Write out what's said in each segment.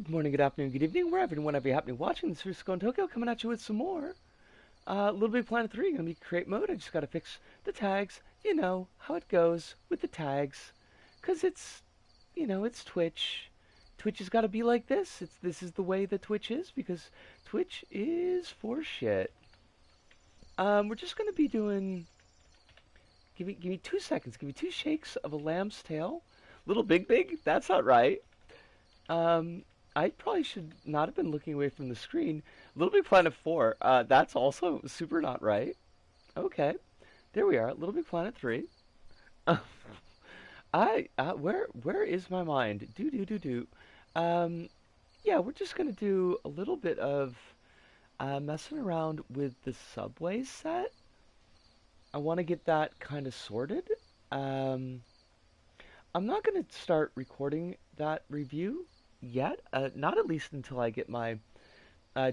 Good morning, good afternoon, good evening, wherever and whenever you happen to be watching this. Is Frisco in Tokyo coming at you with some more Little Big Planet 3. Gonna be create mode. I just gotta fix the tags. You know how it goes with the tags, cause it's Twitch. Twitch has got to be like this. This is the way that Twitch is because Twitch is for shit. We're just gonna be doing. Give me 2 seconds. Give me two shakes of a lamb's tail. Little Big. That's not right. Um, I probably should not have been looking away from the screen. Little Big Planet 4, that's also super not right. Okay, there we are. Little Big Planet 3. Where is my mind? Do. Um, yeah, we're just gonna do a little bit of messing around with the subway set. I want to get that kind of sorted. Um, I'm not gonna start recording that review yet. Not at least until I get my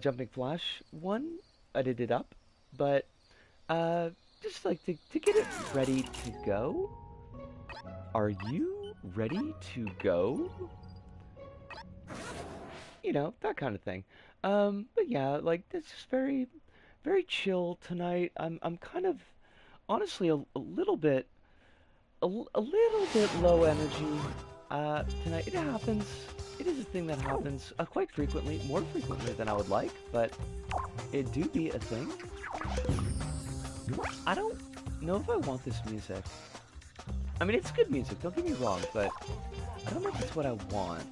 Jumping Flash one edited up. But just like to get it ready to go. Are you ready to go? You know, that kind of thing. But yeah, like it's just very chill tonight. I'm kind of honestly a little bit a little bit low energy tonight. It happens. It is a thing that happens quite frequently, more frequently than I would like, but it do be a thing. I don't know if I want this music. I mean, it's good music, don't get me wrong, but I don't know if it's what I want.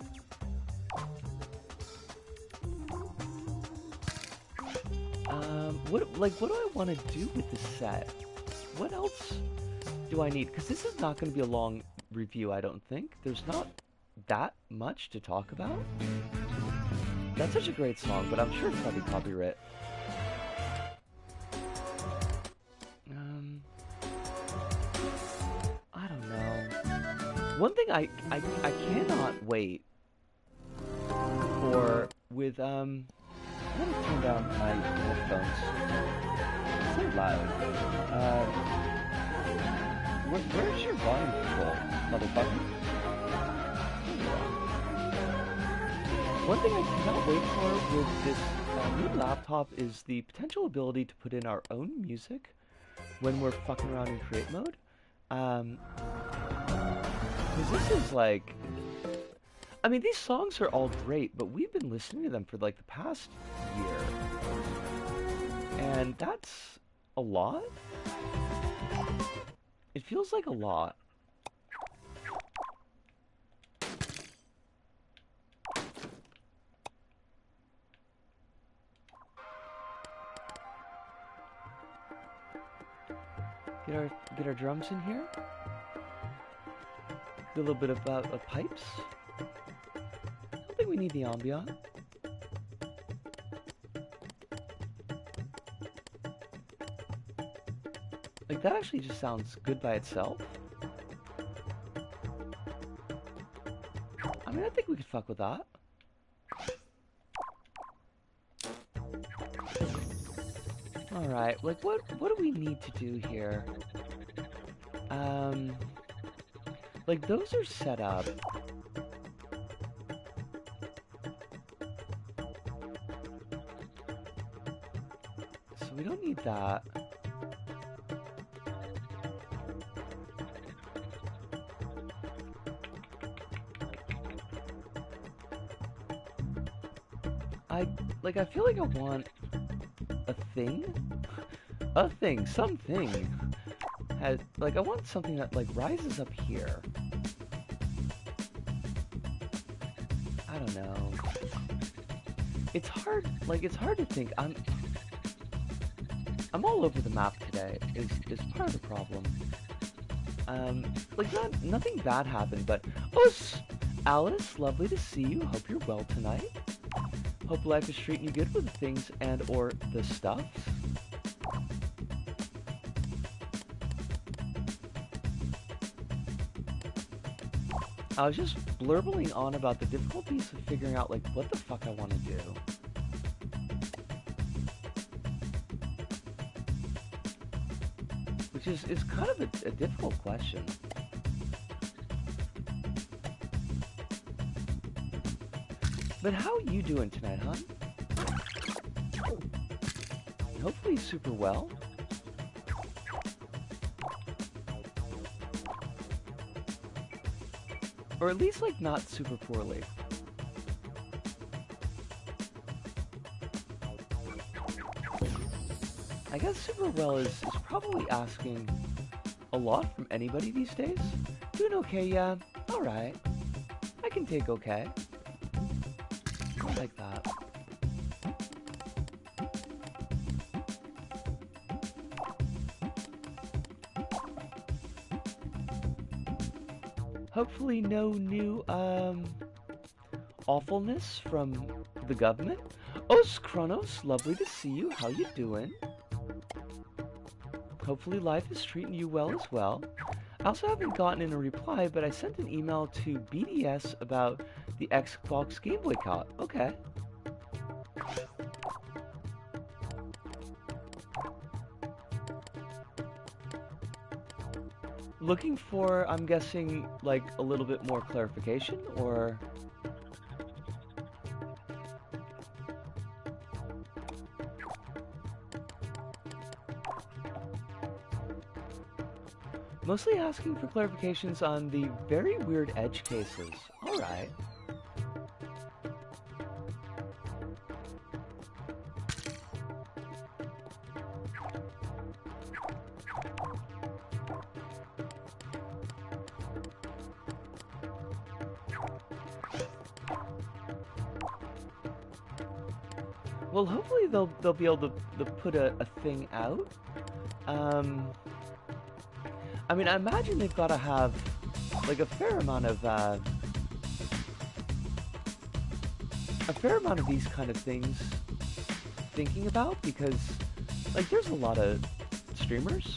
What do I want to do with this set? What else do I need? Because this is not going to be a long review, I don't think. There's not that much to talk about. That's such a great song, but I'm sure it's probably copyright. I don't know. One thing I cannot wait for with I'm gonna turn down my headphones. It's so loud. Where's your volume control, motherfucker? One thing I cannot wait for with this new laptop is the potential ability to put in our own music when we're fucking around in create mode. Because this is like, I mean, these songs are all great, but we've been listening to them for like the past year, and that's a lot. It feels like a lot. Get our drums in here. Do a little bit of pipes. I don't think we need the ambient. Like that actually just sounds good by itself. I mean, I think we could fuck with that. Alright, like what do we need to do here? Like those are set up. So we don't need that. I feel like I want a thing? Something. I want something that, like, rises up here. I don't know. It's hard to think. I'm all over the map today, is part of the problem. Nothing bad happened, but... Oh, Alice, lovely to see you. Hope you're well tonight. Hope life is treating you good with the things and or the stuff. I was just blurbling on about the difficulties of figuring out, like, what the fuck I want to do. Which is kind of a difficult question. But how are you doing tonight, hon? Hopefully super well. Or at least, like, not super poorly. I guess super well is probably asking a lot from anybody these days. Doing okay, yeah. Alright. I can take okay. I like that. Hopefully no new, awfulness from the government. Os Kronos, lovely to see you. How you doing? Hopefully life is treating you well as well. I also haven't gotten in a reply, but I sent an email to BDS about the Xbox game boycott. Okay. Looking for, I'm guessing, like, a little bit more clarification, or... Mostly asking for clarifications on the very weird edge cases. Alright. Well, hopefully they'll be able to put a thing out. I mean, I imagine they've got to have, like, a fair amount of these kind of things thinking about, because, like, there's a lot of streamers.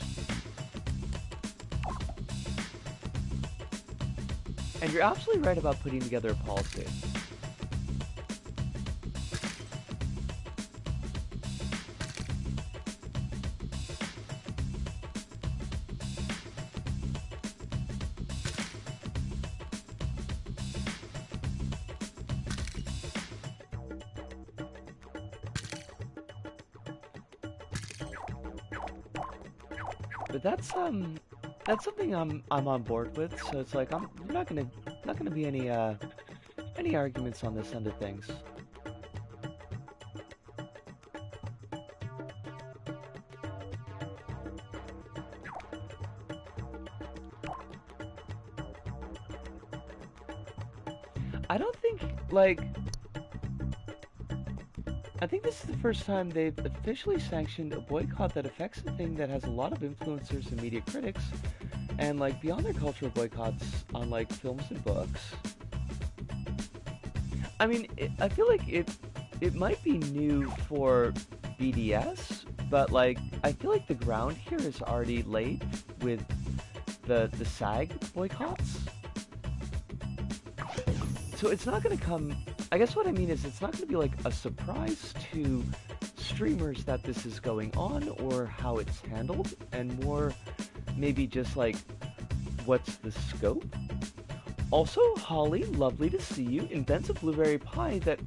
And you're absolutely right about putting together a policy. But that's something I'm on board with. So it's like I'm not gonna be any arguments on this end of things. I don't think, like, I think this is the first time they've officially sanctioned a boycott that affects a thing that has a lot of influencers and media critics, and, like, beyond their cultural boycotts on, like, films and books. I mean, I feel like it might be new for BDS, but, like, I feel like the ground here is already laid with the SAG boycotts. So it's not going to come... I guess what I mean is it's not going to be, like, a surprise to streamers that this is going on or how it's handled, and more maybe just, like, what's the scope? Also, Holly, lovely to see you. Invents a blueberry pie that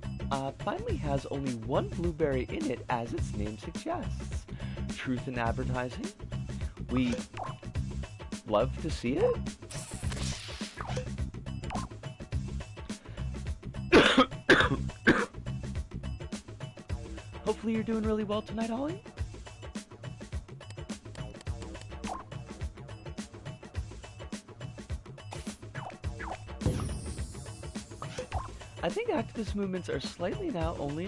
finally has only one blueberry in it, as its name suggests. Truth in advertising. We love to see it. Hopefully you're doing really well tonight, Holly. I think activist movements are slightly only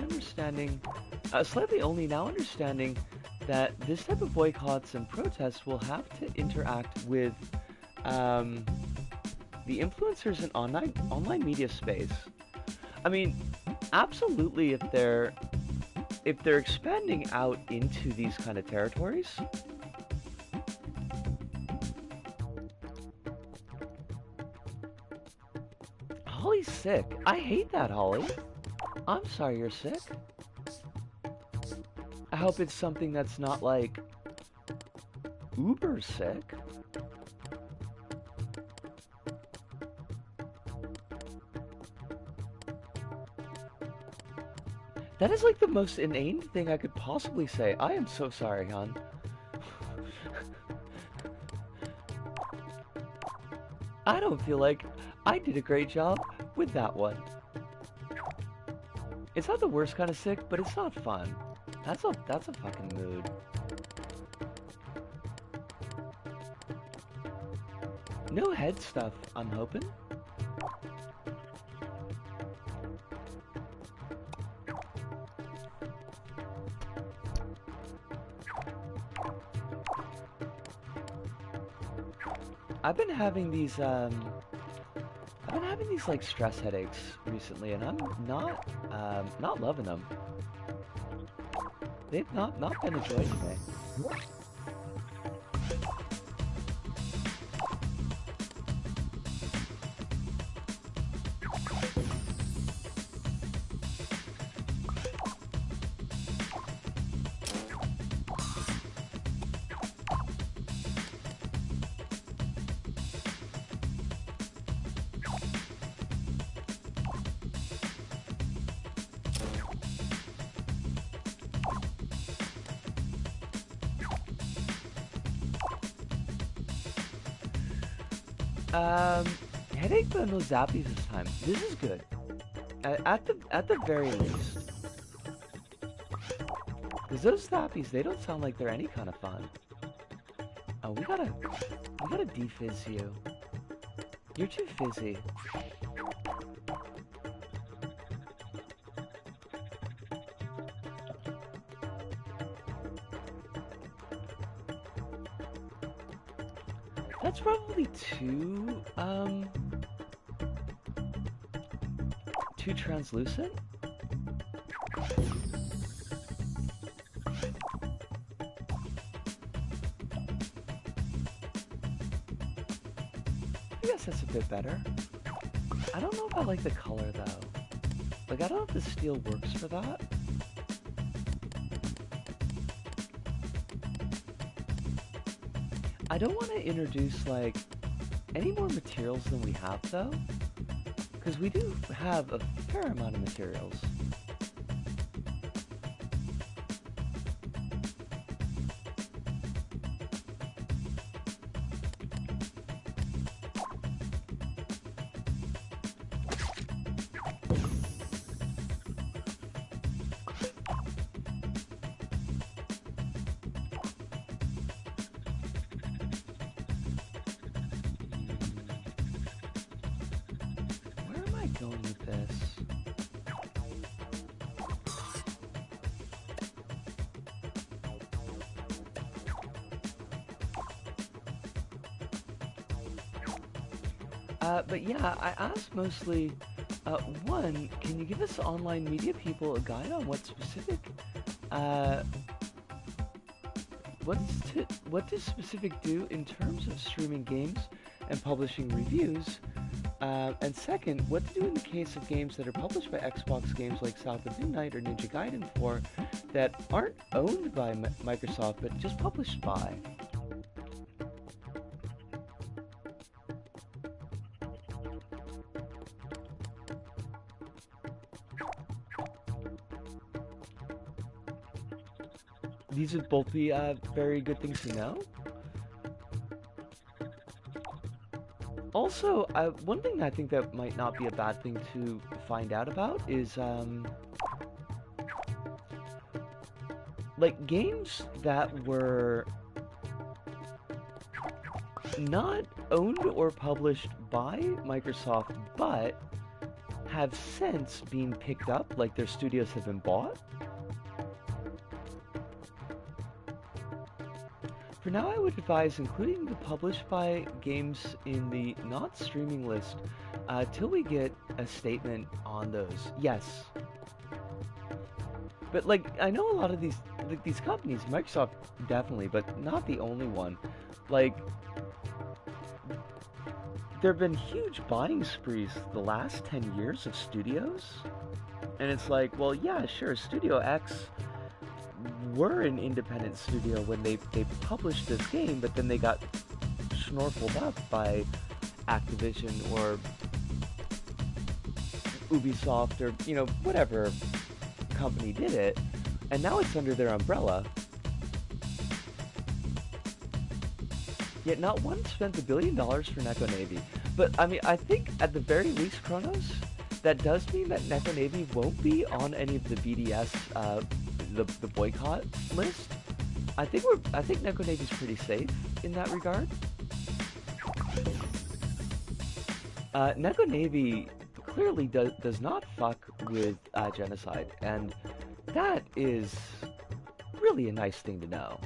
now understanding that this type of boycotts and protests will have to interact with the influencers in online media space. I mean, absolutely, if they're expanding out into these kind of territories. Holly's sick. I hate that, Holly. I'm sorry you're sick. I hope it's something that's not, like, uber sick. That is like the most inane thing I could possibly say. I am so sorry, hon. I don't feel like I did a great job with that one. It's not the worst kind of sick, but it's not fun. That's a fucking mood. No head stuff, I'm hoping. I've been having these like stress headaches recently, and I'm not loving them. They've not been a joy to me. Headache but no zappies this time. This is good. At the very least. Because those zappies, they don't sound like they're any kind of fun. Oh, we gotta defizz you. You're too fizzy. That's probably too translucent. I guess that's a bit better. I don't know if I like the color though. Like, I don't know if the steel works for that. I don't want to introduce, like, any more materials than we have, though. Because we do have a fair amount of materials. Going with this. But yeah, I asked mostly, one, can you give us online media people a guide on what specific, what does specific do in terms of streaming games and publishing reviews? And second, what to do in the case of games that are published by Xbox games like South of Midnight or Ninja Gaiden 4 that aren't owned by Microsoft but just published by? These would both be very good things to know. Also, one thing I think that might not be a bad thing to find out about is, like, games that were not owned or published by Microsoft, but have since been picked up, like their studios have been bought. For now, I would advise including the published by games in the not streaming list till we get a statement on those. Yes. But, like, I know a lot of these companies, Microsoft definitely, but not the only one. Like, there have been huge buying sprees the last 10 years of studios. And it's like, well, yeah, sure, Studio X were an independent studio when they published this game, but then they got snorkeled up by Activision or Ubisoft or, you know, whatever company did it, and now it's under their umbrella. Yet not one spent $1 billion for Neko Navy. But, I mean, I think at the very least, Kronos, that does mean that Neko Navy won't be on any of the BDS, the boycott list. I think Neko Navy's pretty safe in that regard. Neko Navy clearly does not fuck with genocide, and that is really a nice thing to know.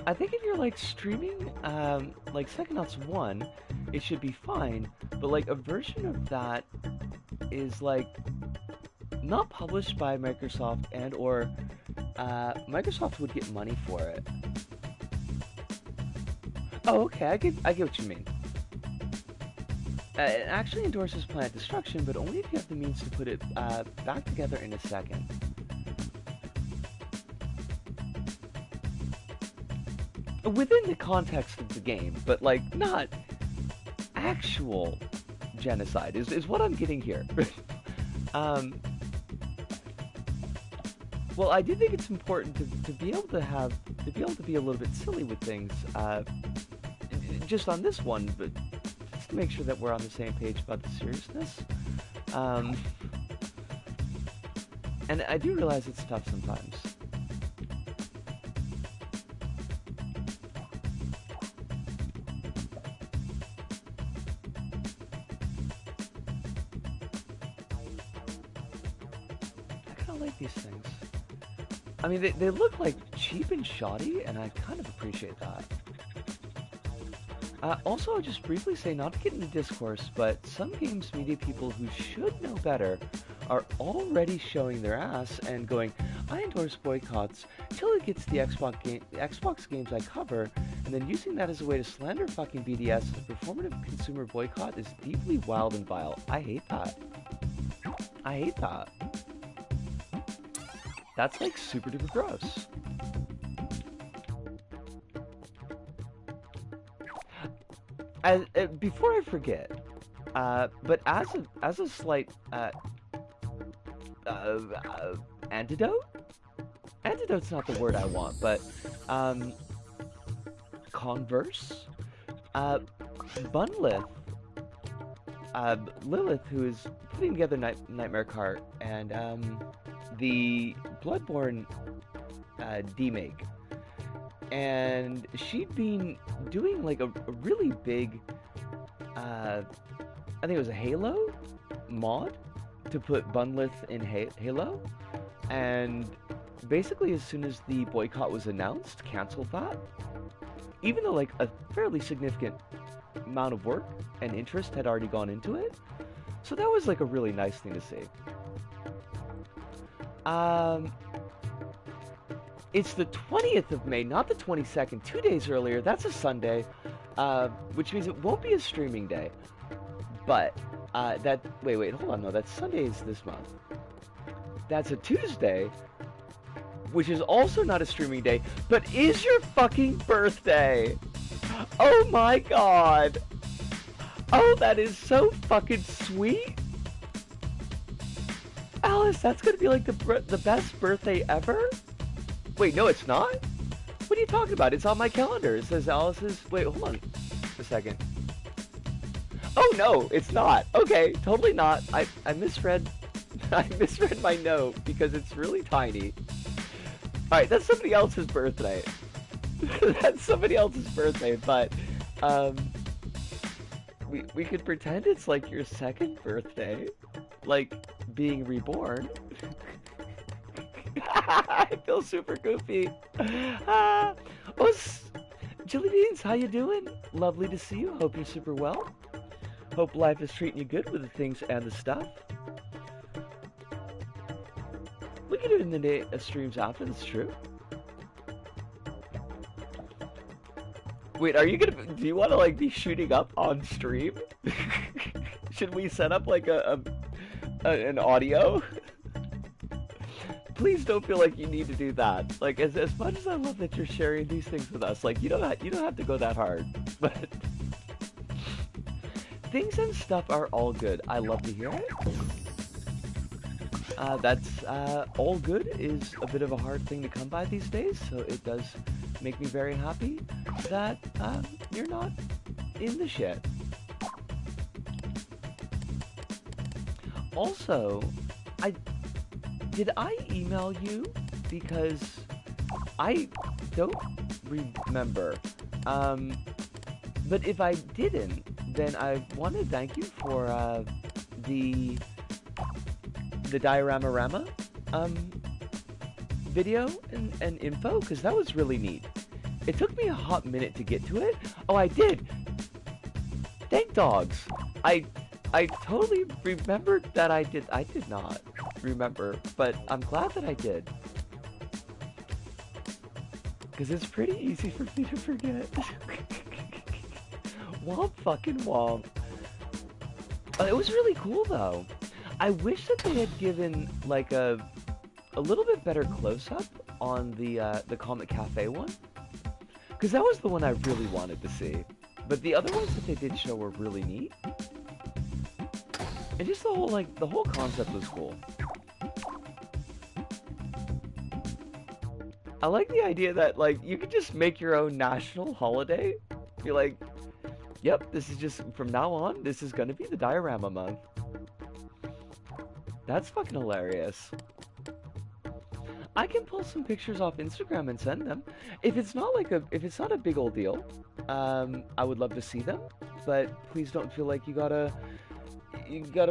I think if you're like streaming, like Psychonauts 1, it should be fine, but like a version of that is like not published by Microsoft, and or Microsoft would get money for it. Oh, okay, I get what you mean. It actually endorses Planet Destruction, but only if you have the means to put it back together in a second. Within the context of the game, but like not actual genocide is what I'm getting here. Well, I do think it's important to be able to be a little bit silly with things, just on this one, but just to make sure that we're on the same page about the seriousness. And I do realize it's tough sometimes. These things. I mean, they look like cheap and shoddy, and I kind of appreciate that. Also, I'll just briefly say, not to get into discourse, but some games media people who should know better are already showing their ass and going, I endorse boycotts till it gets the Xbox games I cover, and then using that as a way to slander fucking BDS as a performative consumer boycott is deeply wild and vile. I hate that. I hate that. That's like super duper gross. Before I forget, but as a slight antidote? Antidote's not the word I want, but converse. Bunlith, Lilith, who is putting together Nightmare Cart, and the Bloodborne demake, and she'd been doing like a really big I think it was a Halo mod to put Bunlith in Halo, and basically as soon as the boycott was announced, canceled that, even though like a fairly significant amount of work and interest had already gone into it. So that was like a really nice thing to see. It's the 20th of May, not the 22nd, 2 days earlier. That's a Sunday, which means it won't be a streaming day. But, wait, hold on, no, that's Sundays this month. That's a Tuesday, which is also not a streaming day, but is your fucking birthday. Oh my god. Oh, that is so fucking sweet. Alice, that's gonna be like the best birthday ever? Wait, no, it's not? What are you talking about? It's on my calendar. It says Alice's... Wait, hold on a second. Oh, no, it's not. Okay, totally not. I misread... I misread my note because it's really tiny. Alright, that's somebody else's birthday. That's somebody else's birthday, but... We could pretend it's like your second birthday. Like, being reborn. I feel super goofy. Chili Beans, how you doing? Lovely to see you. Hope you're super well. Hope life is treating you good with the things and the stuff. We can do it in the day of streams after, that's true. Wait, are you gonna... Do you want to, like, be shooting up on stream? Should we set up, like, an audio? please don't feel like you need to do that. Like, as much as I love that you're sharing these things with us, like, you don't have to go that hard. But things and stuff are all good. I love to hear it. That's all good is a bit of a hard thing to come by these days, so it does make me very happy that you're not in the shit. Also, did I email you? Because I don't remember. But if I didn't, then I want to thank you for the diorama video and info, because that was really neat. It took me a hot minute to get to it. Oh, I did. Thank dogs. I totally remembered that I did. I did not remember, but I'm glad that I did. Because it's pretty easy for me to forget. Womp fucking womp. It was really cool though. I wish that they had given like a little bit better close-up on the Comic Cafe one. Because that was the one I really wanted to see. But the other ones that they did show were really neat. And just the whole concept was cool. I like the idea that, like, you could just make your own national holiday. Be like, yep, this is just, from now on, this is gonna be the diorama month. That's fucking hilarious. I can pull some pictures off Instagram and send them. If it's not a big old deal, I would love to see them. But please don't feel like you gotta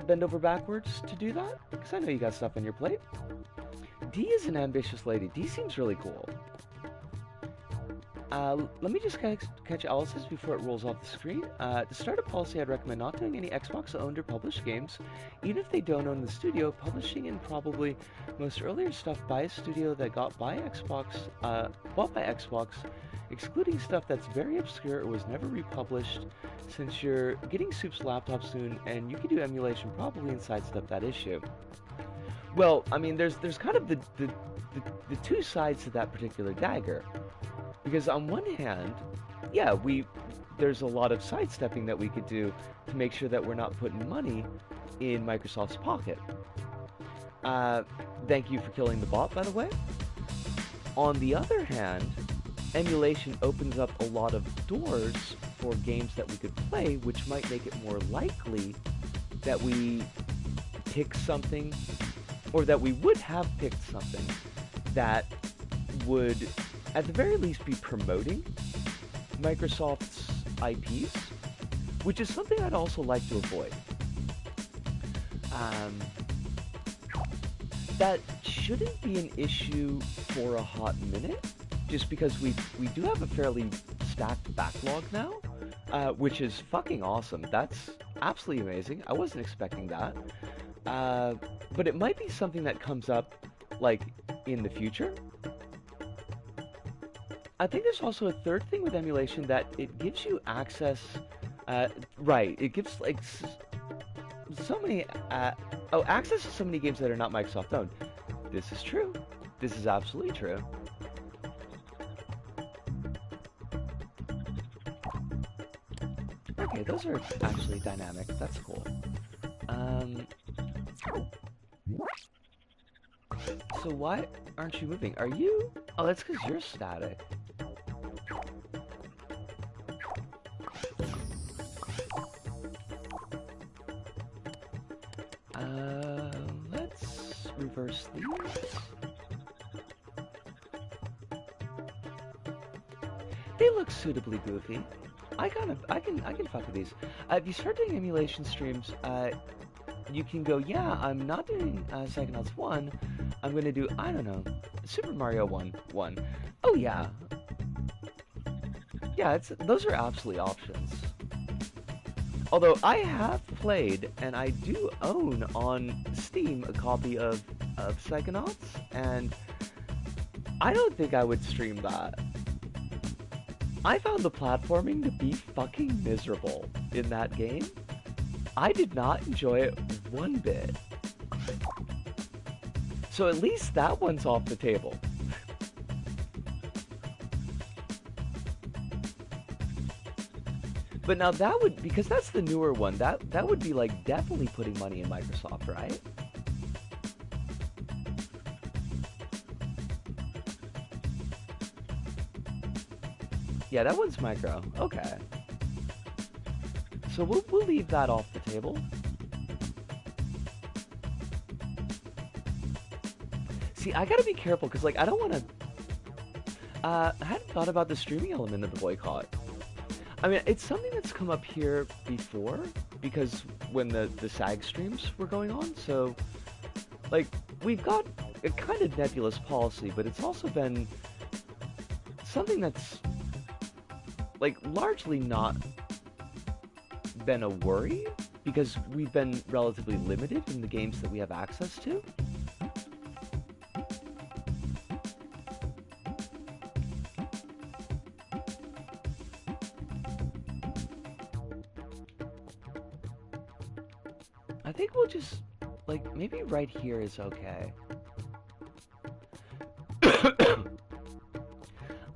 bend over backwards to do that, because I know you got stuff on your plate. D is an ambitious lady. D seems really cool. Let me just catch Alice's before it rolls off the screen. To start a policy, I'd recommend not doing any Xbox-owned or published games, even if they don't own the studio. Publishing and probably most earlier stuff by a studio that bought by Xbox, excluding stuff that's very obscure or was never republished, since you're getting Soup's laptop soon, and you can do emulation probably and sidestep that issue. Well, I mean, there's kind of the two sides to that particular dagger. Because on one hand, yeah, there's a lot of sidestepping that we could do to make sure that we're not putting money in Microsoft's pocket. Thank you for killing the bot, by the way. On the other hand, emulation opens up a lot of doors for games that we could play, which might make it more likely that we pick something, or that we would have picked something that would at the very least be promoting Microsoft's IPs, which is something I'd also like to avoid. That shouldn't be an issue for a hot minute, just because we do have a fairly stacked backlog now, which is fucking awesome. That's absolutely amazing. I wasn't expecting that. But it might be something that comes up, like, in the future. I think there's also a third thing with emulation, that it gives you access, right, it gives, like, so many, access to so many games that are not Microsoft owned. This is true. This is absolutely true. Okay, those are actually dynamic. That's cool. So why aren't you moving? Are you? Oh, that's because you're static. Let's reverse these. They look suitably goofy. I can fuck with these. If you start doing emulation streams, you can go, yeah, I'm not doing Psychonauts 1. I'm going to do, I don't know, Super Mario 1. Oh, yeah. Yeah, those are absolutely options. Although I have played, and I do own on Steam a copy of Psychonauts, and I don't think I would stream that. I found the platforming to be fucking miserable in that game. I did not enjoy it one bit. So at least that one's off the table. But now that would, because that's the newer one, that would be like definitely putting money in Microsoft, right? Yeah, that one's micro. Okay. So we'll leave that off the table. See, I gotta be careful because like I don't want to. I hadn't thought about the streaming element of the boycott. I mean, it's something that's come up here before because when the SAG streams were going on. So, like, we've got a kind of nebulous policy, but it's also been something that's like largely not been a worry because we've been relatively limited in the games that we have access to. I think we'll just, like, maybe right here is okay.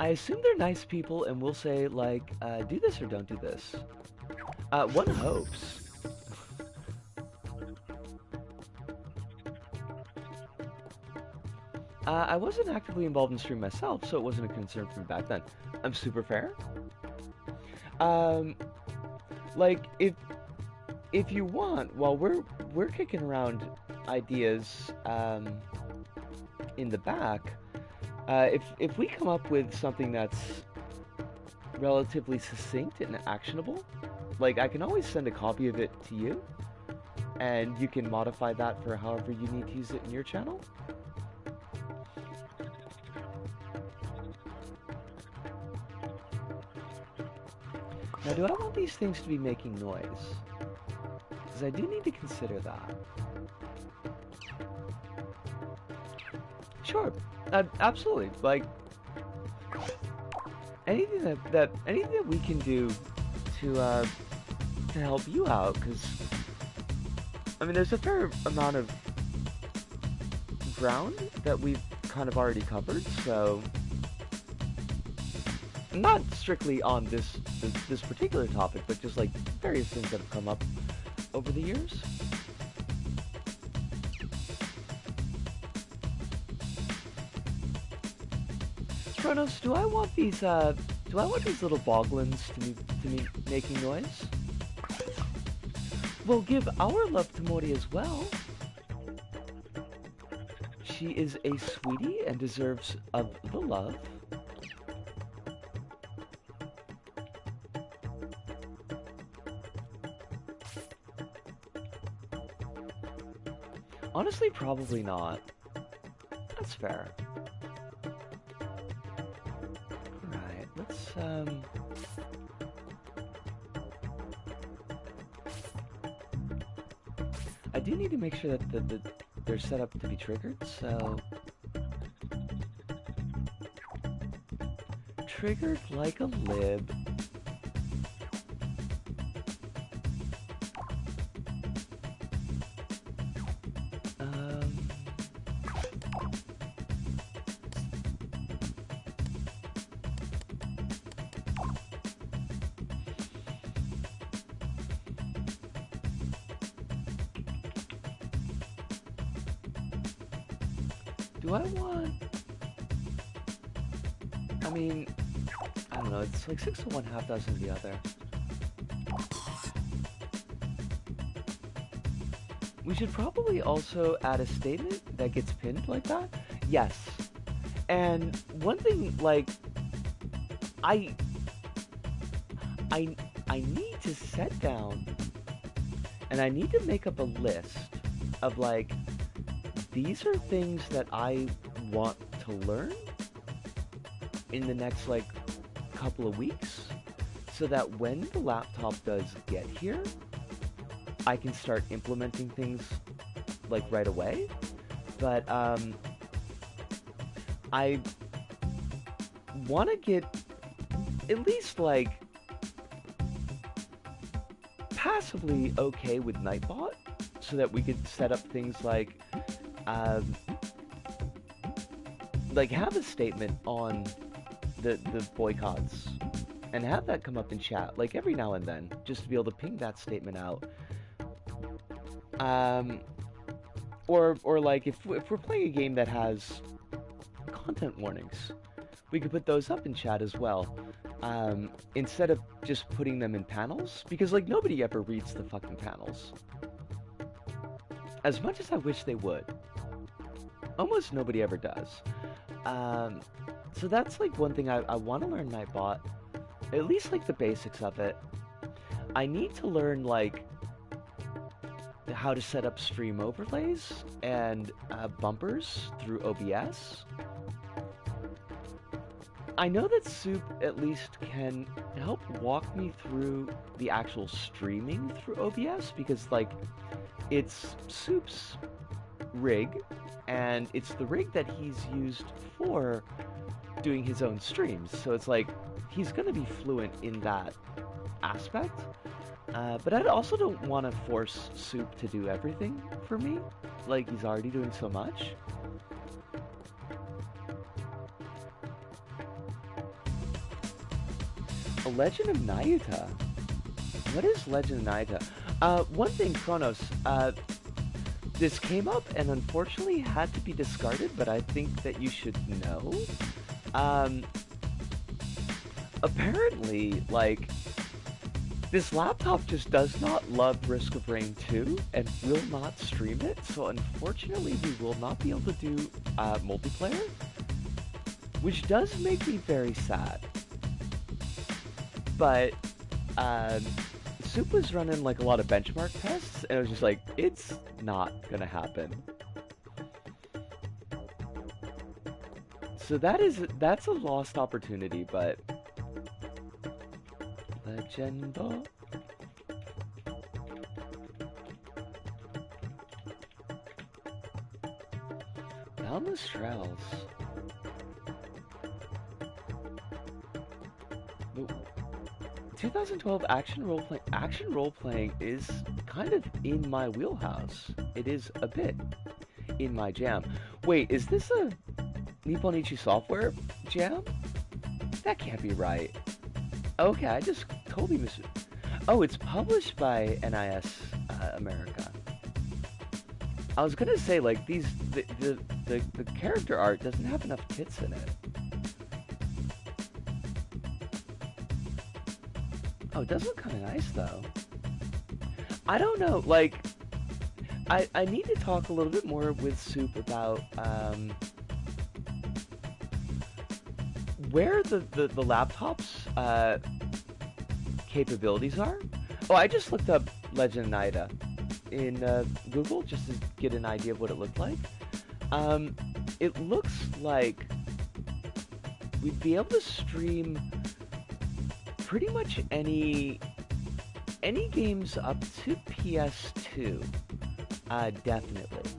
I assume they're nice people and we'll say, like, do this or don't do this. One hopes. I wasn't actively involved in stream myself, so it wasn't a concern for me back then. I'm super fair. Like, if you want, while we're kicking around ideas in the back, if we come up with something that's relatively succinct and actionable, like I can always send a copy of it to you, and you can modify that for however you need to use it in your channel. Now, do I want these things to be making noise? Because I do need to consider that. Sure, absolutely. Like anything that we can do to help you out, because I mean, there's a fair amount of ground that we've kind of already covered. So, not strictly on this particular topic, but just like various things that have come up over the years. Kronos, do I want these little boglins to be making noise? We'll give our love to Mori as well. She is a sweetie and deserves of the love. Honestly, probably not. That's fair. Alright, let's, I do need to make sure that they're set up to be triggered, so... Triggered like a lib. Do I want... I mean, I don't know, it's like 6 to 1, half dozen of the other. We should probably also add a statement that gets pinned like that. Yes. And one thing, like, I need to sit down and I need to make up a list of, like, these are things that I want to learn in the next, like, couple of weeks, so that when the laptop does get here, I can start implementing things, like, right away. But, I want to get at least, like, passably okay with Nightbot, so that we could set up things like, like have a statement on the boycotts and have that come up in chat like every now and then, just to be able to ping that statement out. Um, or like if we're playing a game that has content warnings, we could put those up in chat as well. Instead of just putting them in panels, because like nobody ever reads the fucking panels. As much as I wish they would, almost nobody ever does. So that's like one thing I want to learn Nightbot, at least like the basics of it. I need to learn like how to set up stream overlays and bumpers through OBS. I know that Soup at least can help walk me through the actual streaming through OBS, because like it's Soup's rig and it's the rig that he's used for doing his own streams, so it's like he's gonna be fluent in that aspect. But I also don't want to force Soup to do everything for me, like he's already doing so much. A Legend of Nayuta. What is Legend of Nayuta? One thing, Kronos, this came up and unfortunately had to be discarded, but I think that you should know. Apparently, like, this laptop just does not love Risk of Rain 2 and will not stream it, so unfortunately we will not be able to do multiplayer, which does make me very sad. But Soup was running like a lot of benchmark tests, and it was just like, it's not gonna happen. So that's a lost opportunity, but Legendo. Boundless Trails. 2012 action role-playing is kind of in my wheelhouse. It is a bit in my jam. Wait, is this a Nipponichi Software jam? That can't be right. Okay, I just totally missed it. Oh, it's published by NIS America. I was gonna say, like, the character art doesn't have enough tits in it. Oh, it does look kind of nice, though. I don't know, like, I need to talk a little bit more with Soup about, where the laptop's, capabilities are. Oh, I just looked up Legend of Nida in, Google, just to get an idea of what it looked like. It looks like we'd be able to stream pretty much any games up to PS2, definitely.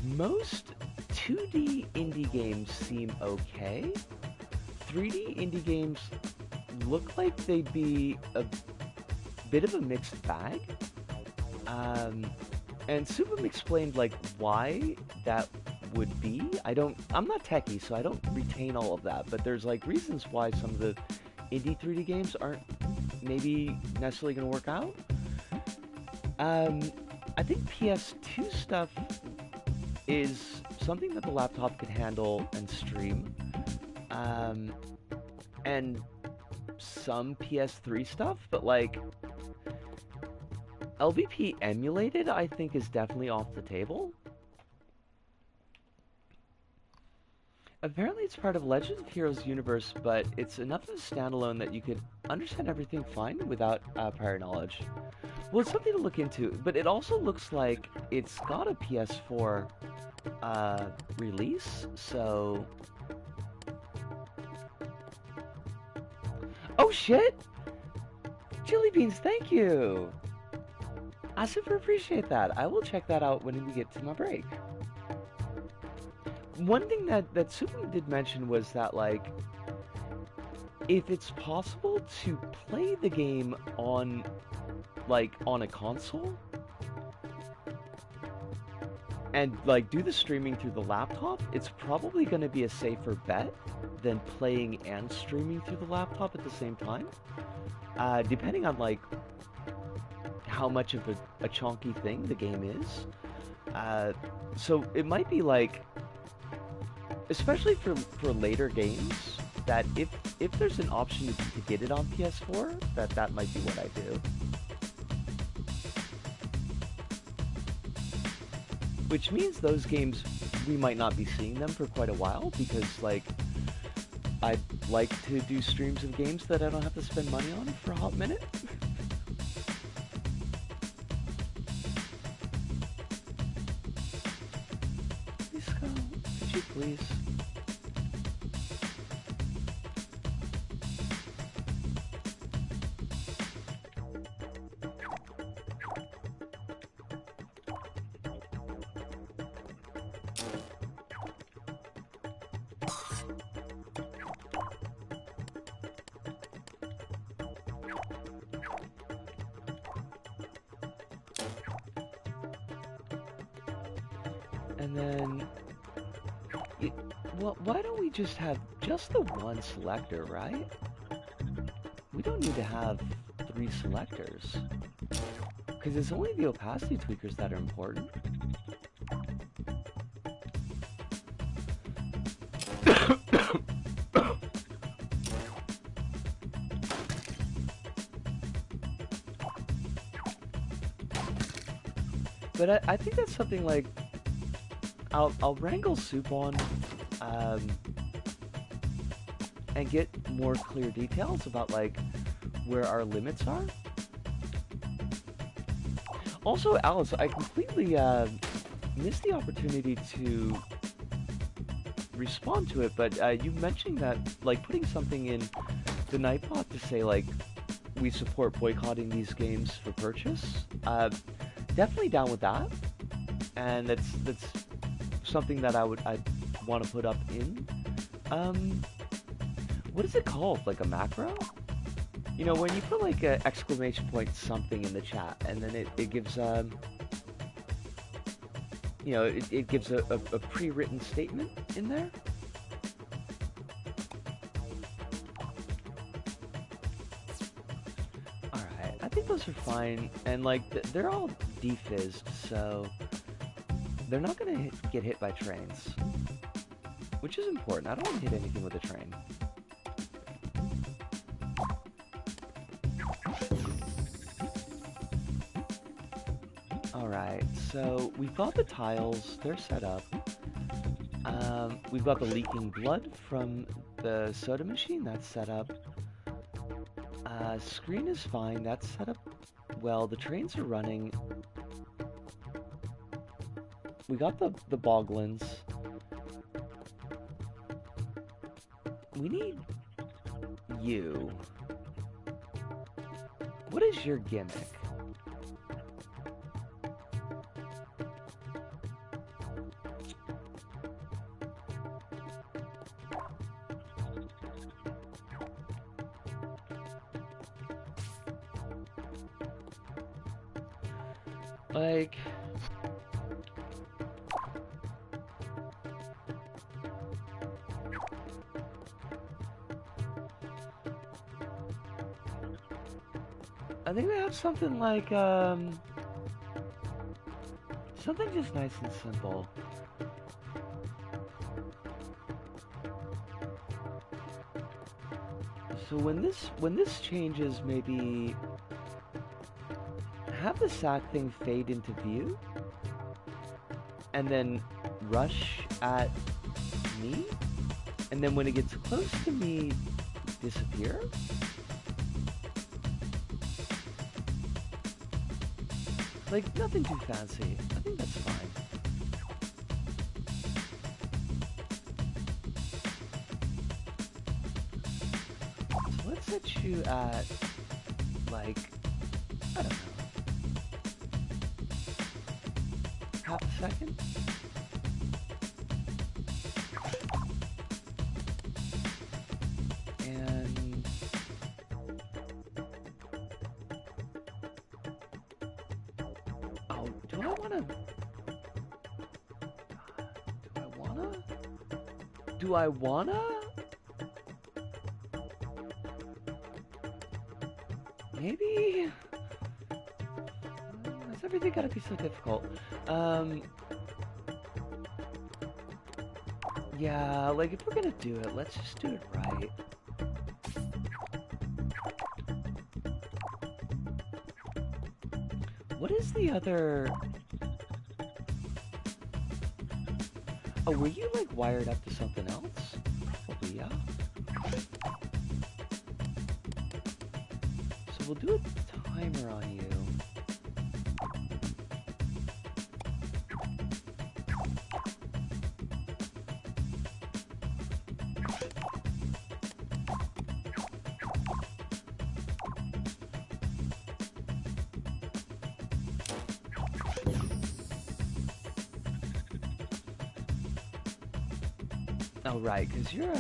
Most 2D indie games seem okay. 3D indie games look like they'd be a bit of a mixed bag. And Subham explained like why that would be. I'm not techie, so I don't retain all of that, but there's like reasons why some of the indie 3D games aren't maybe necessarily going to work out. I think PS2 stuff is something that the laptop could handle and stream. And some PS3 stuff, but like LVP emulated, I think, is definitely off the table. Apparently it's part of Legend of Heroes universe, but it's enough of a standalone that you could understand everything fine without prior knowledge. Well, it's something to look into, but it also looks like it's got a PS4 release, so... Oh shit! Chili Beans, thank you! I super appreciate that. I will check that out when we get to my break. One thing that Subham did mention was that, like, if it's possible to play the game on a console, and like do the streaming through the laptop, it's probably going to be a safer bet than playing and streaming through the laptop at the same time. Depending on like how much of a chunky thing the game is. So it might be like, especially for later games, that if there's an option to get it on PS4, that might be what I do. Which means those games, we might not be seeing them for quite a while, because like I'd like to do streams of games that I don't have to spend money on for a hot minute. Please go. Could you please? And then, well, why don't we just have just the one selector, right? We don't need to have 3 selectors, because it's only the opacity tweakers that are important. But I think that's something like I'll wrangle Soup on and get more clear details about like where our limits are. Also, Alice, I completely missed the opportunity to respond to it, but you mentioned that like putting something in the Nightbot to say like we support boycotting these games for purchase. Definitely down with that, and that's something that I'd want to put up in. What is it called? Like a macro? You know, when you put like a exclamation point something in the chat, and then it gives you know, it gives a pre-written statement in there. Alright, I think those are fine, and like they're all defizzed, so they're not gonna get hit by trains, which is important. I don't want to hit anything with a train. Alright, so we've got the tiles, they're set up. We've got the leaking blood from the soda machine, that's set up. Screen is fine, that's set up well. The trains are running. We got the boglins. We need you. What is your gimmick? Like, I think we have something like, something just nice and simple. So when this changes, maybe have the sack thing fade into view, and then rush at me, and then when it gets close to me, disappear. Like, nothing too fancy. I think that's fine. So let's set you at, like, I don't know, half a second? And oh, do I want to Do I wanna? Maybe? Is everything gotta be so difficult? Yeah, like if we're gonna do it, let's just do it right. What is the other... Oh, were you like wired up to something else? Probably, yeah. So we'll do a timer on you. Oh, right, because you're,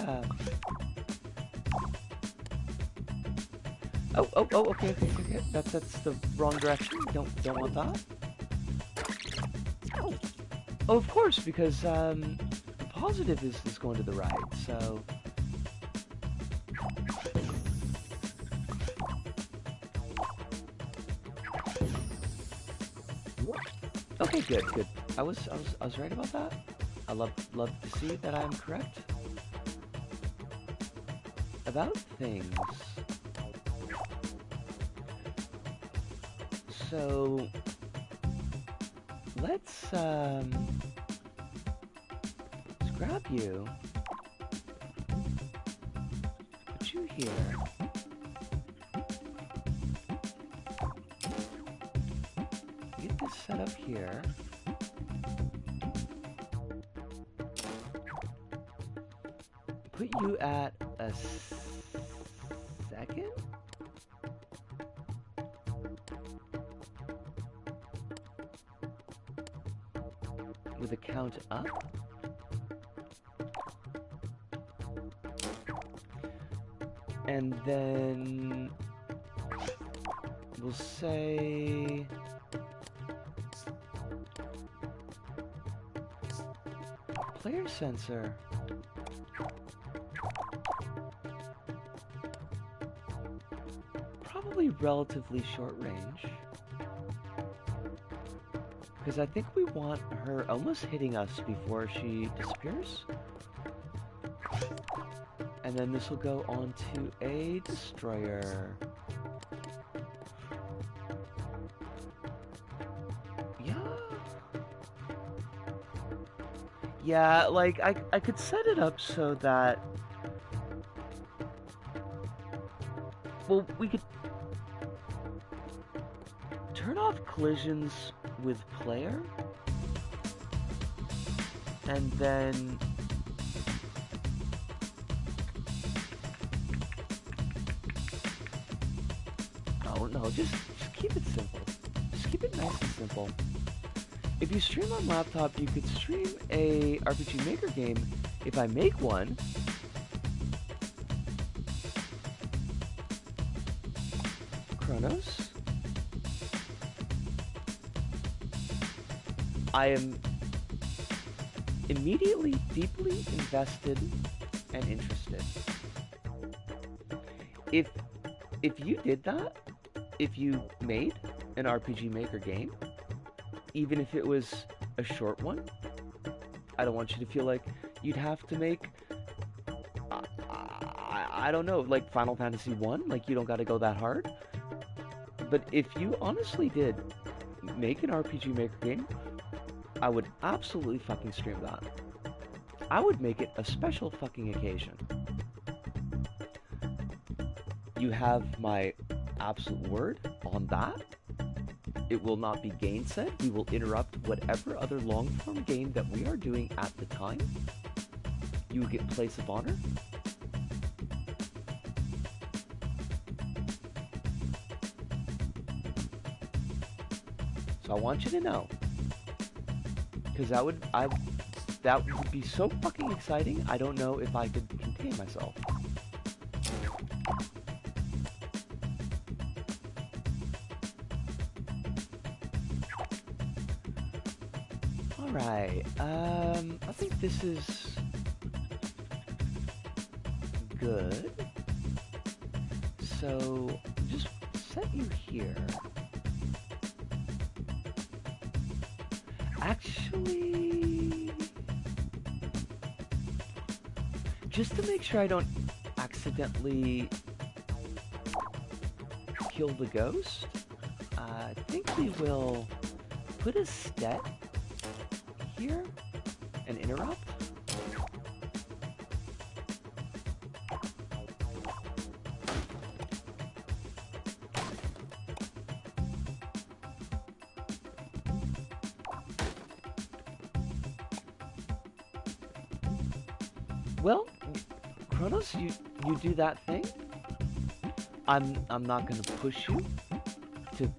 Oh, okay. That's the wrong direction. Don't want that. Oh, of course, because, the positive is going to the right, so... Okay, good. I was right about that. I love to see that I'm correct about things. So let's grab you, put you here. Get this set up here. Put you at a second? With a count up? And then we'll say player sensor. Probably relatively short range. Because I think we want her almost hitting us before she disappears. And then this will go on to a destroyer. Yeah, like, I could set it up so that... Well, we could turn off collisions with player, and then oh no, just keep it simple. Just keep it nice and simple. If you stream on laptop, you could stream a RPG Maker game if I make one. Chronos. I am immediately deeply invested and interested. If you did that, if you made an RPG Maker game, even if it was a short one, I don't want you to feel like you'd have to make, I don't know, like Final Fantasy 1, like you don't gotta go that hard. But if you honestly did make an RPG Maker game, I would absolutely fucking stream that. I would make it a special fucking occasion. You have my absolute word on that. It will not be gainsaid. We will interrupt whatever other long-form game that we are doing at the time. You will get place of honor. So I want you to know, because that would be so fucking exciting. I don't know if I could contain myself. All right. I think this is good. So just set you here. Actually, just to make sure I don't accidentally kill the ghost, I think we will put a stet here and interrupt. Well, Kronos, you do that thing. I'm not gonna push you to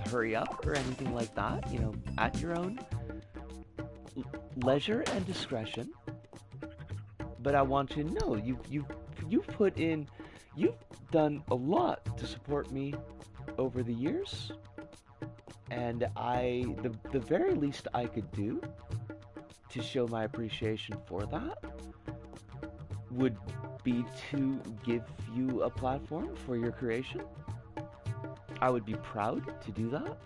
hurry up or anything like that. You know, at your own leisure and discretion. But I want you to know you've put in, you've done a lot to support me over the years, and the very least I could do to show my appreciation for that would be to give you a platform for your creation. I would be proud to do that.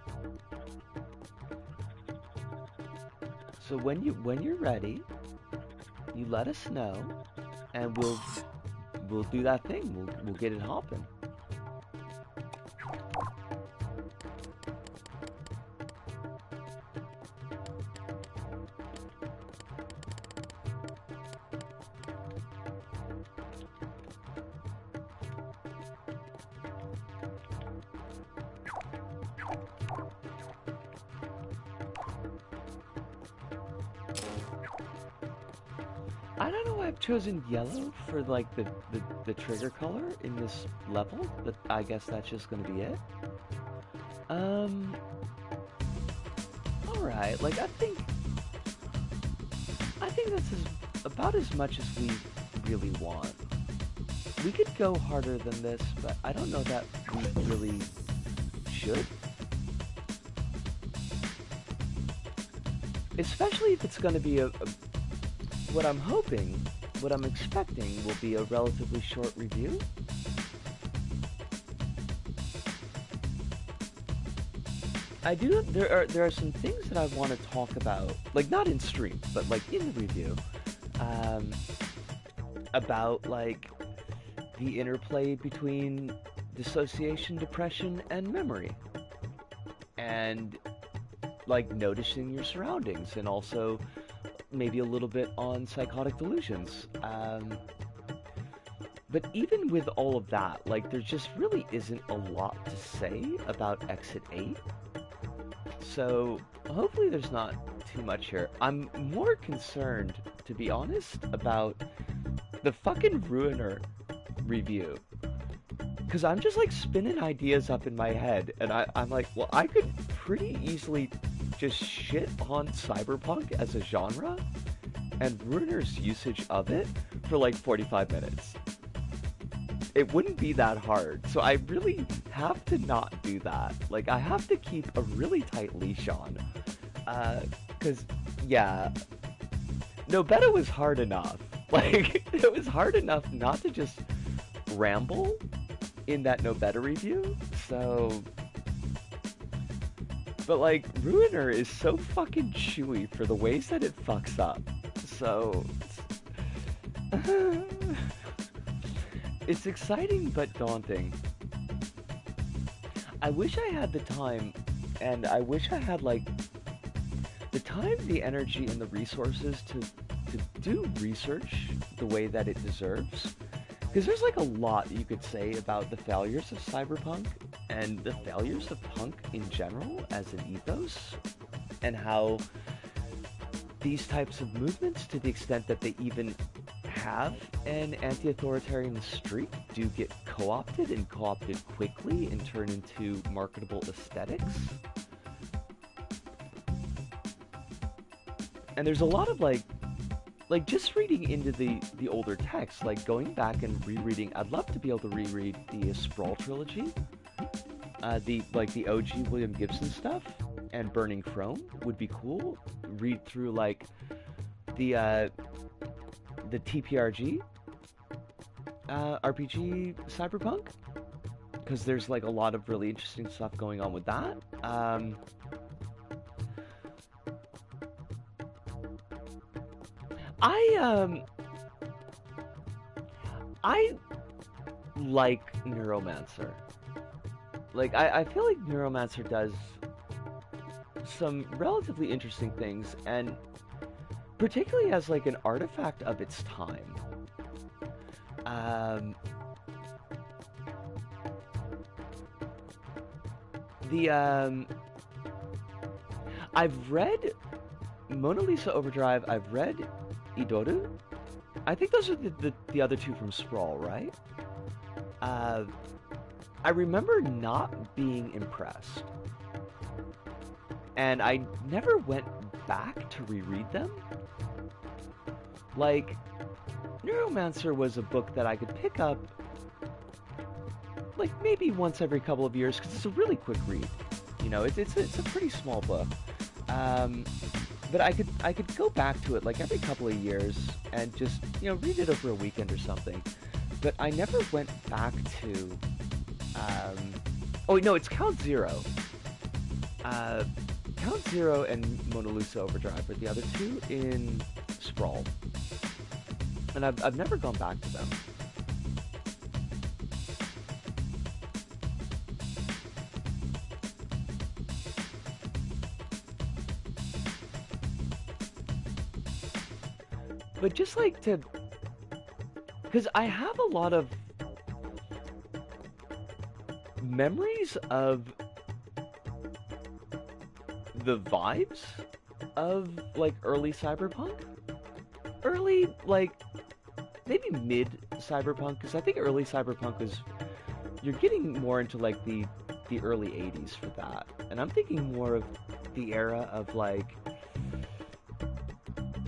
So when you're ready, you let us know, and we'll do that thing. We'll get it hopping. I don't know why I've chosen yellow for like the trigger color in this level, but I guess that's just gonna be it. Alright, like I think this is about as much as we really want. We could go harder than this, but I don't know that we really should. Especially if it's gonna be what I'm hoping, what I'm expecting will be a relatively short review. There are some things that I want to talk about, like not in stream, but like in the review, about like the interplay between dissociation, depression, and memory, and like noticing your surroundings, and also maybe a little bit on psychotic delusions. But even with all of that, like there just really isn't a lot to say about Exit 8. So hopefully there's not too much here. I'm more concerned, to be honest, about the fucking Ruiner review. Because I'm just like spinning ideas up in my head, and I'm like, well, I could pretty easily just shit on cyberpunk as a genre and Ruiner's usage of it for like 45 minutes. It wouldn't be that hard, so I really have to not do that. Like, I have to keep a really tight leash on. Because, yeah, no, Beta was hard enough. Like, it was hard enough not to just ramble in that No Beta review, so... But, like, Ruiner is so fucking chewy for the ways that it fucks up. So... It's exciting but daunting. I wish I had the time, and I wish I had, like, the time, the energy, and the resources to do research the way that it deserves. Because there's, like, a lot you could say about the failures of cyberpunk, and the failures of punk in general as an ethos, and how these types of movements, to the extent that they even have an anti-authoritarian streak, do get co-opted, and co-opted quickly, and turn into marketable aesthetics. And there's a lot of like just reading into the older text, like going back and rereading. I'd love to be able to reread the Sprawl trilogy, the OG William Gibson stuff, and Burning Chrome would be cool. Read through like the TPRG, RPG Cyberpunk, because there's like a lot of really interesting stuff going on with that. I I like Neuromancer. Like I feel like Neuromancer does some relatively interesting things, and particularly as like an artifact of its time. Um, the I've read Mona Lisa Overdrive. I've read Idoru. I think those are the other two from Sprawl, right? Uh, I remember not being impressed, and I never went back to reread them. Like, Neuromancer was a book that I could pick up, like, maybe once every couple of years, because it's a really quick read. You know, it's a pretty small book. But I could go back to it, like, every couple of years and just, you know, read it over a weekend or something. But I never went back to, oh, no, it's Count Zero. Count Zero and Mona Lisa Overdrive are the other two in Sprawl. And I've never gone back to them. But just like to, because I have a lot of memories of the vibes of like early cyberpunk, early like maybe mid cyberpunk, because I think early cyberpunk was, you're getting more into like the early 80s for that, and I'm thinking more of the era of like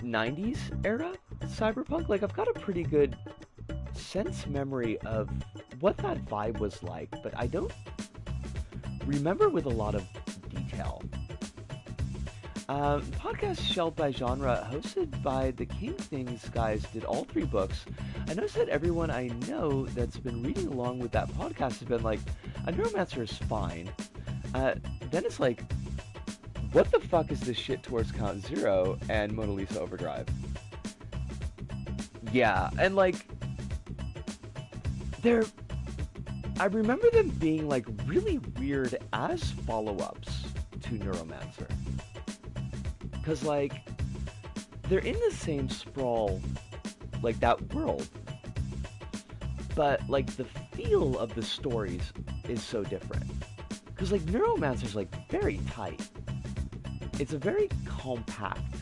90s era cyberpunk. Like I've got a pretty good sense memory of what that vibe was like, but I don't remember with a lot of detail. Podcast shelved by genre, hosted by the King Things guys, did all three books. I noticed that everyone I know that's been reading along with that podcast has been like, a Neuromancer is fine. Then it's like, what the fuck is this shit towards Count Zero and Mona Lisa Overdrive? Yeah, and like, I remember them being like really weird as follow-ups to Neuromancer. Because like, they're in the same Sprawl, like that world, but like the feel of the stories is so different. Because like Neuromancer's like very tight. It's a very compact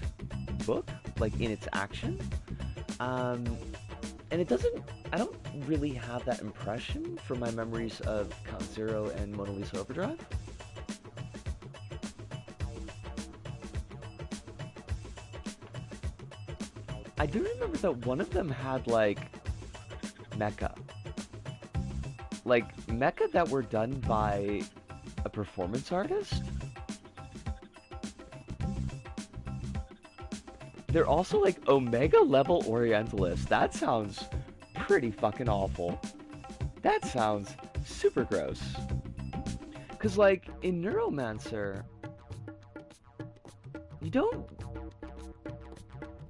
book, like in its action. And it doesn't, I don't really have that impression from my memories of Count Zero and Mona Lisa Overdrive. I do remember that one of them had like mecha. Like mecha that were done by a performance artist. They're also like Omega level Orientalists. That sounds pretty fucking awful. That sounds super gross. Cause like in Neuromancer,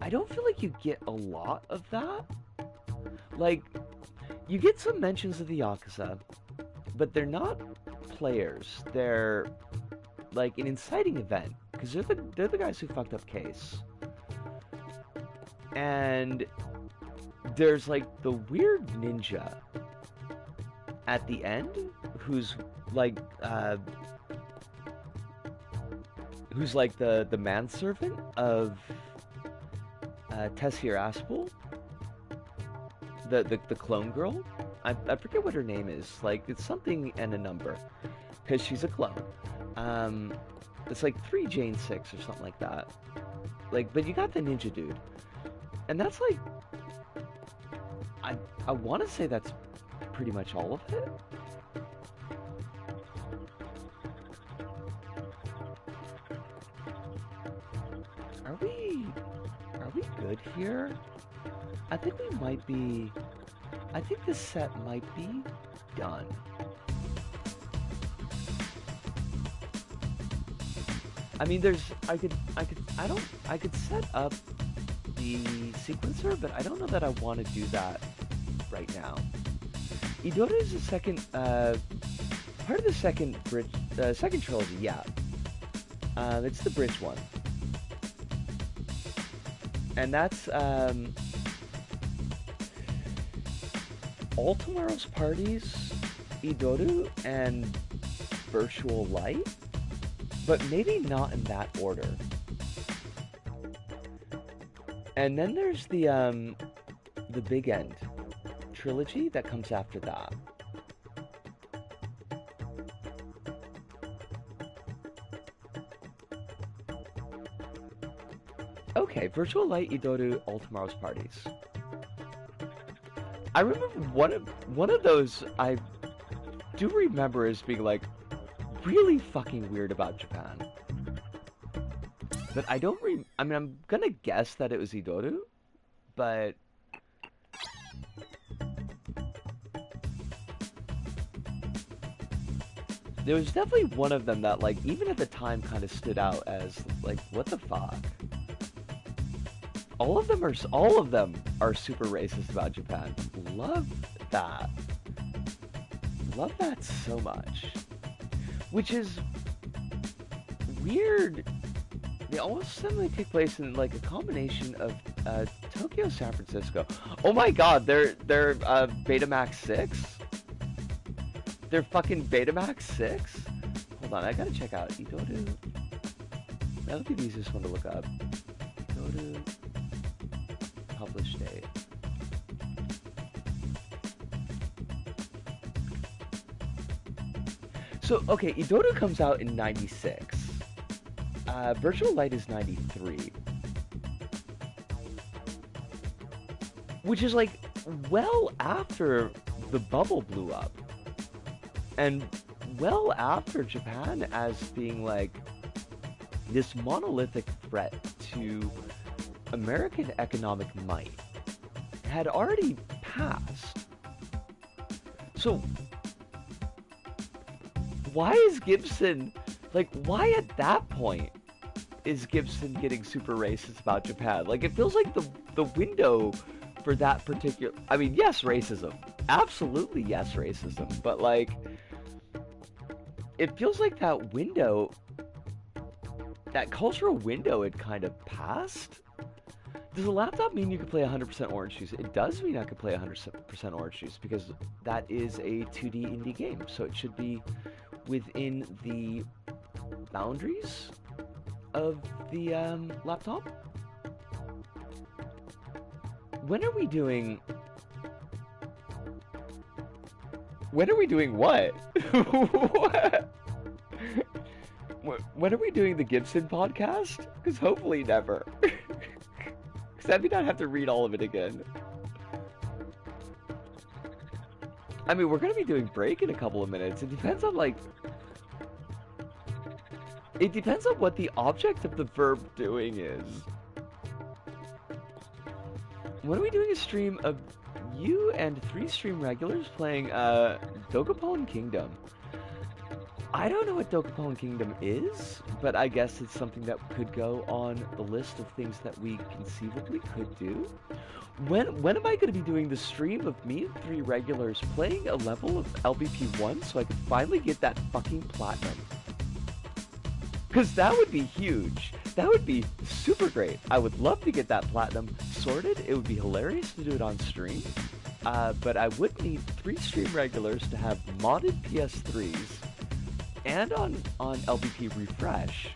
I don't feel like you get a lot of that. Like, you get some mentions of the Yakuza, but they're not players. They're like an inciting event, because they're the guys who fucked up Case. And there's like the weird ninja at the end who's like the manservant of Tessier Aspel, the clone girl. I forget what her name is. Like, it's something and a number, because she's a clone. It's like 3 Jane 6 or something like that. Like, but you got the ninja dude, and that's like, I want to say that's pretty much all of it. Are we good here? I think we might be I think this set might be done. I mean, I could set up the sequencer, but I don't know that I want to do that right now. Idota is the second, part of the second bridge, second trilogy, yeah. It's the bridge one. And that's, All Tomorrow's Parties, Idoru, and Virtual Light, but maybe not in that order. And then there's the Big End trilogy that comes after that. Okay, Virtual Light, Idoru, All Tomorrow's Parties. I remember one of those I do remember as being like really fucking weird about Japan. But I don't I mean, I'm gonna guess that it was Idoru, but there was definitely one of them that, like, even at the time kind of stood out as like, what the fuck? All of them are super racist about Japan. Love that. Love that so much. Which is weird. They almost suddenly take place in like a combination of Tokyo, San Francisco. Oh my god, they're Betamax 6? They're fucking Betamax 6? Hold on, I gotta check out Idoru. That'll be the easiest one to look up. Idoru publish date. So, okay, Idoru comes out in 96. Virtual Light is 93. Which is like well after the bubble blew up. And well after Japan as being like this monolithic threat to American economic might had already passed. So why is Gibson, like, why at that point is Gibson getting super racist about Japan? Like, it feels like the window for that particular, I mean, yes, racism. Absolutely yes, racism. But, like, it feels like that window, that cultural window had kind of passed. Does a laptop mean you can play 100% Orange Juice? It does mean I can play 100% Orange Juice because that is a 2D indie game. So it should be within the boundaries of the laptop. When are we doing what? What? When are we doing the Gibson podcast? Because hopefully never. Because that means I'd have to read all of it again. I mean, we're going to be doing break in a couple of minutes. It depends on, like... It depends on what the object of the verb doing is. When are we doing a stream of you and 3 stream regulars playing Dokapon Kingdom? I don't know what Dokapon Kingdom is, but I guess it's something that could go on the list of things that we conceivably could do. When am I going to be doing the stream of me and 3 regulars playing a level of LBP1 so I can finally get that fucking platinum? Because that would be huge. That would be super great. I would love to get that platinum sorted. It would be hilarious to do it on stream. But I would need 3 stream regulars to have modded PS3s and on LBP Refresh.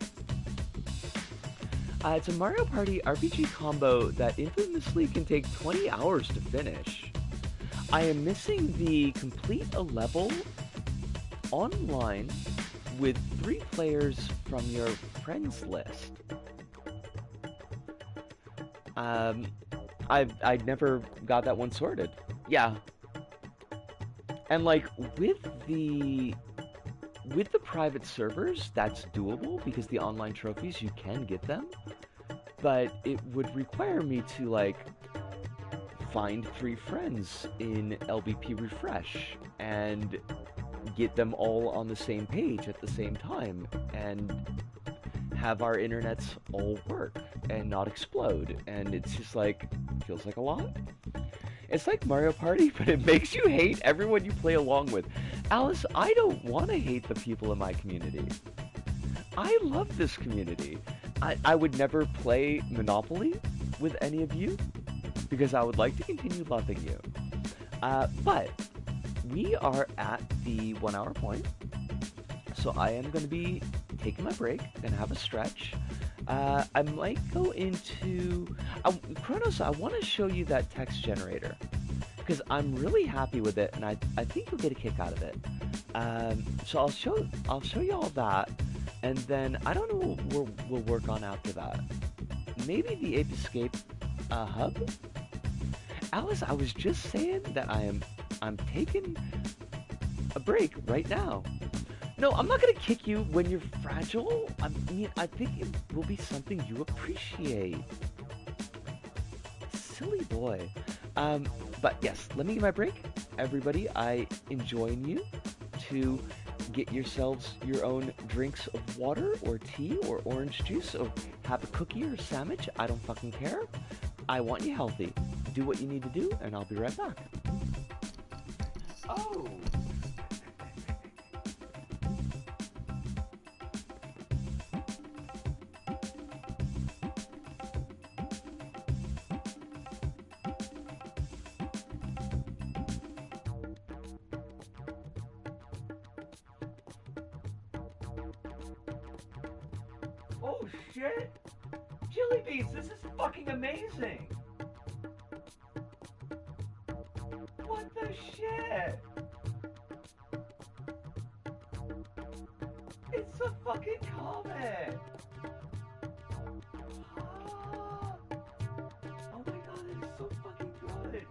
It's a Mario Party RPG combo that infamously can take 20 hours to finish. I am missing the complete a level online with 3 players from your friends list. I never got that one sorted. Yeah. And like with the private servers, that's doable because the online trophies, you can get them. But it would require me to like find 3 friends in LBP Refresh and get them all on the same page at the same time and have our internets all work and not explode. And it's just like, feels like a lot. It's like Mario Party, but it makes you hate everyone you play along with. Alice, I don't want to hate the people in my community. I love this community. I would never play Monopoly with any of you because I would like to continue loving you. But we are at the 1 hour point, so I am going to be taking my break and have a stretch. I might go into Kronos. I want to show you that text generator because I'm really happy with it, and I think you'll get a kick out of it. So I'll show you all that, and then I don't know what we'll work on after that. Maybe the Ape Escape hub. Alice, I was just saying that I'm taking a break right now. No, I'm not gonna kick you when you're fragile. I mean, I think it will be something you appreciate. Silly boy. But yes, let me get my break. Everybody, I enjoin you to get yourselves your own drinks of water or tea or orange juice or have a cookie or a sandwich. I don't fucking care. I want you healthy. Do what you need to do, and I'll be right back. Oh. Oh shit! Chili beans, this is fucking amazing! What the shit? It's a fucking comet! Ah. Oh my god, it is so fucking good!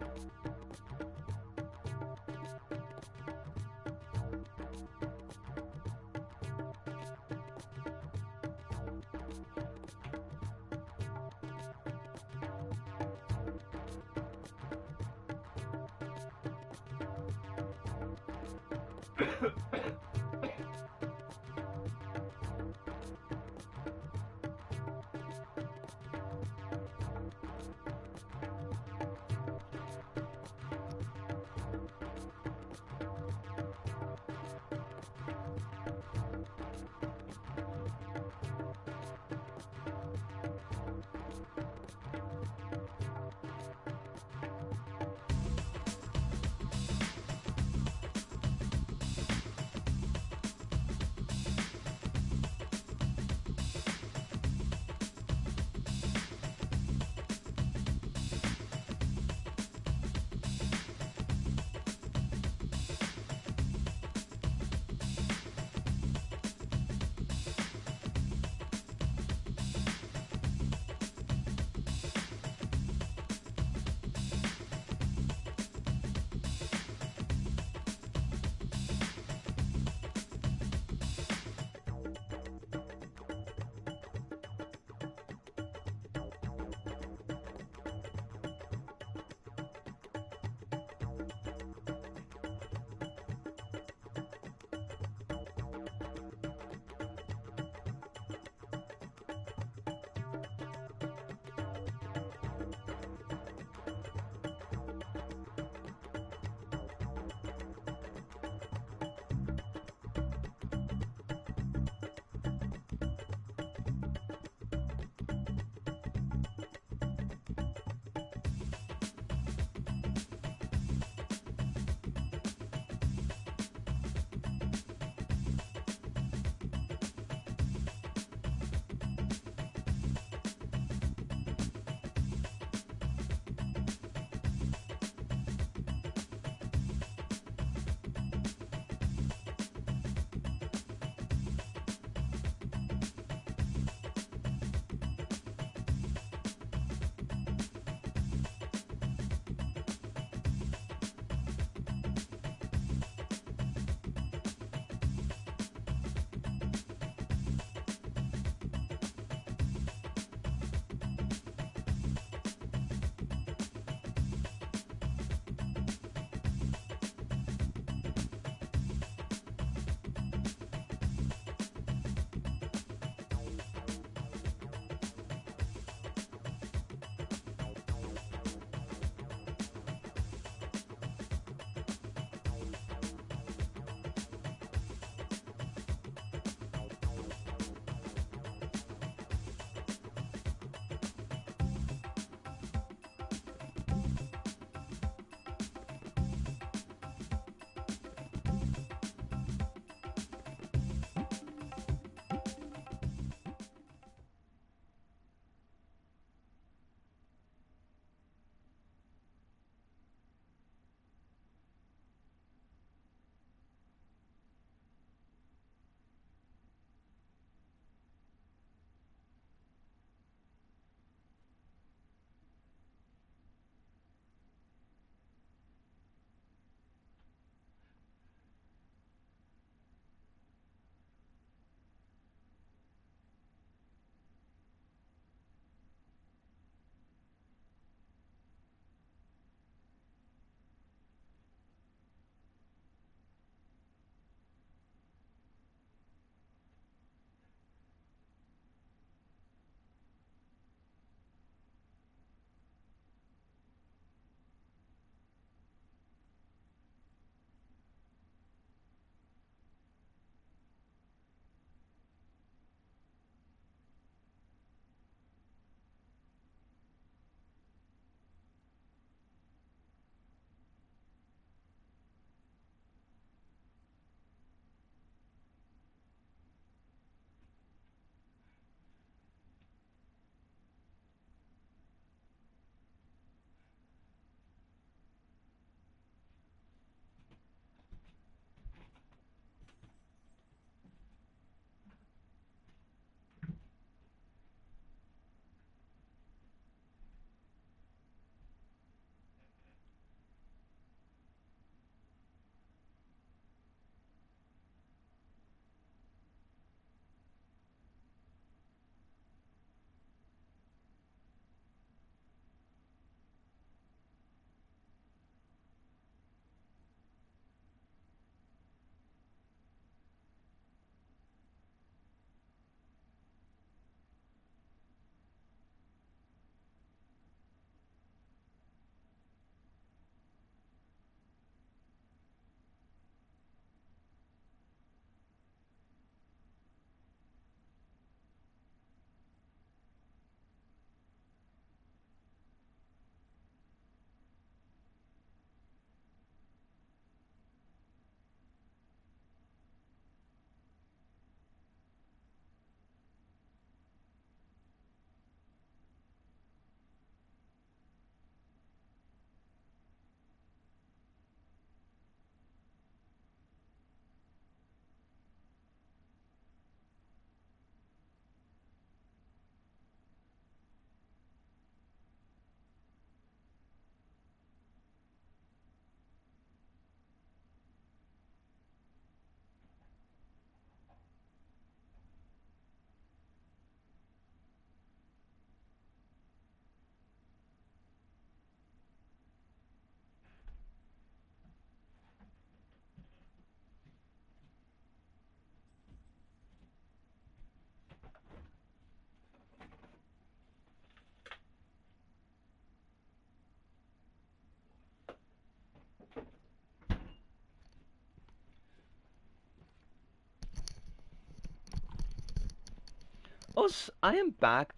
Oh, I am back.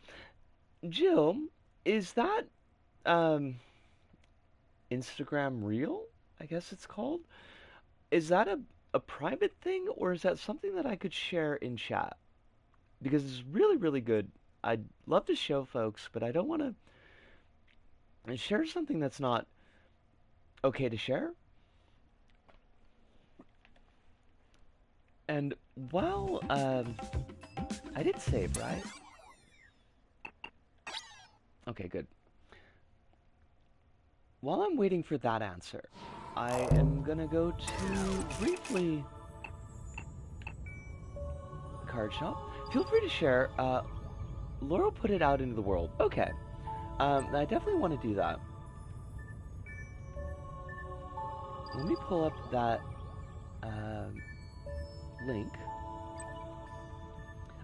Jill, is that um Instagram Reel? I guess it's called. Is that a private thing or is that something that I could share in chat? Because it's really, really good. I'd love to show folks, but I don't want to share something that's not okay to share. And while I did save, right? Okay, good. While I'm waiting for that answer, I am gonna go to briefly card shop. Feel free to share. Laurel put it out into the world. Okay. I definitely want to do that. Let me pull up that link.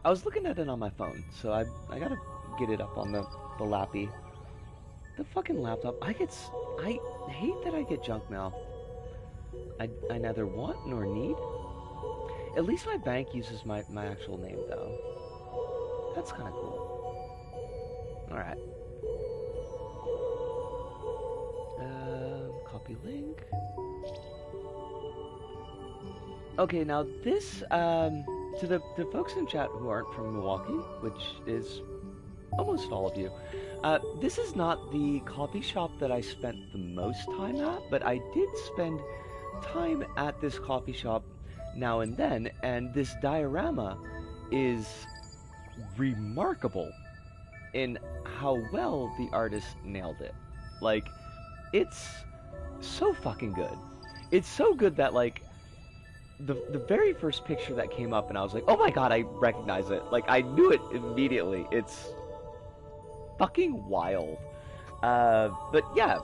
I was looking at it on my phone, so I gotta get it up on the lappy. The fucking laptop. I hate that I get junk mail. I neither want nor need. At least my bank uses my actual name though. That's kind of cool. All right. Copy link. Okay, now this to the folks in chat who aren't from Milwaukee, which is almost all of you. This is not the coffee shop that I spent the most time at, but I did spend time at this coffee shop now and then, and this diorama is remarkable in how well the artist nailed it. Like, it's so fucking good. It's so good that, like, the very first picture that came up and I was like, oh my god, I recognize it. Like, I knew it immediately. It's fucking wild. But yeah,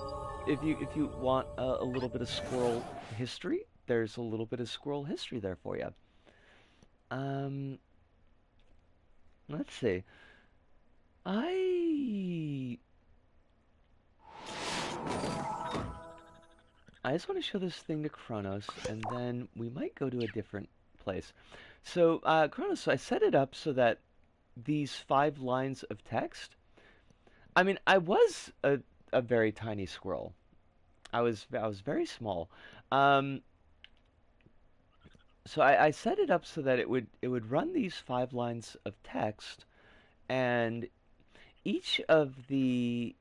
if you want a little bit of squirrel history, there's a little bit of squirrel history there for you. Let's see. I just want to show this thing to Kronos, and then we might go to a different place. So, Kronos, so I set it up so that these 5 lines of text. I mean, I was a very tiny squirrel. I was very small. Um, so I set it up so that it would run these 5 lines of text, and each of the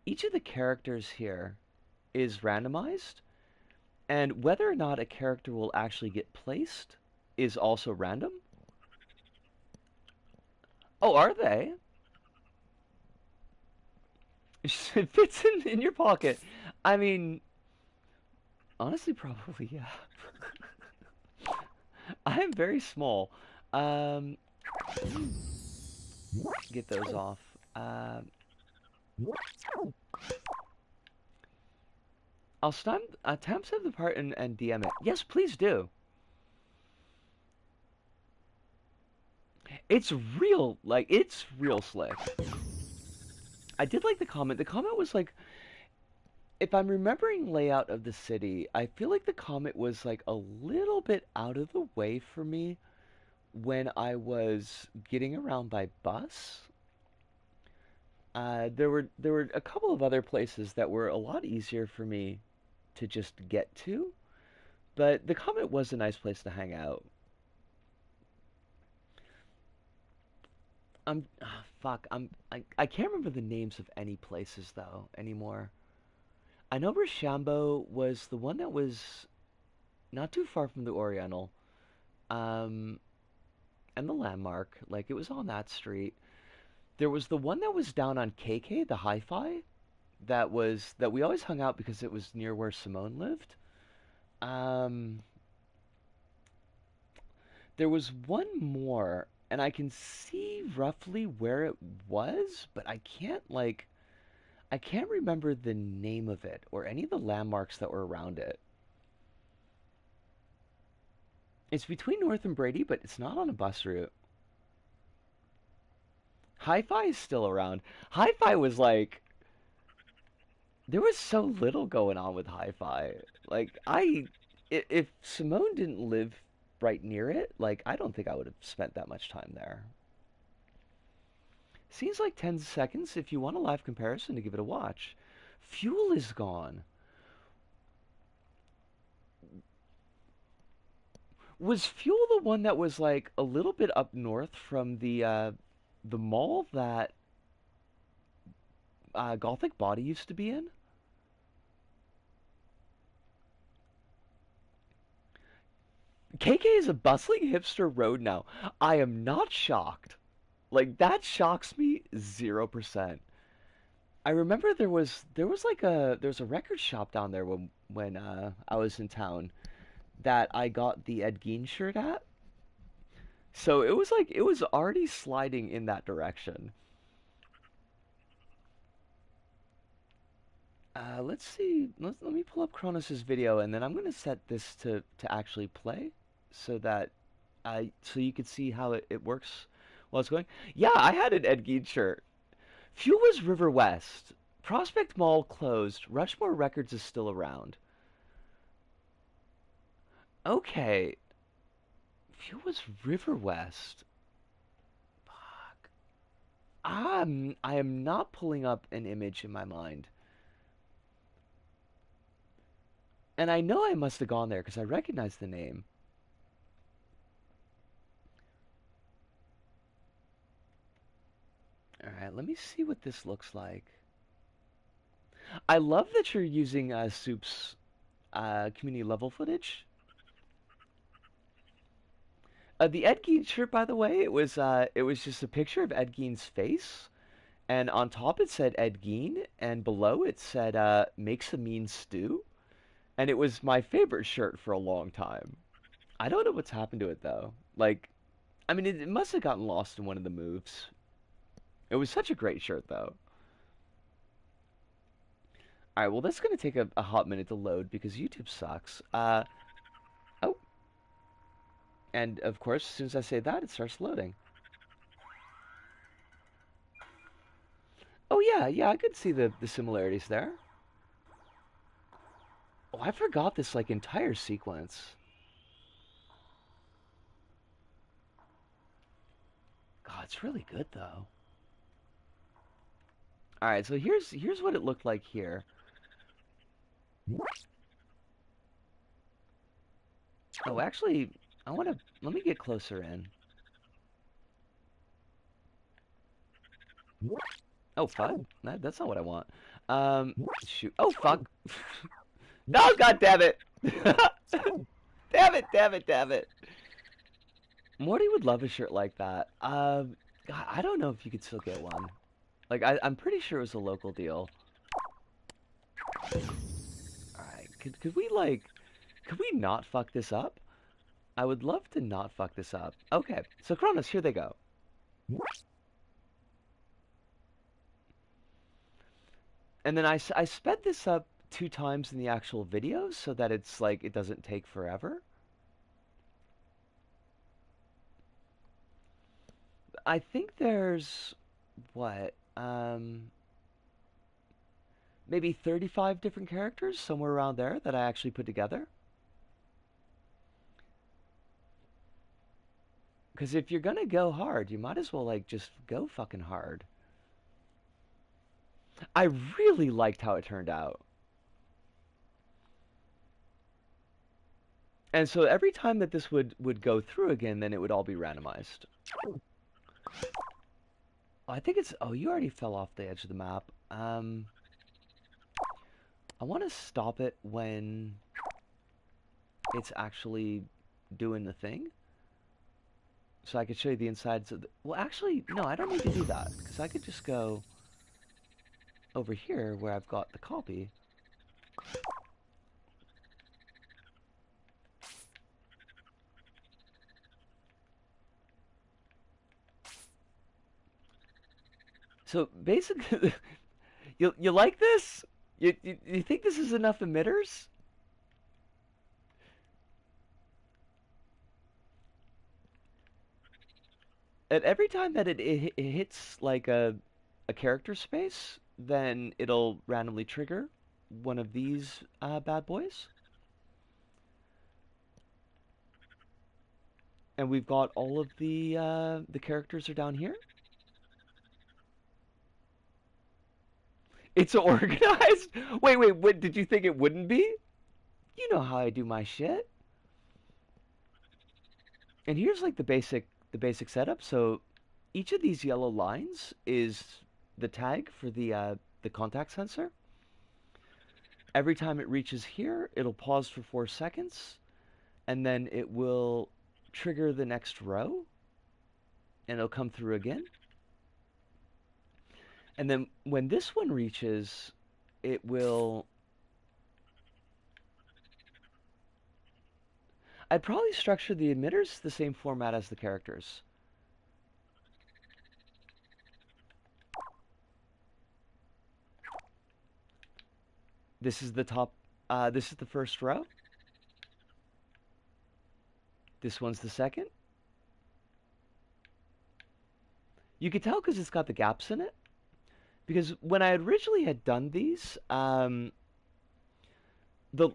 each of the characters here is randomized, and whether or not a character will actually get placed is also random. Oh, are they? It fits in your pocket. I mean, honestly, probably, yeah. I am very small. Um, get those off. I'll time save the part and DM it. Yes, please do. It's real slick. I did like the comment. The comment was like, if I'm remembering layout of the city, I feel like the comment was like a little bit out of the way for me when I was getting around by bus. There were a couple of other places that were a lot easier for me to just get to, but the comment was a nice place to hang out. Fuck, I can't remember the names of any places though anymore. I know Rochambeau was the one that was not too far from the Oriental, um, and the Landmark. Like it was on that street. There was the one that was down on KK, the Hi-Fi, that we always hung out because it was near where Simone lived. Um, there was one more, and I can see roughly where it was, but I can't remember the name of it or any of the landmarks that were around it. It's between North and Brady, but it's not on a bus route. Hi-Fi is still around. Hi-Fi was like there was so little going on with Hi-Fi. Like if Simone didn't live right near it, like I don't think I would have spent that much time there. Seems like 10 seconds if you want a live comparison to give it a watch. Fuel is gone. Was Fuel the one that was like a little bit up north from the mall that Gothic Body used to be in? KK is a bustling hipster road now. I am not shocked. Like that shocks me 0%. I remember there was like there's a record shop down there when I was in town that I got the Ed Gein shirt at. So it was like it was already sliding in that direction. Let's see. Let me pull up Kronos's video, and then I'm gonna set this to actually play, so that so you can see how it works while it's going. Yeah, I had an Ed Gein shirt. Fuel was River West. Prospect Mall closed. Rushmore Records is still around. Okay, Fuel was River West. Fuck. I am not pulling up an image in my mind. And I know I must have gone there because I recognize the name. Alright, let me see what this looks like. I love that you're using Soup's community level footage. The Ed Gein shirt, by the way, it was just a picture of Ed Gein's face, and on top it said Ed Gein, and below it said makes a mean stew, and it was my favorite shirt for a long time. I don't know what's happened to it though. Like, I mean, it must have gotten lost in one of the moves. It was such a great shirt though. All right, well that's gonna take a hot minute to load because YouTube sucks. Oh, and of course, as soon as I say that, it starts loading. Oh yeah, yeah, I could see the similarities there. Oh, I forgot this like entire sequence. God, it's really good though. All right, so here's what it looked like here. Oh, actually, I want to let me get closer in. Oh, fuck. That's not what I want. Shoot. Oh, fuck. No, god damn it. Damn it, damn it, damn it. Morty would love a shirt like that. God, I don't know if you could still get one. Like, I'm pretty sure it was a local deal. Alright, could we, like, could we not fuck this up? I would love to not fuck this up. Okay, so Kronos, here they go. And then I sped this up 2 times in the actual video so that it's like it doesn't take forever. I think there's what maybe 35 different characters somewhere around there that I actually put together. Because if you're gonna go hard, you might as well like just go fucking hard. I really liked how it turned out. And so every time that this would go through again, then it would all be randomized. Oh, I think it's... Oh, you already fell off the edge of the map. I want to stop it when it's actually doing the thing. So I could show you the insides of the... Well, actually, no, I don't need to do that. Because I could just go over here where I've got the copy. So basically, you like this? You think this is enough emitters? And every time that it hits like a character space, then it'll randomly trigger one of these bad boys. And we've got all of the characters are down here. It's organized. Wait. What did you think it wouldn't be? You know how I do my shit. And here's like the basic setup. So each of these yellow lines is the tag for the contact sensor. Every time it reaches here, it'll pause for 4 seconds, and then it will trigger the next row, and it'll come through again. And then when this one reaches, it will... I'd probably structure the emitters the same format as the characters. This is the top, this is the first row. This one's the second. You could tell because it's got the gaps in it. Because when I originally had done these, the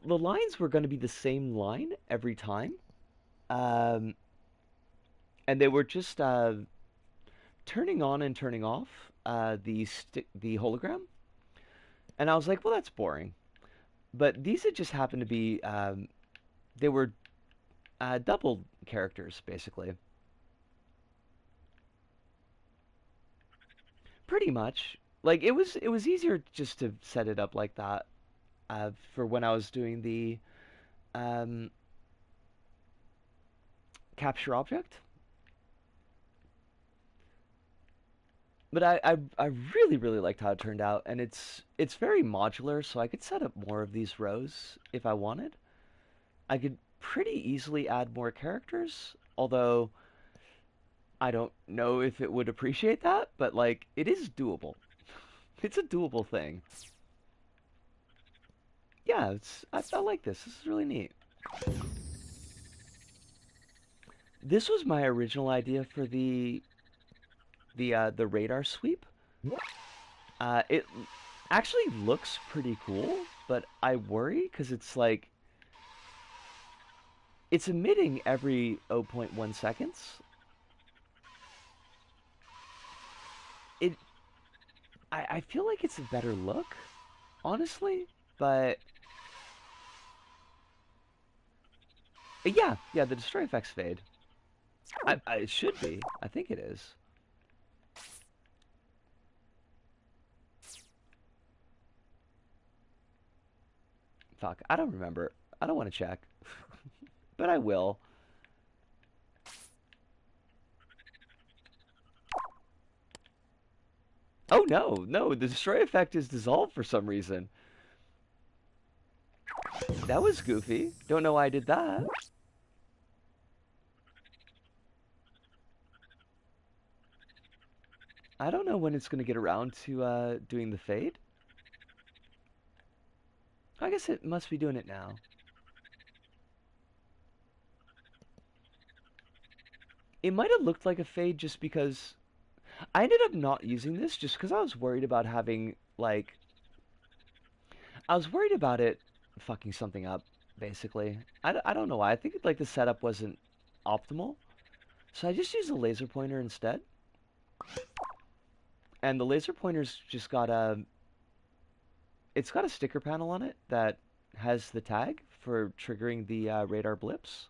lines were going to be the same line every time. Um, and they were just turning on and turning off the hologram. And I was like, well, that's boring. But these had just happened to be, they were double characters, basically. Pretty much. Like, it was easier just to set it up like that for when I was doing the um, capture object. But I really, really liked how it turned out, and it's very modular, so I could set up more of these rows if I wanted. I could pretty easily add more characters, although I don't know if it would appreciate that, but like it is doable. It's a doable thing. Yeah, I like this. This is really neat. This was my original idea for the radar sweep. It actually looks pretty cool, but I worry because it's like it's emitting every zero point 0.1 seconds. It I feel like it's a better look, honestly, but yeah, the destroy effects fade. It should be. I think it is. Fuck, I don't remember. I don't want to check, but I will. Oh no, the destroy effect is dissolved for some reason. That was goofy. Don't know why I did that. I don't know when it's going to get around to doing the fade. I guess it must be doing it now. It might have looked like a fade just because I ended up not using this just because I was worried about having like I was worried about it fucking something up basically. I don't know why. I think like the setup wasn't optimal. So I just used a laser pointer instead. And the laser pointer's just got a it's got a sticker panel on it that has the tag for triggering the radar blips.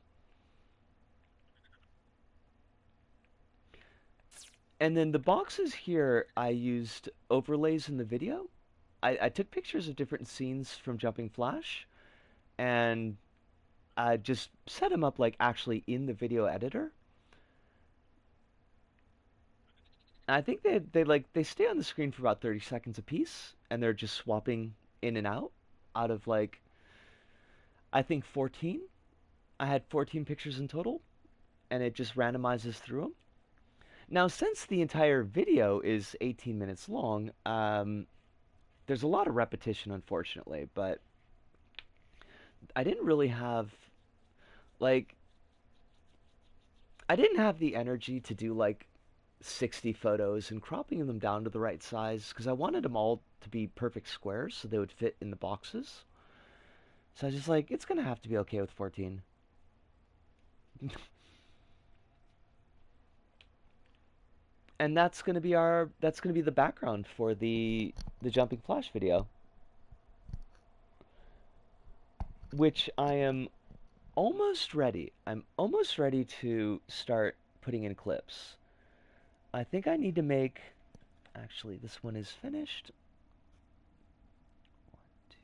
And then the boxes here, I used overlays in the video. I took pictures of different scenes from Jumping Flash and I just set them up like actually in the video editor. And I think they stay on the screen for about 30 seconds a piece, and they're just swapping in and out of like I think 14. I had 14 pictures in total, and it just randomizes through them. Now, since the entire video is 18 minutes long, there's a lot of repetition, unfortunately, but I didn't really have, like, I didn't have the energy to do, like, 60 photos and cropping them down to the right size because I wanted them all to be perfect squares so they would fit in the boxes. So I was just like, it's going to have to be okay with 14. And that's gonna be the background for the jumping flash video, which I am almost ready. I'm almost ready to start putting in clips. I think I need to make, actually, this one is finished. 1, 2,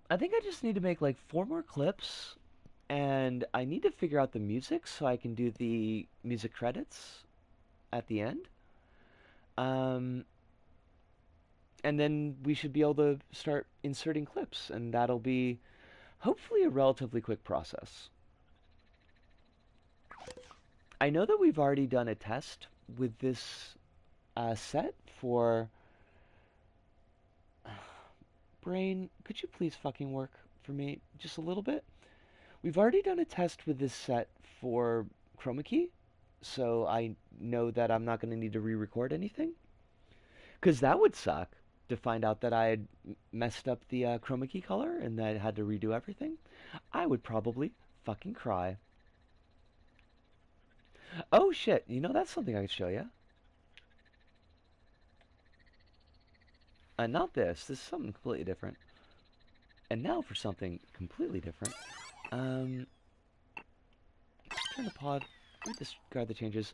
3. I think I just need to make like 4 more clips, and I need to figure out the music so I can do the music credits at the end. Um, and then we should be able to start inserting clips, and that'll be hopefully a relatively quick process. I know that we've already done a test with this set for... Brain, could you please fucking work for me just a little bit? We've already done a test with this set for chroma key, so I know that I'm not going to need to re-record anything. Because that would suck to find out that I had messed up the chroma key color and that I had to redo everything. I would probably fucking cry. Oh shit, you know, that's something I could show you. Not this. This is something completely different. And now for something completely different. Turn the pod. Discard the changes.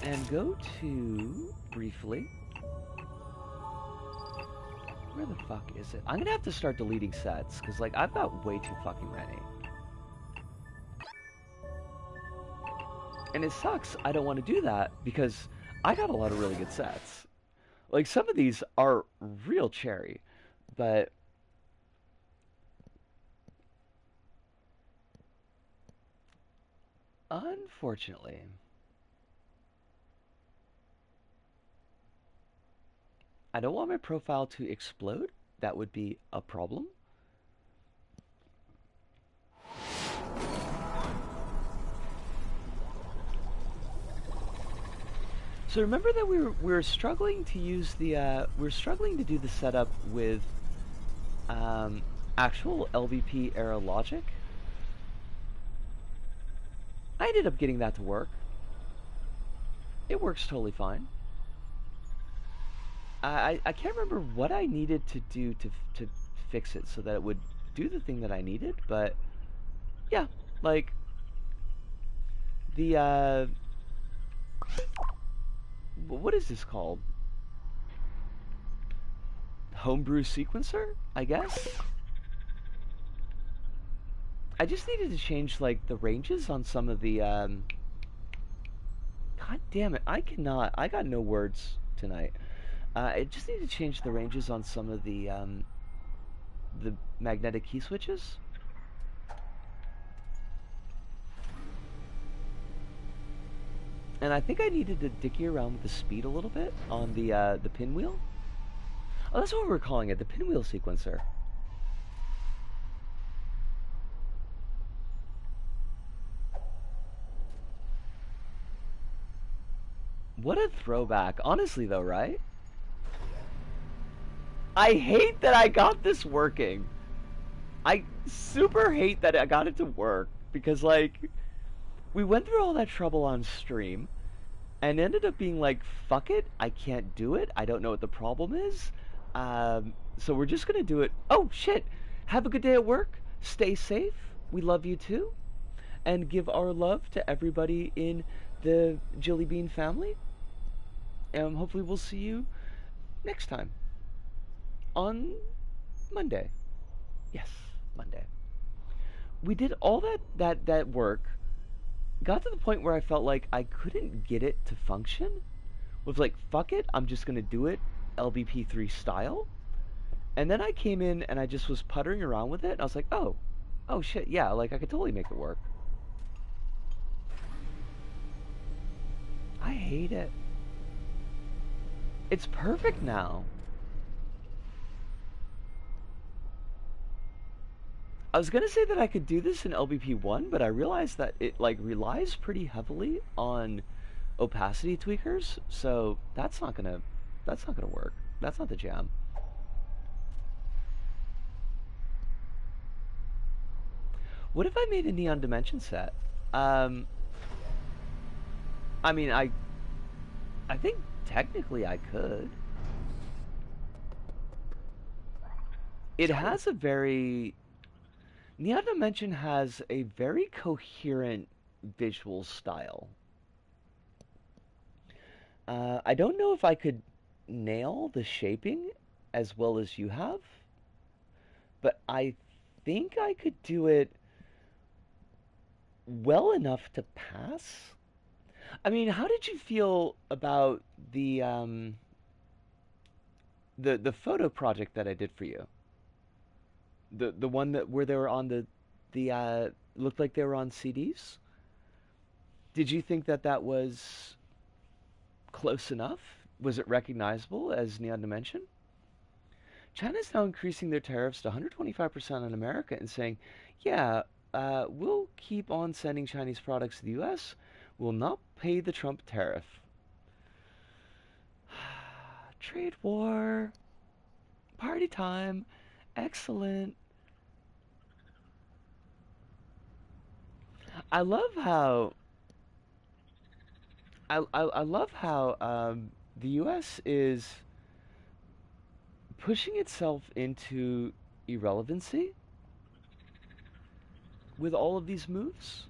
And go to, briefly... Where the fuck is it? I'm gonna have to start deleting sets, because, like, I've got way too fucking many. And it sucks. I don't want to do that, because I got a lot of really good sets. Like, some of these are real cherry, but... Unfortunately... I don't want my profile to explode. That would be a problem. So remember that we were struggling to use the we were struggling to do the setup with actual LVP-era logic. I ended up getting that to work. It works totally fine. I can't remember what I needed to do to fix it so that it would do the thing that I needed, but yeah, like the what is this called? Homebrew sequencer, I guess? I just needed to change like the ranges on some of the God damn it, I got no words tonight. I just need to change the ranges on some of the magnetic key switches. And I think I needed to dicky around with the speed a little bit on the pinwheel. Oh, that's what we're calling it, the pinwheel sequencer. What a throwback. Honestly though, right? I hate that I got this working. I super hate that I got it to work because, like, we went through all that trouble on stream and ended up being like, fuck it, I can't do it. I don't know what the problem is. So we're just gonna do it. Oh shit! Have a good day at work. Stay safe. We love you too. And give our love to everybody in the Jelly Bean family. And hopefully we'll see you next time. On Monday. Yes, Monday. We did all that work. Got to the point where I felt like I couldn't get it to function. Was like, fuck it, I'm just gonna do it LBP3 style. And then I came in and I just was puttering around with it. And I was like, oh shit, yeah, like I could totally make it work. I hate it. It's perfect now. I was gonna say that I could do this in LBP1, but I realized that it like relies pretty heavily on opacity tweakers, so that's not gonna work. That's not the jam. What if I made a Neon Dimension set? Um, I mean, I think technically I could. It has a very Neon Dimension has a very coherent visual style. I don't know if I could nail the shaping as well as you have, but I think I could do it well enough to pass. I mean, how did you feel about the photo project that I did for you? The one that where they were on the looked like they were on CDs? Did you think that that was close enough? Was it recognizable as Neon Dimension? China's now increasing their tariffs to 125% on America and saying, yeah, we'll keep on sending Chinese products to the US. We'll not pay the Trump tariff. Trade war. Party time. Excellent. I love how I love how the U.S. is pushing itself into irrelevancy with all of these moves.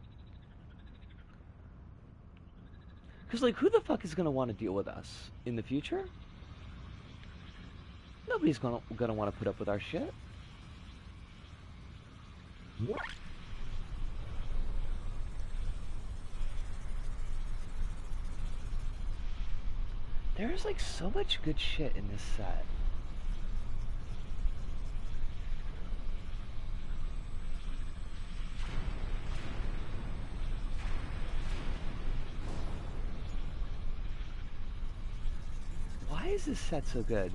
Because, like, who the fuck is going to want to deal with us in the future? Nobody's gonna want to put up with our shit. There's, like, so much good shit in this set. Why is this set so good?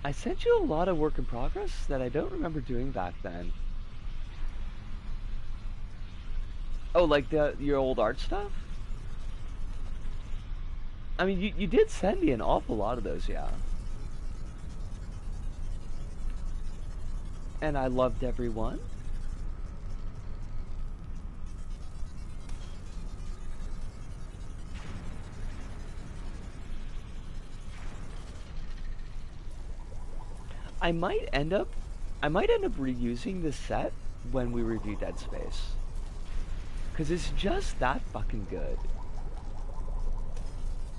I sent you a lot of work in progress that I don't remember doing back then. Oh, like your old art stuff? I mean, you did send me an awful lot of those, yeah. And I loved every one. I might end up reusing this set when we review Dead Space. Cause it's just that fucking good.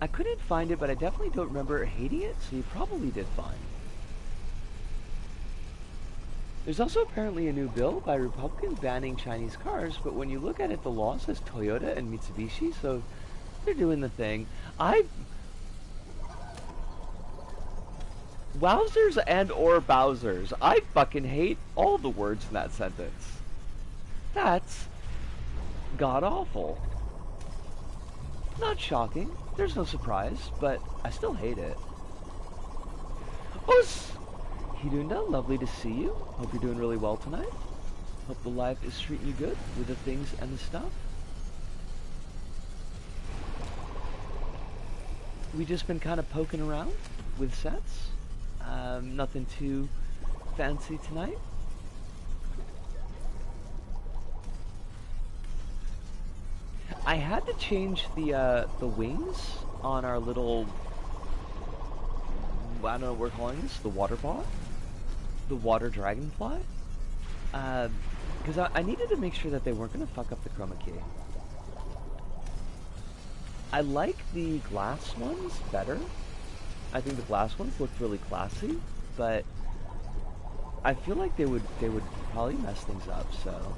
I couldn't find it, but I definitely don't remember hating it, so you probably did fine. There's also apparently a new bill by Republicans banning Chinese cars, but when you look at it, the law says Toyota and Mitsubishi, so they're doing the thing. Wowzers and or Bowsers. I fucking hate all the words in that sentence. That's god-awful. Not shocking. There's no surprise, but I still hate it. Oh, Hidunda, lovely to see you. Hope you're doing really well tonight. Hope the life is treating you good with the things and the stuff. We just been kind of poking around with sets. Nothing too fancy tonight. I had to change the wings on our little, I don't know what we're calling this, the water bot, the water dragonfly, because I needed to make sure that they weren't going to fuck up the chroma key. I like the glass ones better. I think the glass ones looked really classy, but I feel like they would probably mess things up, so.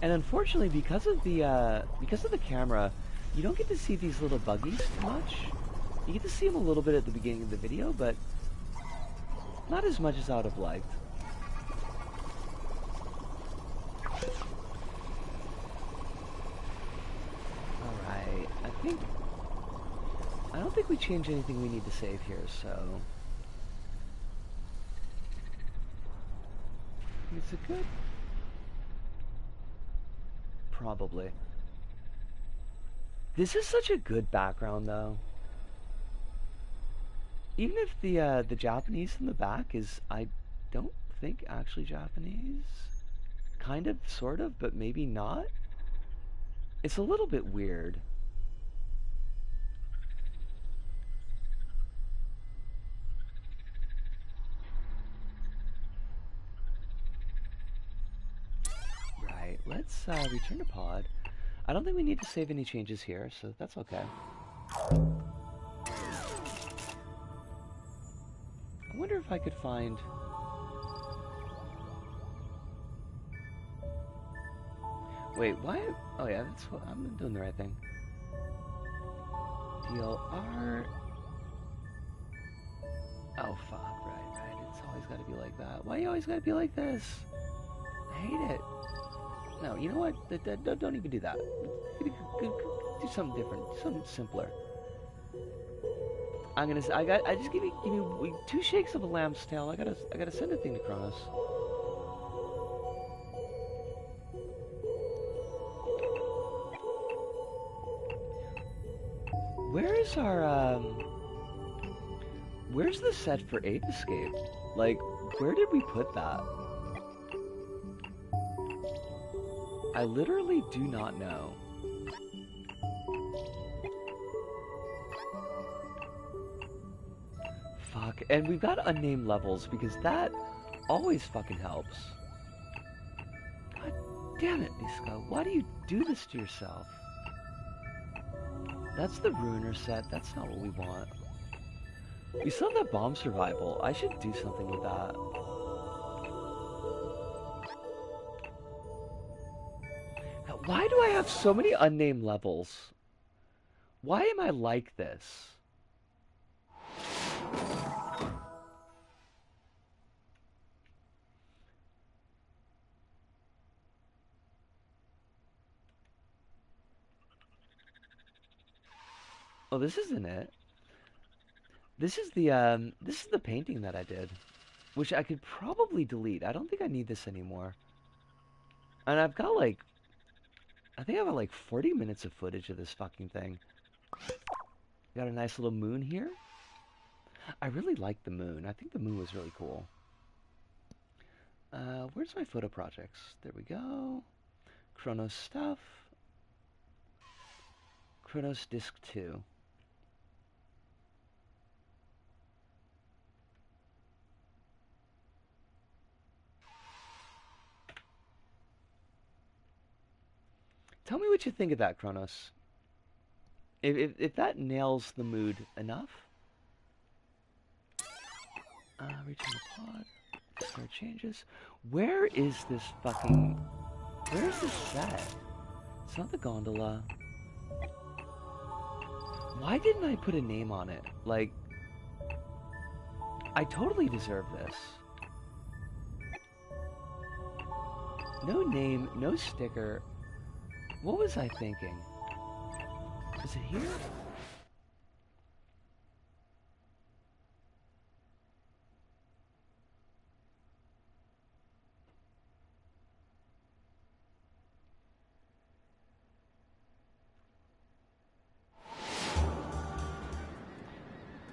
And unfortunately, because of the camera, you don't get to see these little buggies too much. You get to see them a little bit at the beginning of the video, but not as much as I would have liked. Alright, I don't think we changed anything we need to save here, so. Is it good? Probably. This is such a good background, though. Even if the Japanese in the back is, I don't think actually Japanese. Kind of, sort of, but maybe not. It's a little bit weird. Right, let's return to pod. I don't think we need to save any changes here, so that's okay. I wonder if I could find... Wait, why? Oh yeah, that's what I'm doing the right thing. DLR. Oh fuck, right. It's always got to be like that. Why you always got to be like this? I hate it. No, you know what? Don't even do that. Do something different. Something simpler. I just give me 2 shakes of a lamb's tail. I gotta send a thing to Kronos. Where is our where's the set for Ape Escape? Like, where did we put that? I literally do not know. Fuck, and we've got unnamed levels because that always fucking helps. God damn it, Niska, why do you do this to yourself? That's the Ruiner set, that's not what we want. We still have that bomb survival. I should do something with that. Now, why do I have so many unnamed levels? Why am I like this? Oh, this isn't it. This is the painting that I did, which I could probably delete. I don't think I need this anymore. And I've got like, I think I have like 40 minutes of footage of this fucking thing. Got a nice little moon here. I really like the moon. I think the moon was really cool. Where's my photo projects? There we go. Kronos stuff. Kronos Disc 2. Tell me what you think of that, Kronos. If that nails the mood enough. Return to pod. Start changes. Where is this fucking... Where is this set? It's not the gondola. Why didn't I put a name on it? Like... I totally deserve this. No name, no sticker. What was I thinking? Is it here?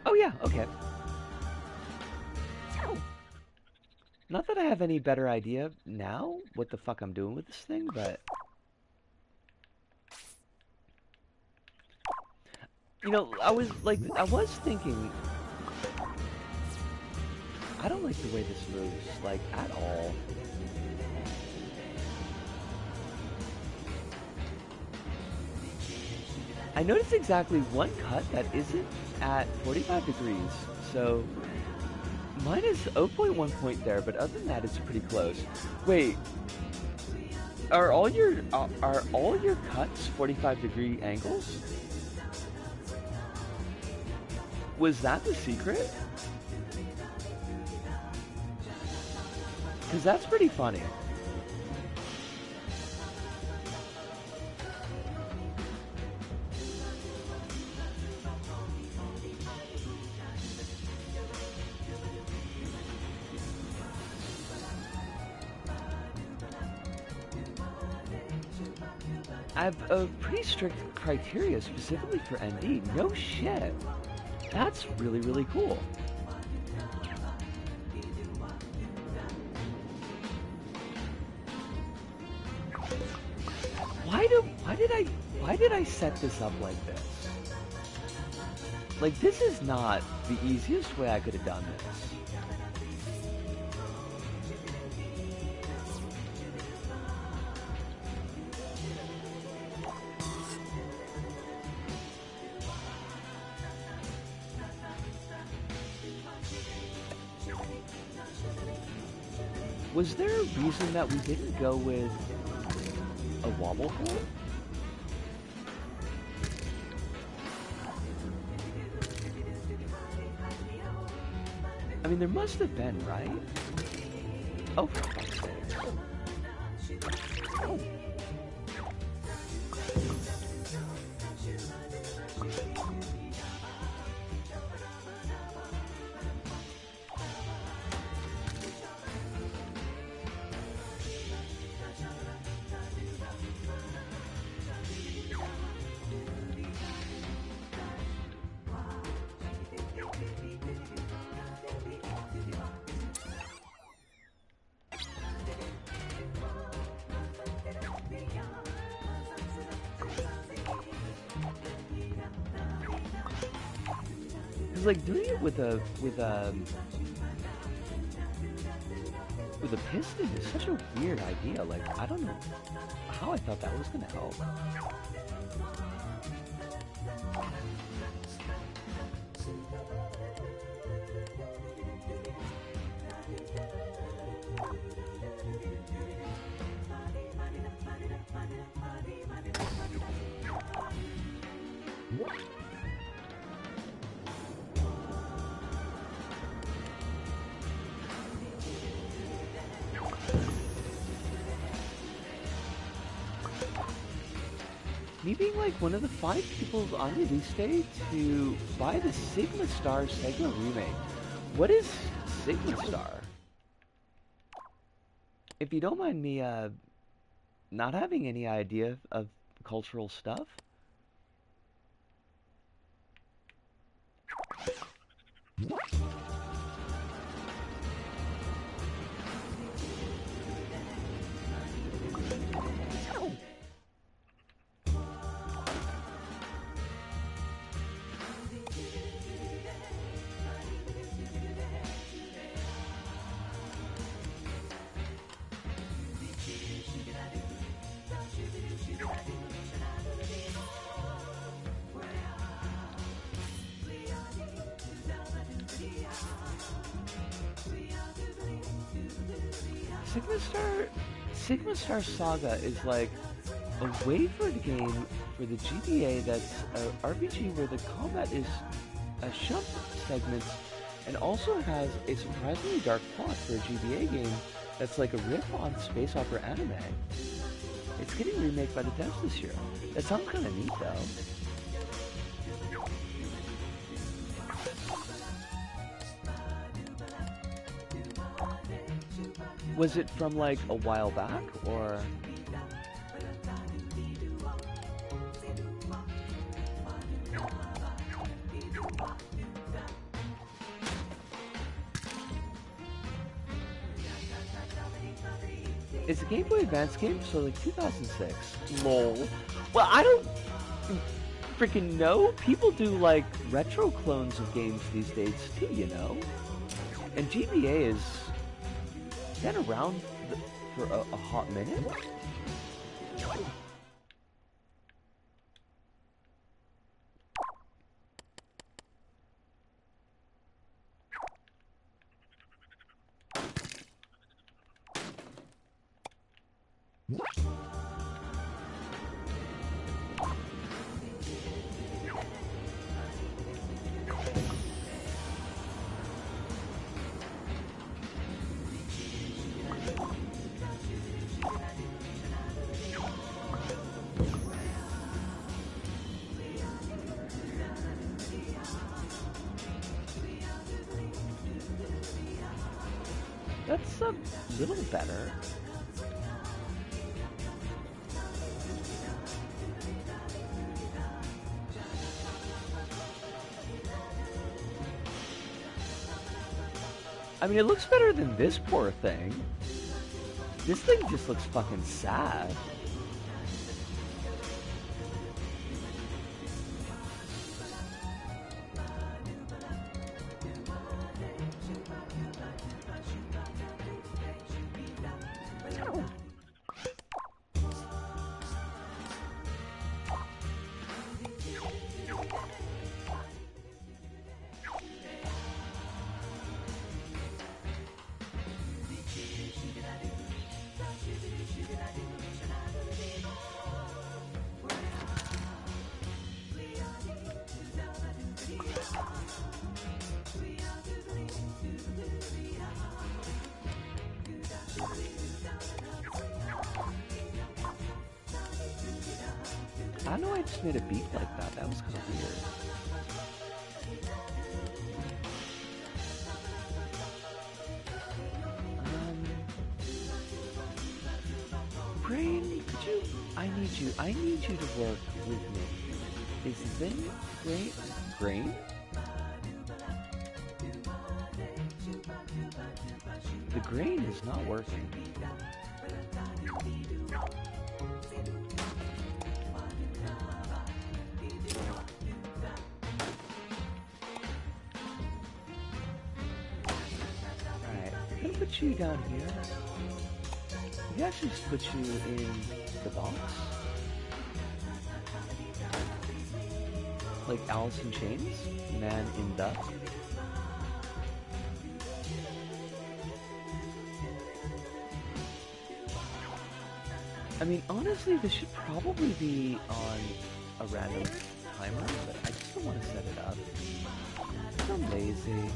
Oh yeah, okay. Not that I have any better idea now what the fuck I'm doing with this thing, but... You know, I was thinking... I don't like the way this moves, like, at all. I noticed exactly one cut that isn't at 45 degrees, so... Mine is 0.1 point there, but other than that, it's pretty close. Wait, are all your cuts 45-degree angles? Was that the secret? Because that's pretty funny. I have a pretty strict criteria specifically for ND. No shit. That's really, really cool. Why did I set this up like this? Like, this is not the easiest way I could have done this. Was there a reason that we didn't go with a wobble hole? I mean, there must have been, right? Oh, for fuck's sake. Like doing it with a piston is such a weird idea. Like, I don't know how I thought that was gonna help. Me being like one of the 5 people on release day to buy the Sigma Star Segma remake. What is Sigma Star? If you don't mind me not having any idea of cultural stuff. Sigma Star Saga is like a wavered game for the GBA that's an RPG where the combat is a jump segments and also has a surprisingly dark plot for a GBA game that's like a riff on space opera anime. It's getting remade by the devs this year. That sounds kind of neat though. Was it from like a while back, or? It's a Game Boy Advance game, so like 2006. Lol. Well, I don't freaking know. People do like retro clones of games these days too, you know? And GBA is been around for a hot minute. That's a little better. I mean, it looks better than this poor thing. This thing just looks fucking sad. I don't know, I just made a beat like that. That was kind of weird. Brain, could you? I need you to work with me. Is then grain? The grain is not working. Put you down here. We actually just put you in the box. Like Alice in Chains, Man in the. I mean, honestly, this should probably be on a random timer, but I just don't want to set it up. I'm lazy.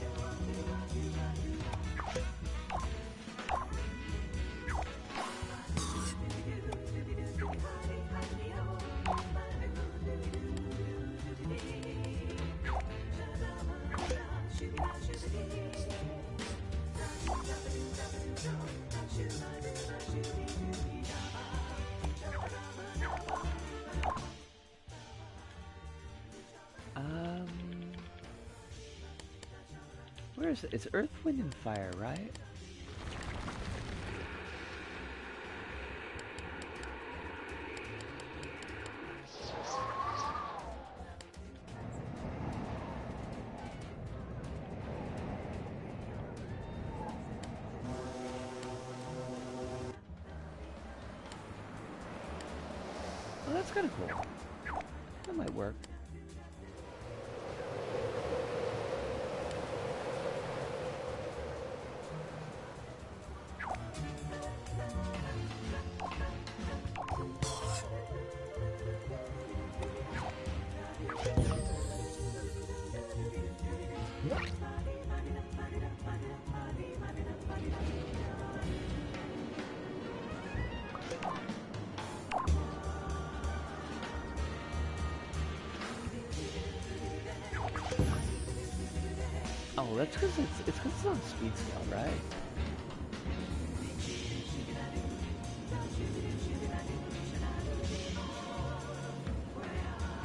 Where is it? It's Earth, Wind, and Fire, right? Oh, that's kind of cool. That might work. Oh, that's because it's on speed scale, right?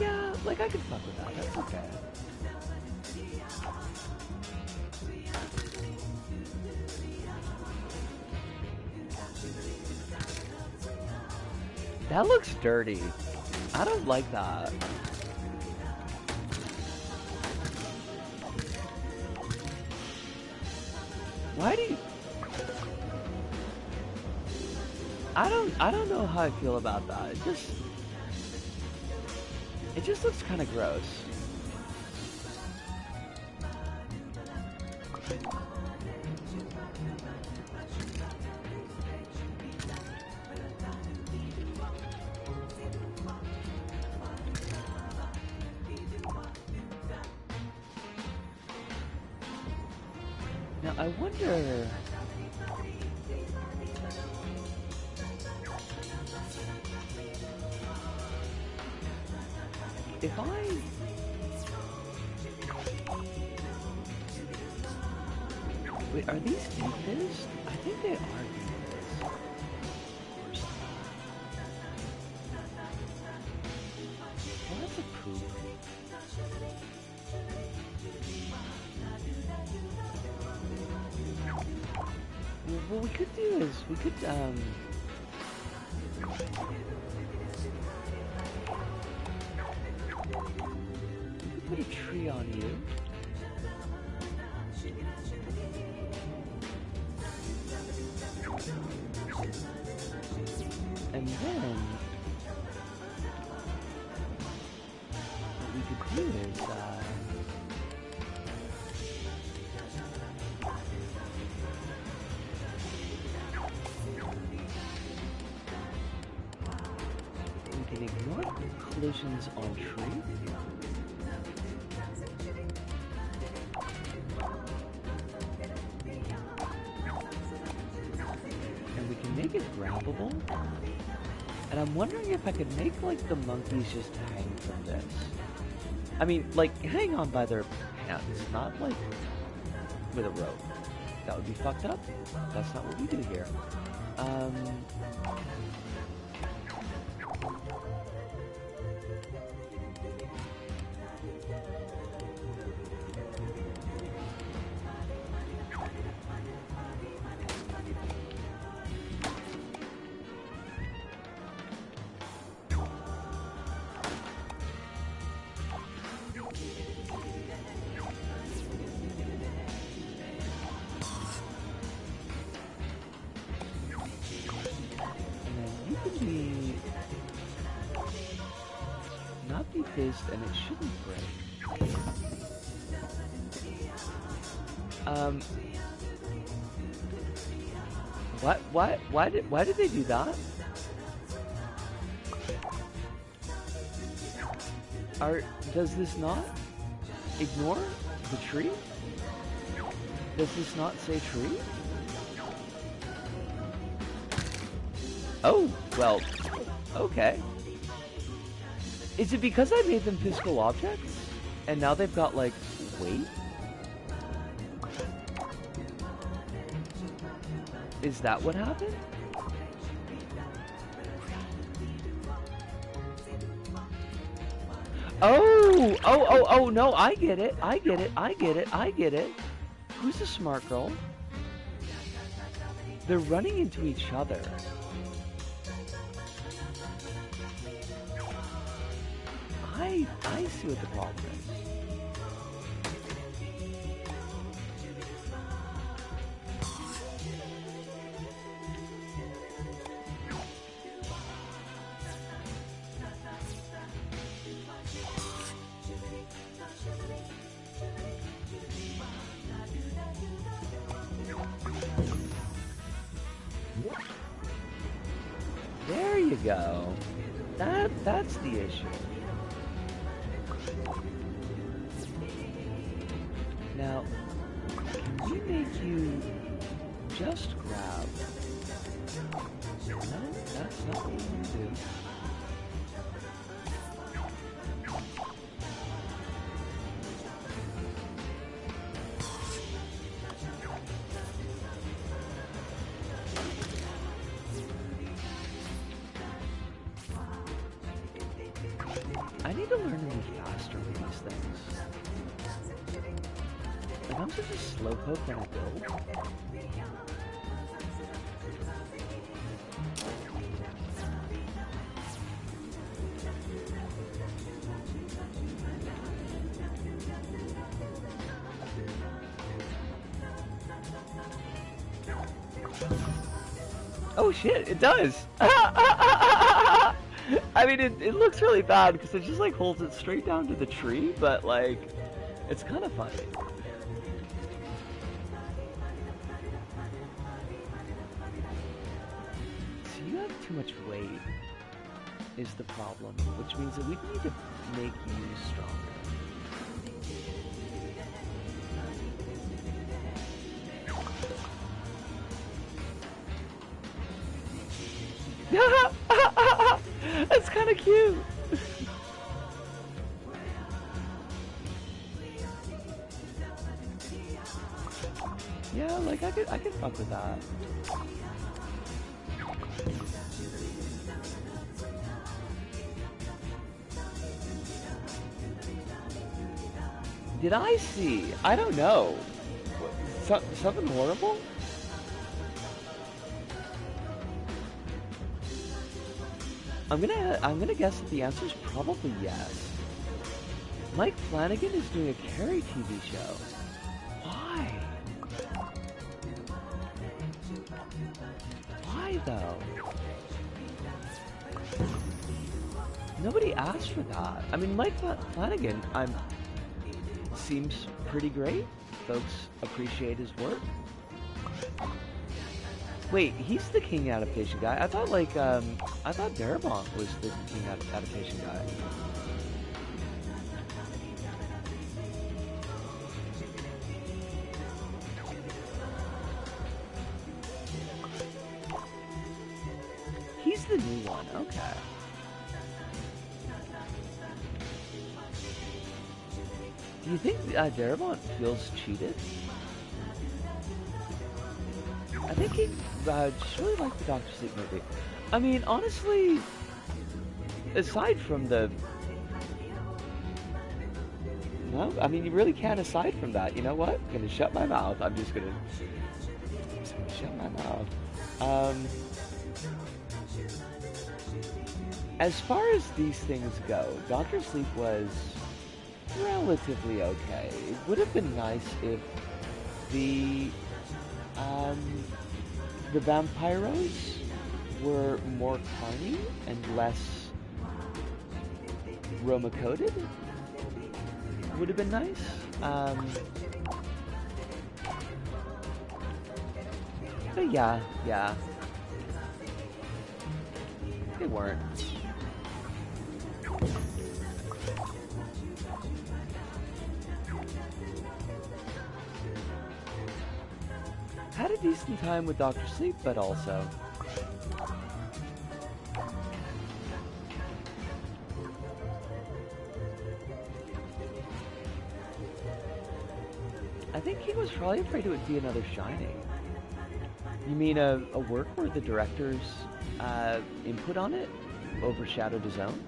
Yeah, like I could fuck with that. That's okay. That looks dirty. I don't like that. Why do you... I don't know how I feel about that. It just looks kind of gross. Now I wonder... if wait, are these defizz? I think they are defizz. Well, that's a poop. what we could do is we could put a tree on you. And then what we could do is we can ignore collisions on tree. And we can make it grabbable. And I'm wondering if I could make, like, the monkeys just hang from this. I mean, like, hang on by their hands, not, like, with a rope. That would be fucked up. That's not what we do here. Not be fizzed, and it shouldn't break. Why did they do that? Does this not ignore the tree? Does this not say tree? Oh, well, okay. Is it because I made them physical objects? And now they've got, like, weight? Is that what happened? Oh, no, I get it. Who's the smart girl? They're running into each other. I see what the problem is. There you go. That's the issue. Now, can we make you just grab? No, that's not what we want to do. I need to learn to move faster with these things. Like, I'm such a slowpoke when I build. Oh shit, it does! I mean, it looks really bad because it just, like, holds it straight down to the tree, but, like, it's kind of funny. So you have too much weight is the problem, which means that we need to make you stronger. That's kind of cute. Yeah, like I could fuck with that. Did I see? I don't know. Something horrible? I'm gonna guess that the answer is probably yes. Mike Flanagan is doing a Carrie TV show. Why? Why though? Nobody asked for that. I mean, Mike Flanagan, seems pretty great. Folks appreciate his work. Wait, he's the King adaptation guy. I thought Darabont was the King adaptation guy. He's the new one. Okay. Do you think Darabont feels cheated? I think he just really liked the Doctor Sleep movie. I mean, honestly, aside from the... No, I mean, you really can't aside from that. You know what? I'm going to shut my mouth. I'm just going to shut my mouth. As far as these things go, Doctor Sleep was relatively okay. It would have been nice if the vampiros were more carny and less Roma-coded. Would have been nice. But yeah. They weren't. Had a decent time with Dr. Sleep, but also... I think he was probably afraid it would be another Shining. You mean a work where the director's input on it overshadowed his own?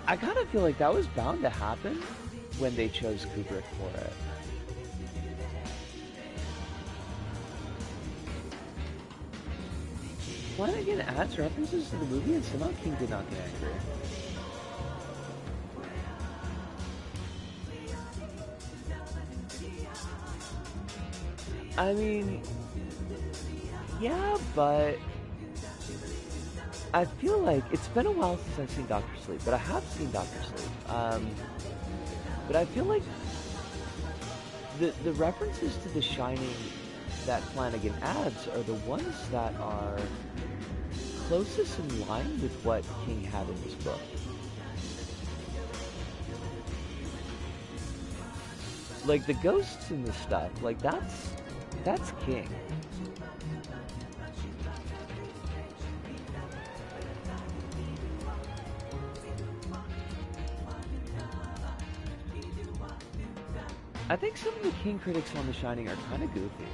I kind of feel like that was bound to happen when they chose Kubrick for it. Flanagan adds references to the movie and somehow King did not get angry. I mean, yeah, but I feel like it's been a while since I've seen Doctor Sleep, but I have seen Doctor Sleep. But I feel like the references to The Shining that Flanagan adds are the ones that are closest in line with what King had in his book. Like the ghosts and the stuff, like that's King. I think some of the King critics on The Shining are kind of goofy.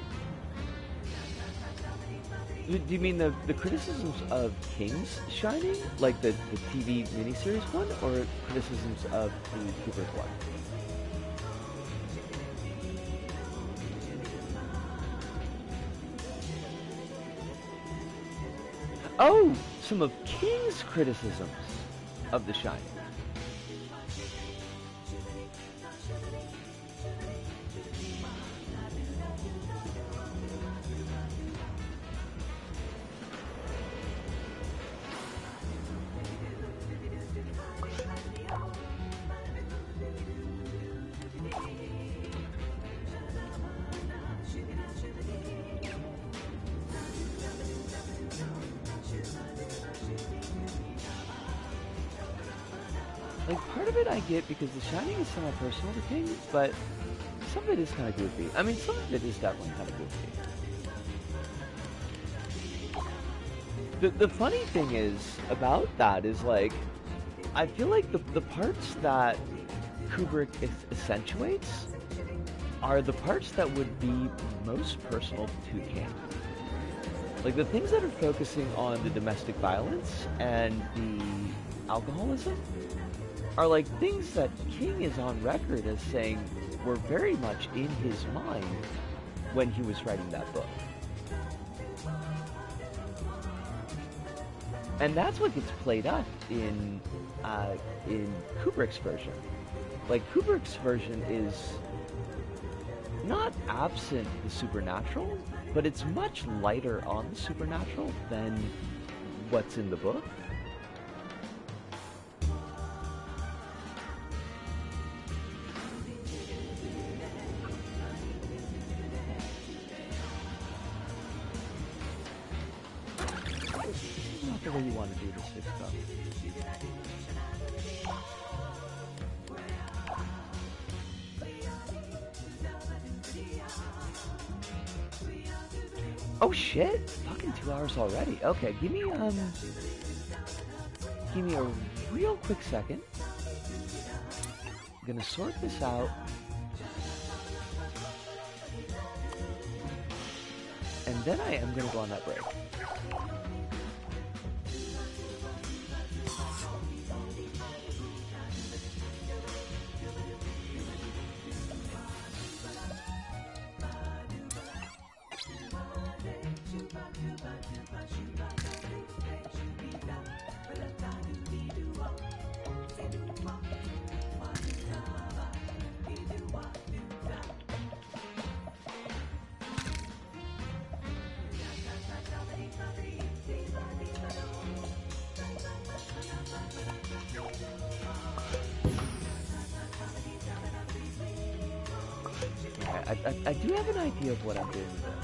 Do you mean the criticisms of King's Shining? Like the TV miniseries one? Or criticisms of the Kubrick one? Oh! Some of King's criticisms of The Shining. Get because The Shining is semi-personal to King, but some of it is kind of goofy. I mean, some of it is definitely kind of goofy. The funny thing is about that is like, I feel like the parts that Kubrick accentuates are the parts that would be most personal to King. Like the things that are focusing on the domestic violence and the alcoholism are like things that King is on record as saying were very much in his mind when he was writing that book. And that's what gets played up in Kubrick's version. Like Kubrick's version is not absent the supernatural, but it's much lighter on the supernatural than what's in the book. Not the way you want to do this, stuff. Oh shit! Fucking 2 hours already. Okay, give me a real quick second. I'm gonna sort this out. And then I am gonna go on that break. I do have an idea of what I'm doing with this.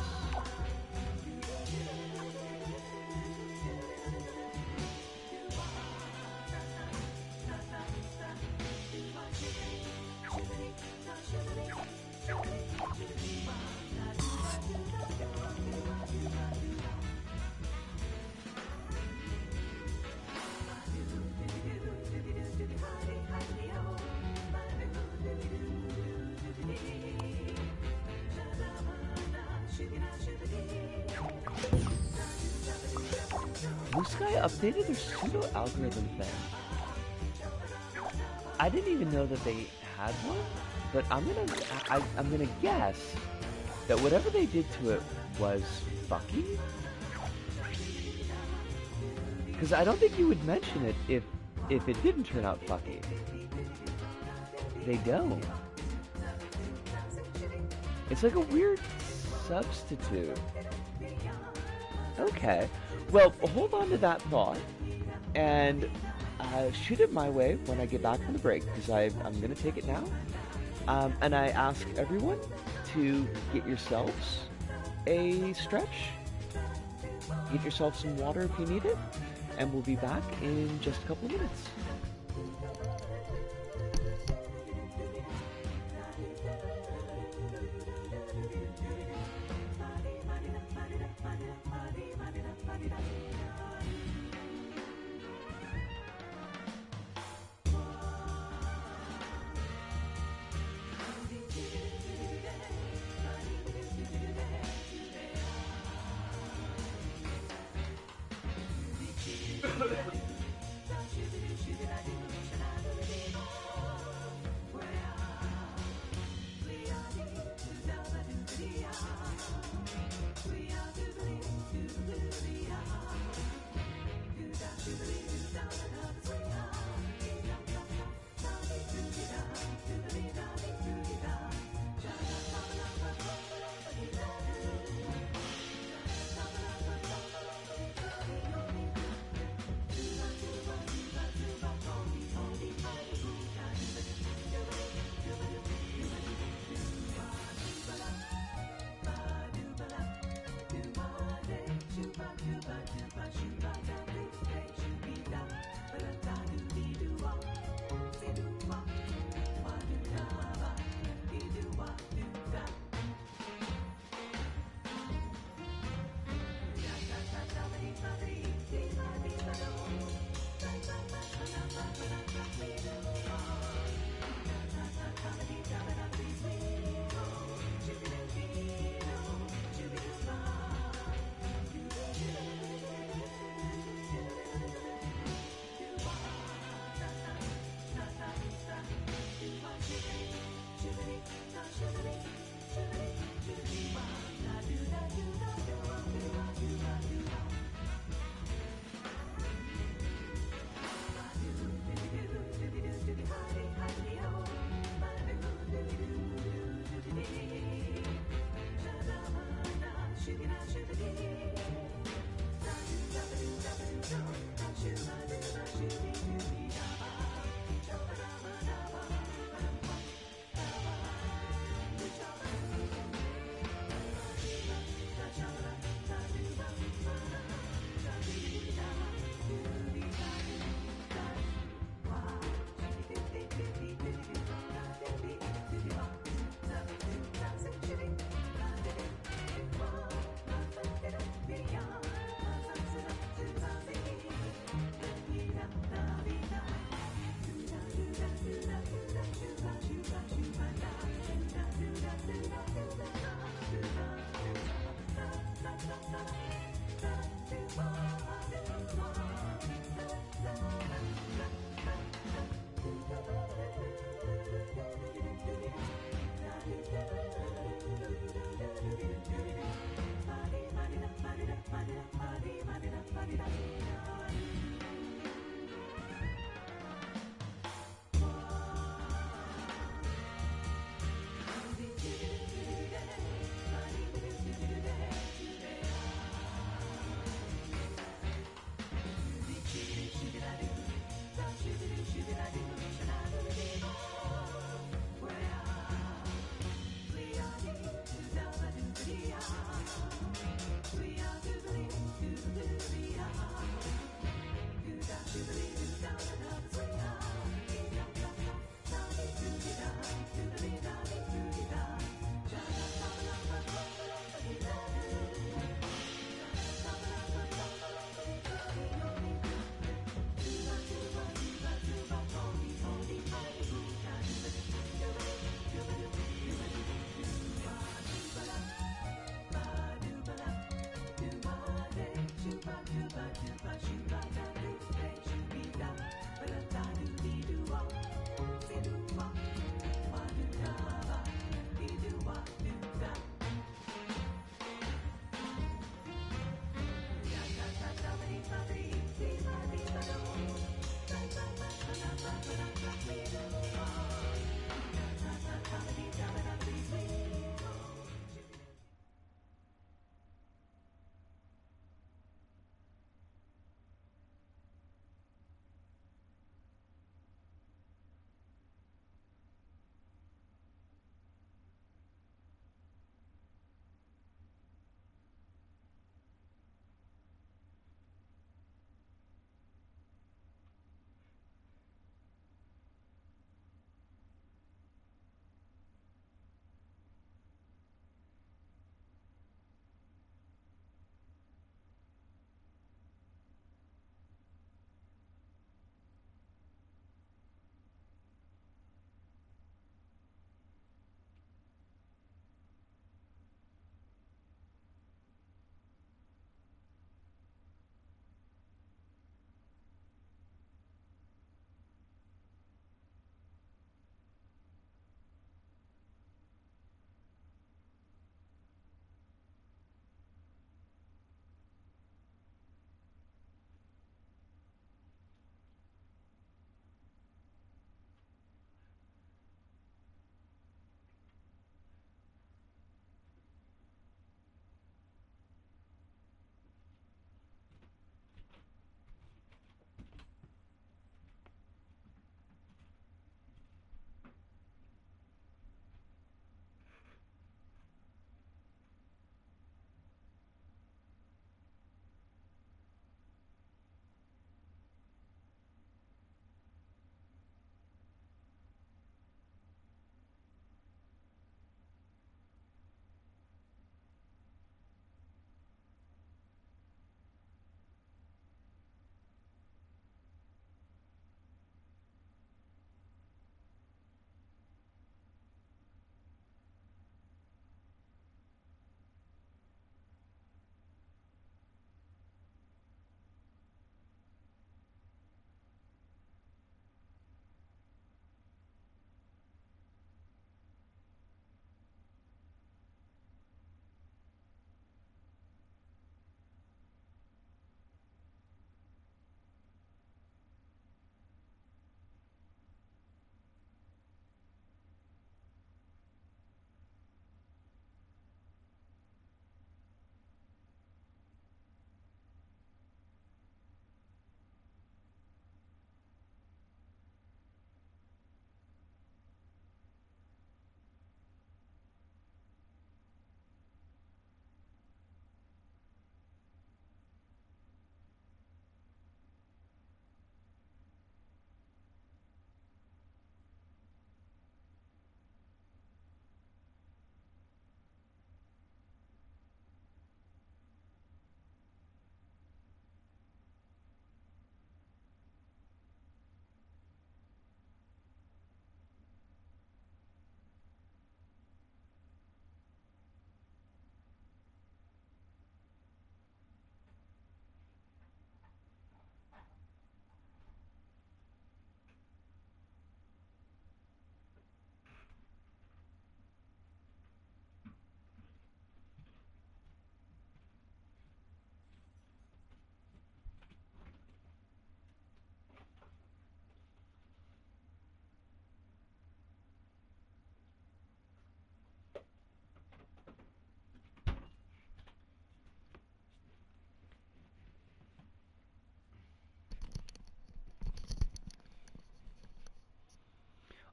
Blue Sky updated their pseudo algorithm thing. I didn't even know that they had one, but I'm gonna guess that whatever they did to it was fucky. Because I don't think you would mention it if it didn't turn out fucky. They don't. It's like a weird substitute. Okay. Well, hold on to that thought, and shoot it my way when I get back from the break, because I'm going to take it now. And I ask everyone to get yourselves a stretch, get yourself some water if you need it, and we'll be back in just a couple of minutes.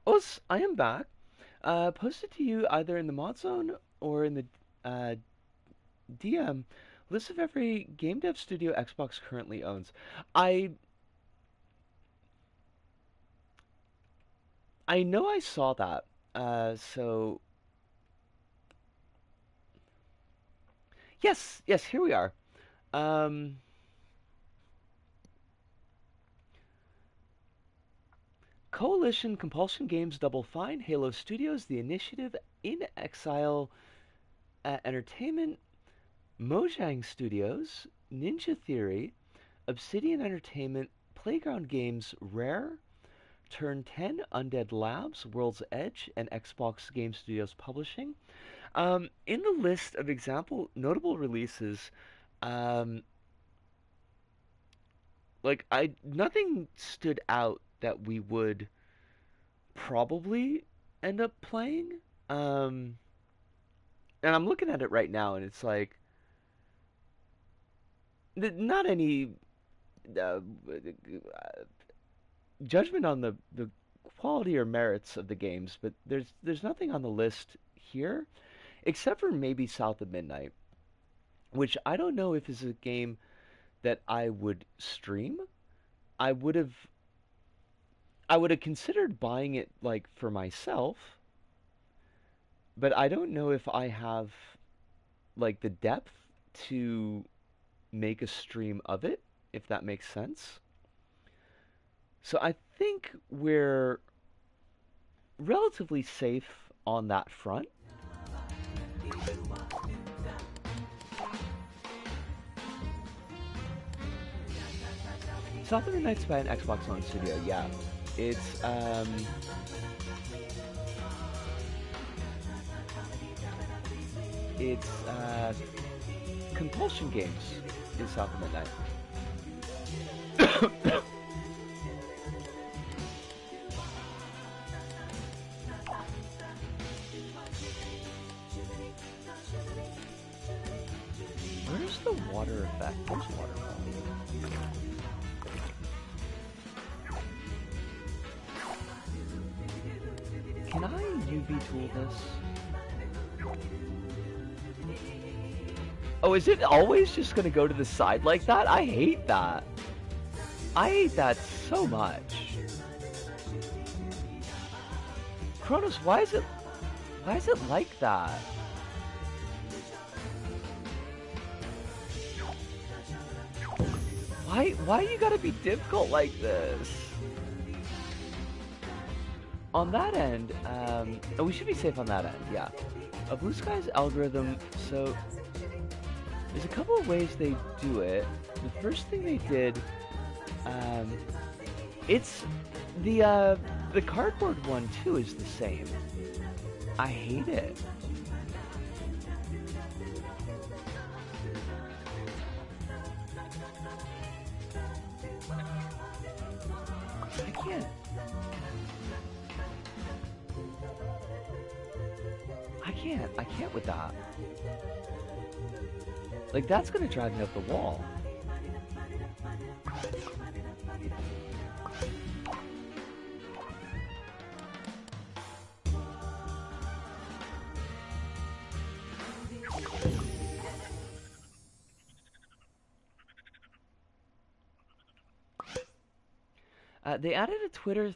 Oh, I am back. Posted to you either in the mod zone or in the uh, DM list of every game dev studio Xbox currently owns. I I know I saw that. So yes, yes, here we are. Um, Coalition, Compulsion Games, Double Fine, Halo Studios, The Initiative, In Exile Entertainment, Mojang Studios, Ninja Theory, Obsidian Entertainment, Playground Games, Rare, Turn 10, Undead Labs, World's Edge, and Xbox Game Studios Publishing. In the list of example notable releases, um, nothing stood out that we would probably end up playing. Um, and I'm looking at it right now, and it's like not any uh, judgment on the quality or merits of the games, but there's nothing on the list here except for maybe South of Midnight, which I don't know if is a game that I would stream. I would have I would have considered buying it like for myself, but I don't know if I have like the depth to make a stream of it, if that makes sense. So I think we're relatively safe on that front. South of the Night's by an Xbox One Studio, yeah. It's Compulsion Games is South of Midnight. Where's the water effect? There's waterfall. Can I UV tool this? Oh, is it always just gonna go to the side like that? I hate that. I hate that so much. Kronos, why is it like that? Why you gotta be difficult like this? On that end, oh, we should be safe on that end, yeah. A Blue Sky's algorithm, so there's a couple of ways they do it. The first thing they did, it's the cardboard one too is the same. I hate it. I can't with that. Like, that's gonna drive me up the wall. They added a Twitter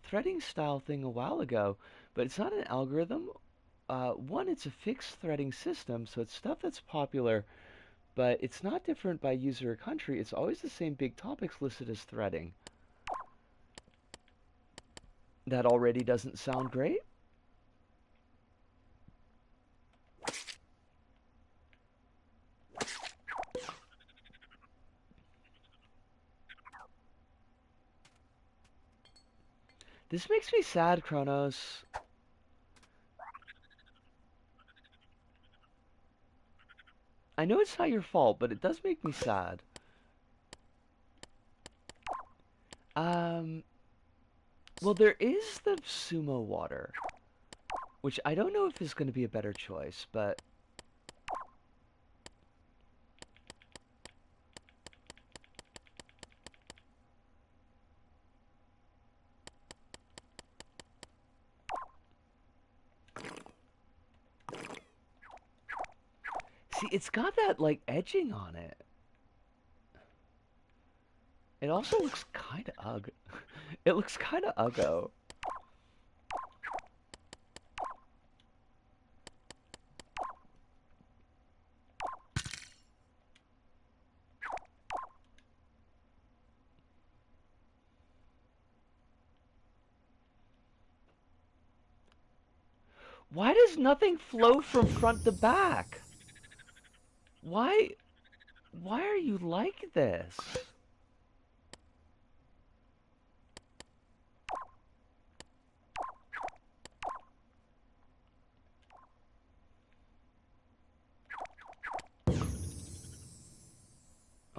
threading style thing a while ago, but it's not an algorithm. One, it's a fixed threading system, so it's stuff that's popular, but it's not different by user or country. It's always the same big topics listed as threading. That already doesn't sound great. This makes me sad, Kronos. I know it's not your fault, but it does make me sad. Well, there is the sumo water, which I don't know if is going to be a better choice, but see, it's got that, like, edging on it. It also looks kind of ugly. It looks kind of uggo. Why does nothing flow from front to back? Why are you like this?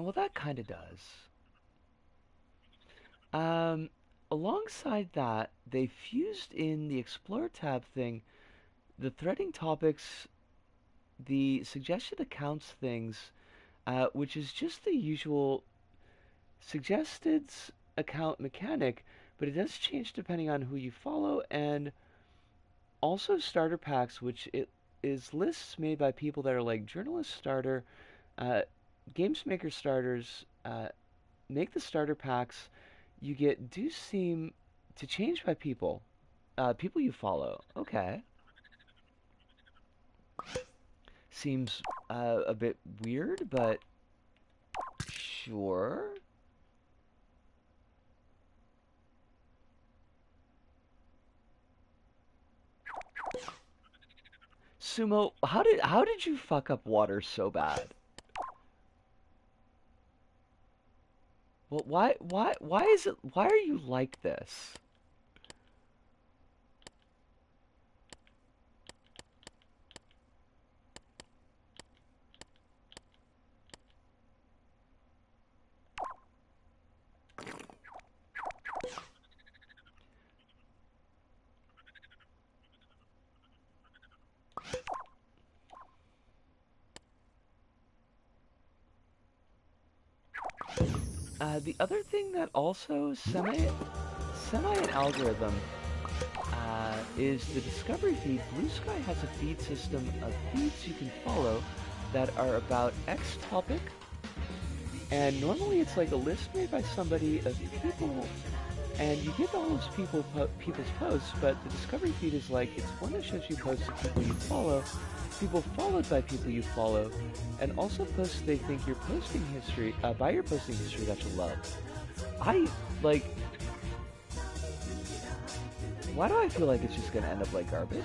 Well, that kind of does. Um, Alongside that, they fused in the Explore tab thing, the threading topics, the suggested accounts things, which is just the usual suggested account mechanic, but it does change depending on who you follow, and also starter packs, which it is lists made by people that are like journalist starter, uh, games maker starters, make the starter packs. You get do seem to change by people, people you follow. Okay, seems a bit weird, but sure. Sumo, how did you fuck up water so bad? Well, why is it why are you like this? The other thing that also semi an algorithm is the discovery feed. Blue Sky has a feed system of feeds you can follow that are about X topic, and normally it's like a list made by somebody of people, and you get all those people's posts, but the discovery feed is like it's one that shows you posts of people you follow, people followed by people you follow, and also posts they think your posting history by your posting history that you love. I like. Why do I feel like it's just gonna end up like garbage?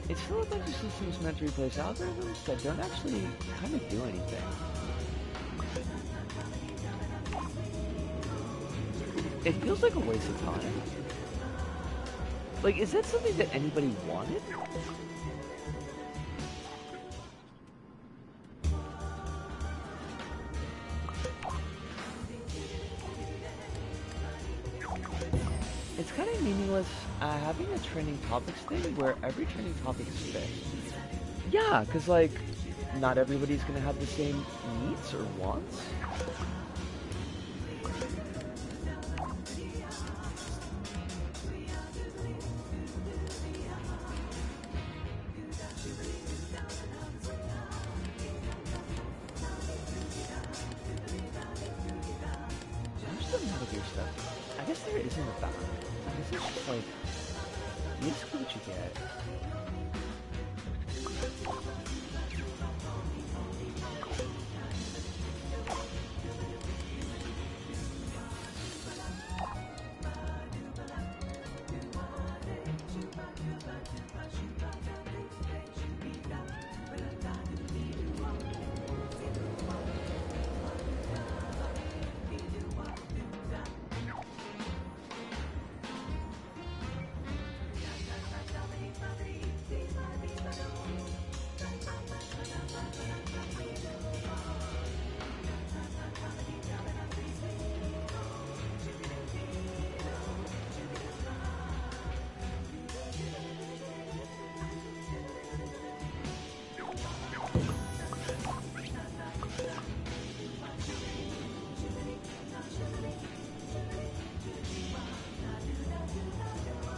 It's still a bunch of systems meant to replace algorithms that don't actually kind of do anything. It feels like a waste of time. Like, is that something that anybody wanted? It's kind of meaningless having a trending topics thing where every trending topic is fixed. Yeah, because, like, not everybody's going to have the same needs or wants. There's some Metal Gear stuff. I guess there isn't a balance. I guess it's just like, you just get what you get.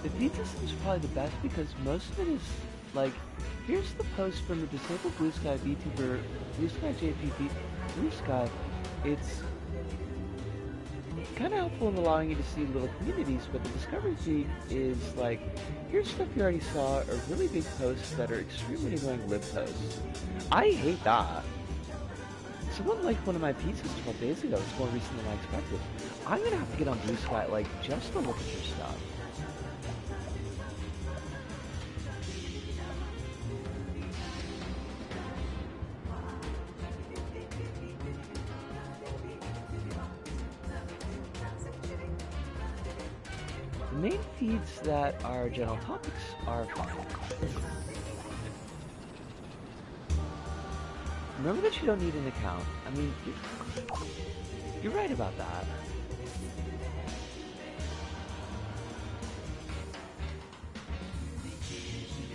The feed system is probably the best because most of it is like, here's the post from the disabled Blue Sky VTuber, Blue Sky JP Blue Sky. It's kind of helpful in allowing you to see little communities, but the discovery feed is like, here's stuff you already saw, or really big posts that are extremely annoying lib posts. I hate that. Someone liked one of my pieces 12 days ago. It's more recent than I expected. I'm gonna have to get on Blue Sky, like, just to look at your stuff. The main feeds that are general topics are fine. Remember that you don't need an account. I mean, you're right about that.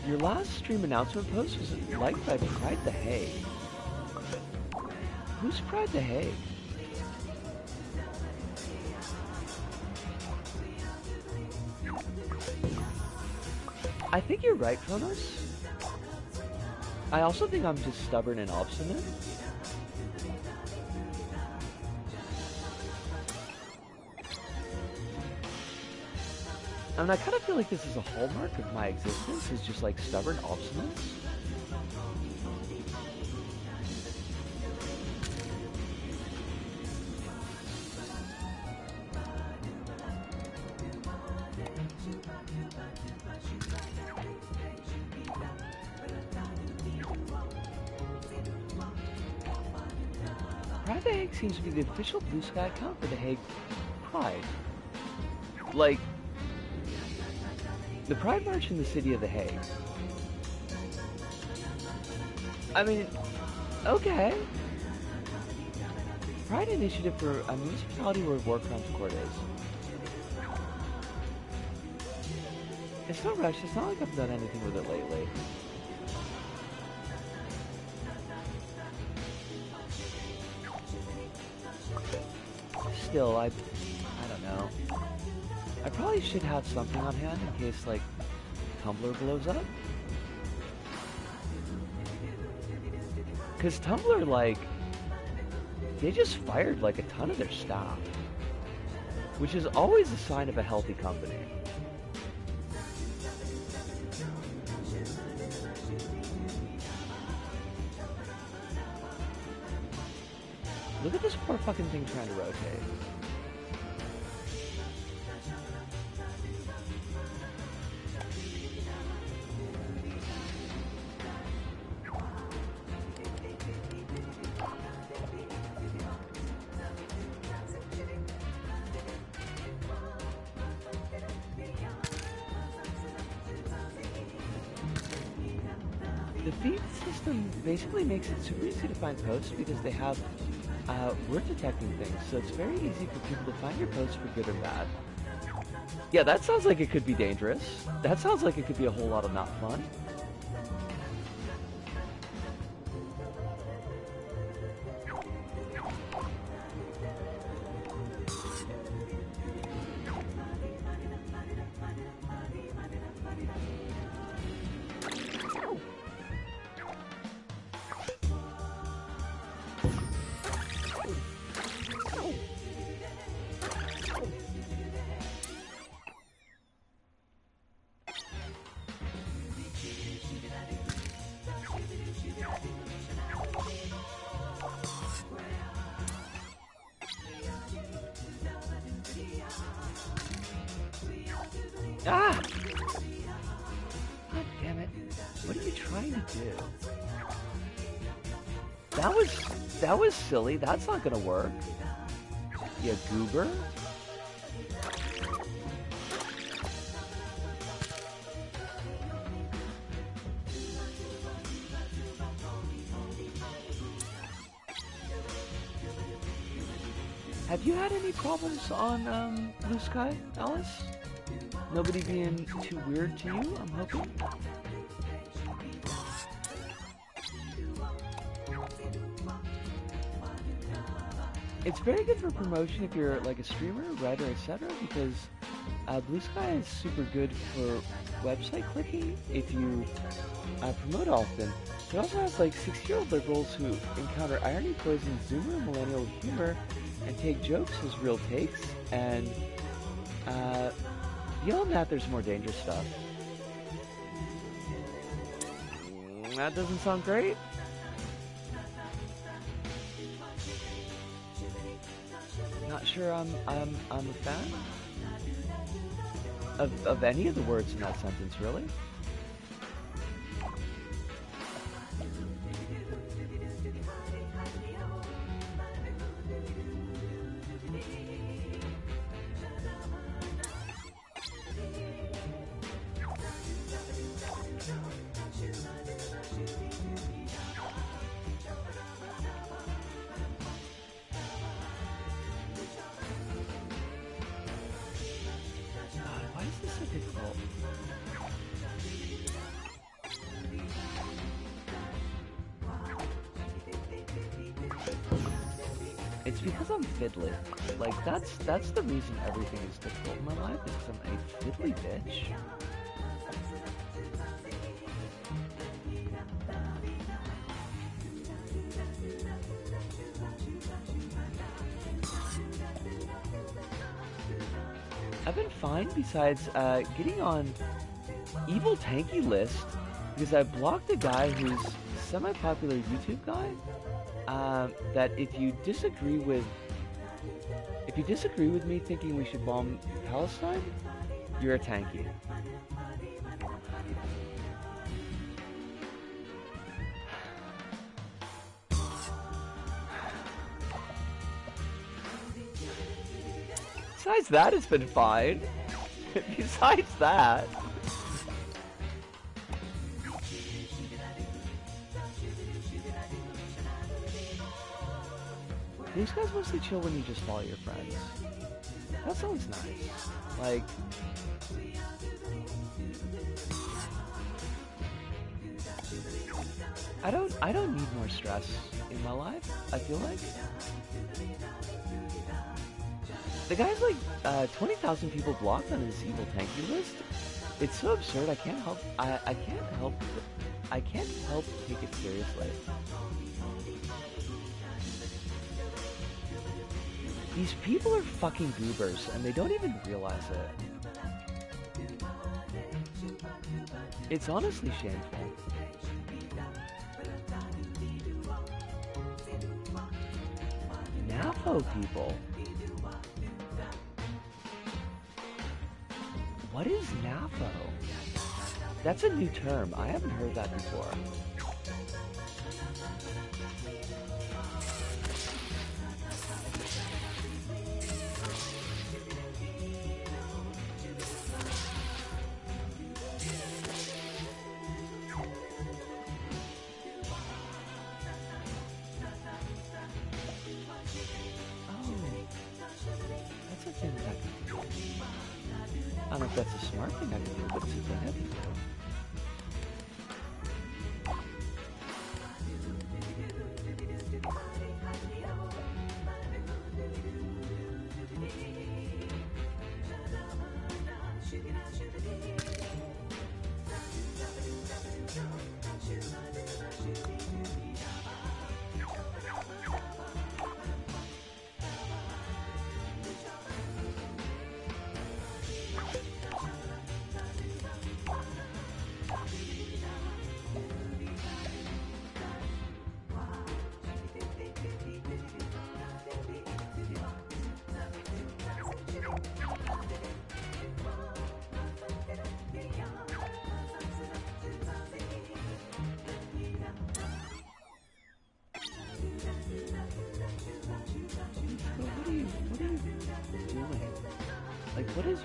Your last stream announcement post was liked by Pride the Hague. Who's Pride the Hague? I think you're right, Kronos. I also think I'm just stubborn and obstinate. And I kind of feel like this is a hallmark of my existence, is just like stubborn obstinance. Pride the Hague seems to be the official Blue Sky account for the Hague Pride. Like, the Pride March in the city of The Hague. I mean, okay. Pride initiative for a municipality where war crimes court is. It's no rush, it's not like I've done anything with it lately. Still, I don't know. I probably should have something on hand in case, like, Tumblr blows up. Because Tumblr, like, they just fired, like, a ton of their staff. Which is always a sign of a healthy company. Look at this poor fucking thing trying to rotate. The feed system basically makes it super easy to find posts because they have word detecting things, so it's very easy for people to find your posts for good or bad. Yeah, that sounds like it could be dangerous. That sounds like it could be a whole lot of not fun. Ah! God damn it. What are you trying to do? That was silly. That's not gonna work. You goober. Have you had any problems on Blue Sky, Alice? Nobody being too weird to you, I'm hoping? It's very good for promotion if you're like a streamer, writer, etc. because Blue Sky is super good for website clicking if you promote often. It also has like 60-year-old liberals who encounter irony, poison, zoomer, millennial humor, and take jokes as real takes. And beyond that, there's more dangerous stuff. That doesn't sound great. Not sure I'm a fan of any of the words in that sentence, really. It's because I'm fiddling. Like, that's the reason everything is difficult in my life, is because I'm a fiddly bitch. I've been fine besides getting on Evil Tanky list because I blocked a guy who's semi-popular YouTube guy. That if you disagree with me thinking we should bomb Palestine, you're a tanky. Besides that, it's been fine. Besides that. These guys mostly chill when you just follow your friends. That sounds nice. Like, I don't need more stress in my life, I feel like. The guy's like 20,000 people blocked on his evil tanky list. It's so absurd. I can't help take it seriously. These people are fucking goobers, and they don't even realize it. It's honestly shameful. NAFO people. What is NAFO? That's a new term. I haven't heard that before. I don't know if that's a smart thing I can do, but it's a thing I can do.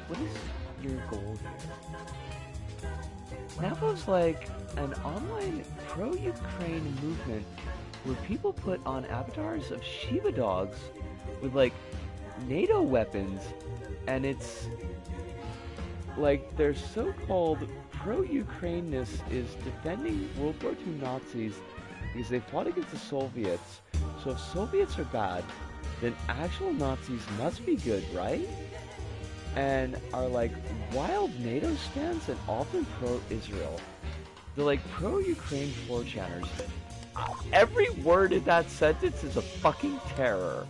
What is your goal here? NAFO's like an online pro-Ukraine movement where people put on avatars of Shiva dogs with like NATO weapons, and it's like their so-called pro-Ukraineness is defending World War II Nazis because they fought against the Soviets. So if Soviets are bad, then actual Nazis must be good, right? and are like wild NATO stans and often pro-Israel. They're like pro-Ukraine 4chaners. Every word in that sentence is a fucking terror.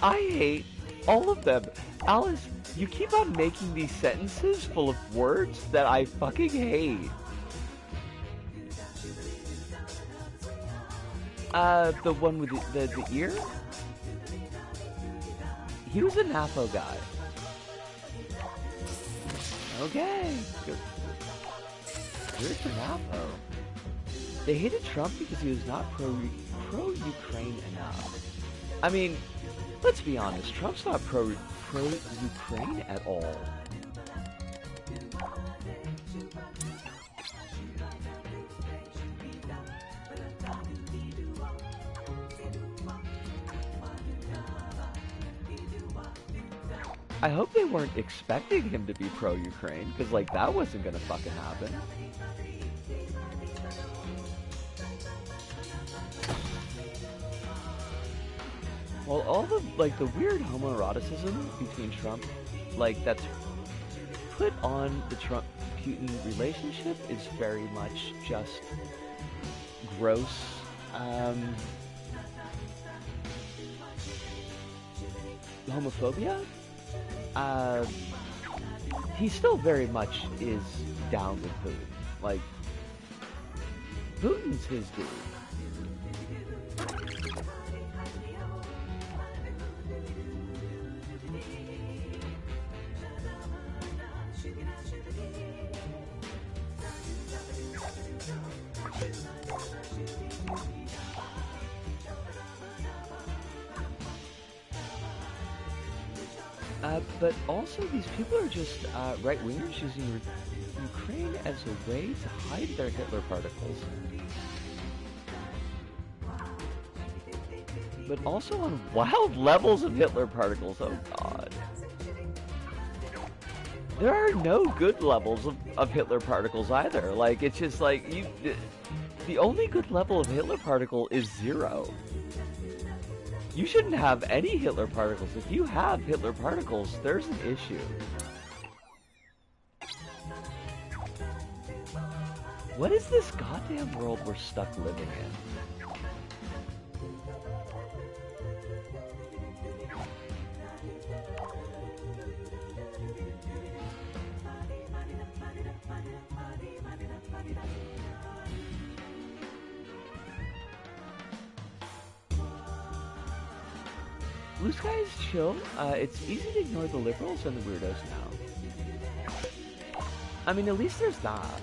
I hate all of them. Alice, you keep on making these sentences full of words that I fucking hate. The one with the ear? He was a NAFO guy. Okay. Good. Here's the NAFO. They hated Trump because he was not pro-Ukraine enough. I mean, let's be honest, Trump's not pro-Ukraine at all. I hope they weren't expecting him to be pro-Ukraine, because, like, that wasn't gonna fucking happen. Well, all the, like, the weird homoeroticism between Trump, like, that's put on the Trump-Putin relationship is very much just gross. Homophobia? He still very much is down with Putin. Like, Putin's his dude. But also, these people are just right-wingers using Ukraine as a way to hide their Hitler particles. But also on wild levels of Hitler particles, oh god. There are no good levels of Hitler particles either. Like, it's just like, the only good level of Hitler particle is 0. You shouldn't have any Hitler particles. If you have Hitler particles, there's an issue. What is this goddamn world we're stuck living in? Blue sky is chill. It's easy to ignore the liberals and the weirdos now. I mean, at least there's that.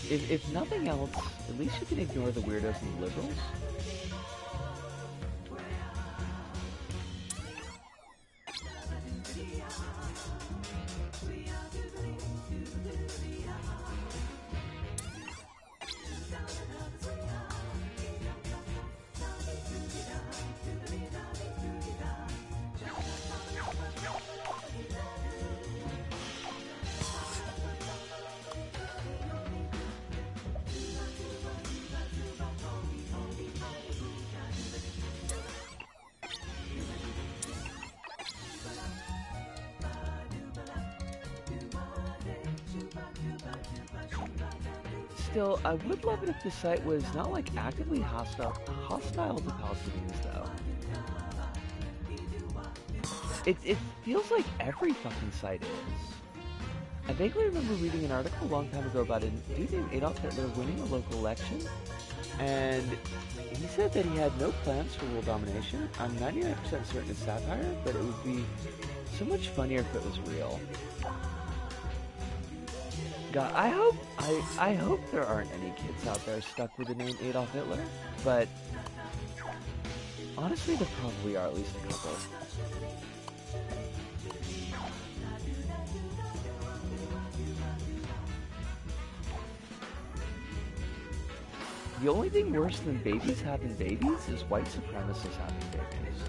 If nothing else, at least you can ignore the weirdos and the liberals. Still, I would love it if the site was not like actively hostile to Palestinians, though. It feels like every fucking site is. I vaguely remember reading an article a long time ago about a dude named Adolf Hitler winning a local election, and he said that he had no plans for world domination. I'm 99% certain it's satire, but it would be so much funnier if it was real. God, I hope there aren't any kids out there stuck with the name Adolf Hitler, but honestly there probably are at least a couple. The only thing worse than babies having babies is white supremacists having babies.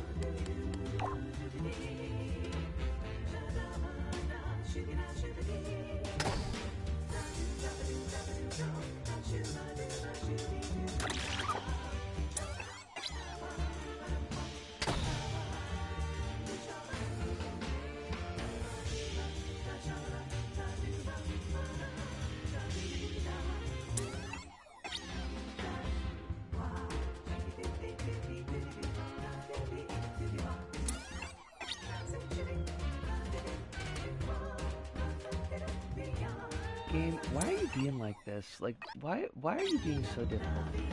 Game, why are you being like this? Like, why are you being so difficult to me?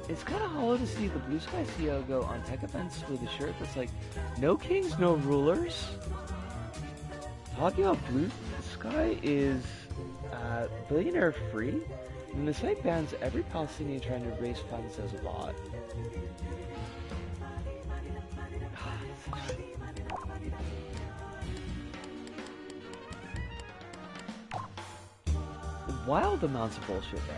It's kind of hollow to see the Blue Sky CEO go on tech events with a shirt that's like, no kings, no rulers. Talking about Blue Sky is billionaire free, and the site bans every Palestinian trying to raise funds as a bot. Wild amounts of bullshit there.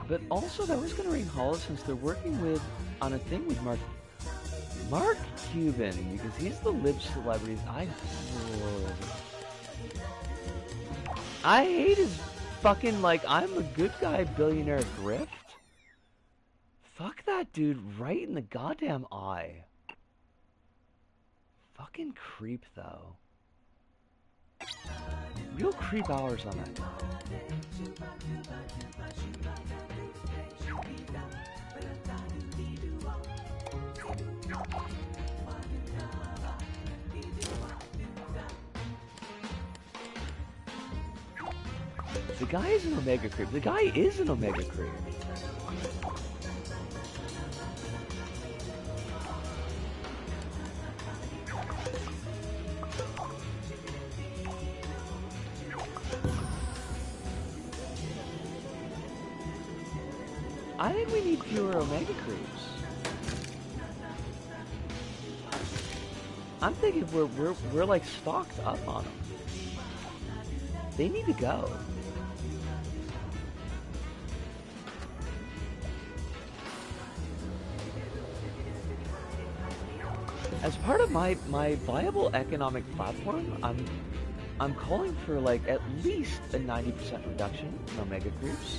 But also, that was going to ring hollow since they're working on a thing with Mark Cuban, because he's the lib celebrities I hate his fucking, like, I'm a good guy billionaire grift. Fuck that dude right in the goddamn eye. Fucking creep, though. Real creep hours on that guy. The guy is an Omega creep. The guy is an Omega creep. I think we need fewer Omega creeps. I'm thinking we're like stocked up on them. They need to go. As part of my viable economic platform, I'm calling for like at least a 90% reduction in Omega creeps.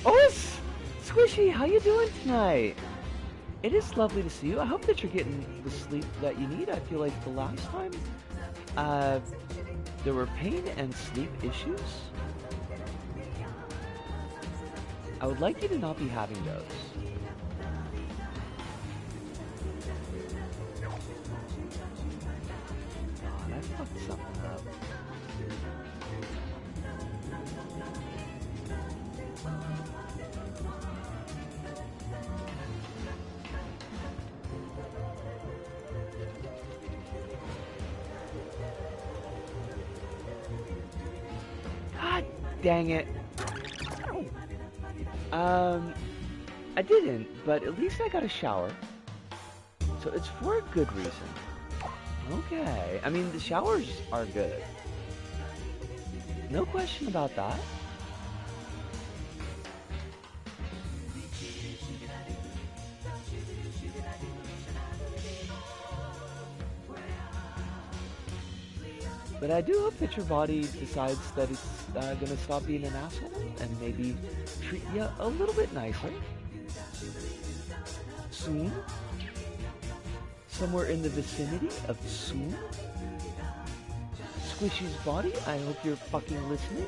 Oh, Squishy, how you doing tonight? It is lovely to see you. I hope that you're getting the sleep that you need. I feel like the last time there were pain and sleep issues. I would like you to not be having those. God, I fucked something up. Dang it. I didn't, but at least I got a shower. So it's for a good reason. Okay. I mean, the showers are good. No question about that. But I do hope that your body decides that it's gonna stop being an asshole and maybe treat you a little bit nicer. Soon. Somewhere in the vicinity of soon. Squishy's body, I hope you're fucking listening.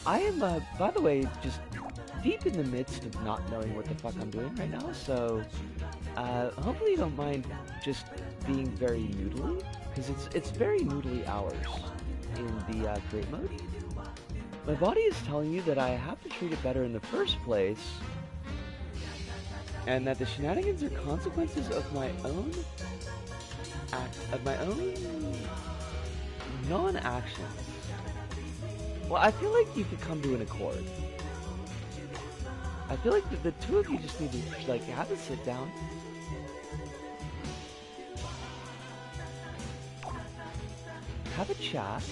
I am, by the way, just deep in the midst of not knowing what the fuck I'm doing right now, so hopefully you don't mind just being very noodly, because it's very noodly hours in the create mode. My body is telling you that I have to treat it better in the first place, and that the shenanigans are consequences of my own non-actions. Well, I feel like you could come to an accord. I feel like the two of you just need to, like, have a sit down. Have a chat.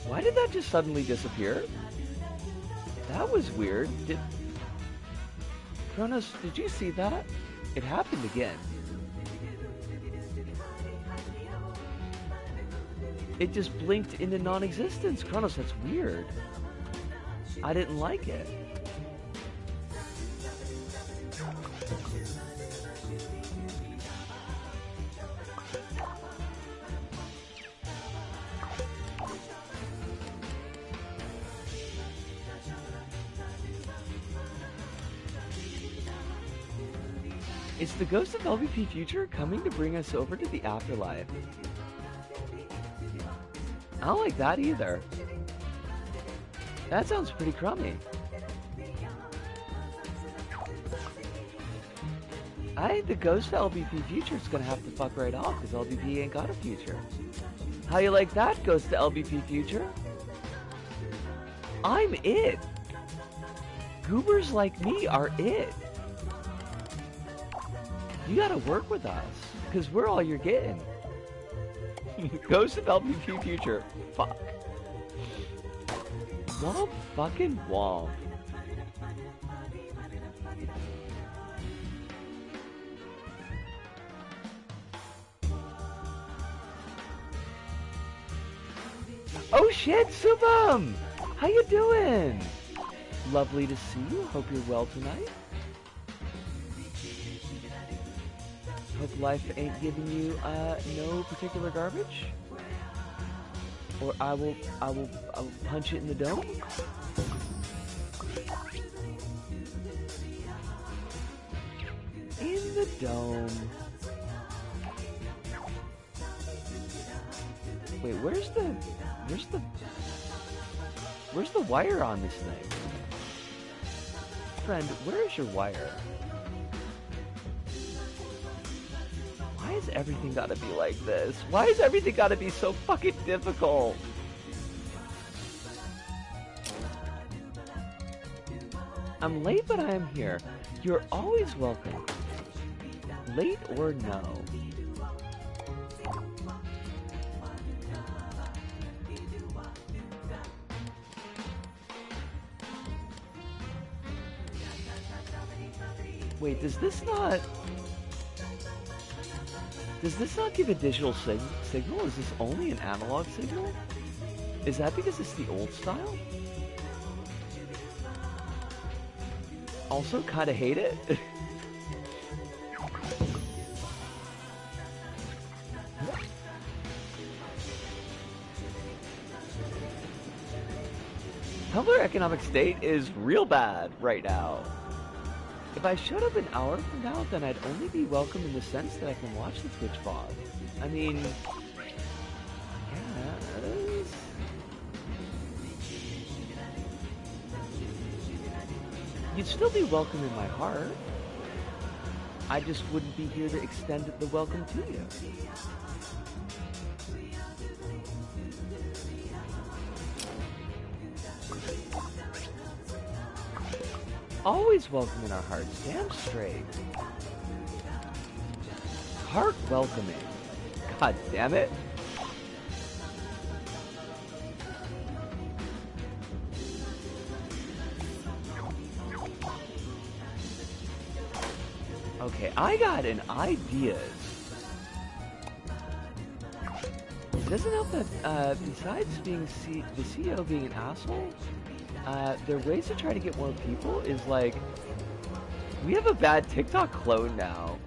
Why did that just suddenly disappear? That was weird. Kronos, did you see that? It happened again. It just blinked into non-existence. Kronos, that's weird. I didn't like it. Is the ghost of LVP Future coming to bring us over to the afterlife? I don't like that either. That sounds pretty crummy. I think the ghost of LVP Future is gonna have to fuck right off because LVP ain't got a future. How you like that, ghost of LVP Future? I'm it. Goobers like me are it. You gotta work with us, because we're all you're getting. Ghost of LVP Future. Fuck. Womp fucking womp. Oh shit, Subham! How you doing? Lovely to see you. Hope you're well tonight. Hope life ain't giving you no particular garbage. Or I will punch it in the dome. In the dome. Wait, where's the wire on this thing? Friend, where is your wire? Why has everything gotta be like this? Why has everything gotta be so fucking difficult? I'm late, but I am here. You're always welcome. Late or no. Wait, does this not give a digital signal? Is this only an analog signal? Is that because it's the old style? Also, kinda hate it. Tumblr economic state is real bad right now. If I showed up an hour from now, then I'd only be welcome in the sense that I can watch the Twitch VOD. I mean, yes. You'd still be welcome in my heart. I just wouldn't be here to extend the welcome to you. Always welcome in our hearts, damn straight. Heart welcoming. God damn it. Okay, I got an ideas. It doesn't help that, besides being the CEO being an asshole, their ways to try to get more people is like, we have a bad TikTok clone now.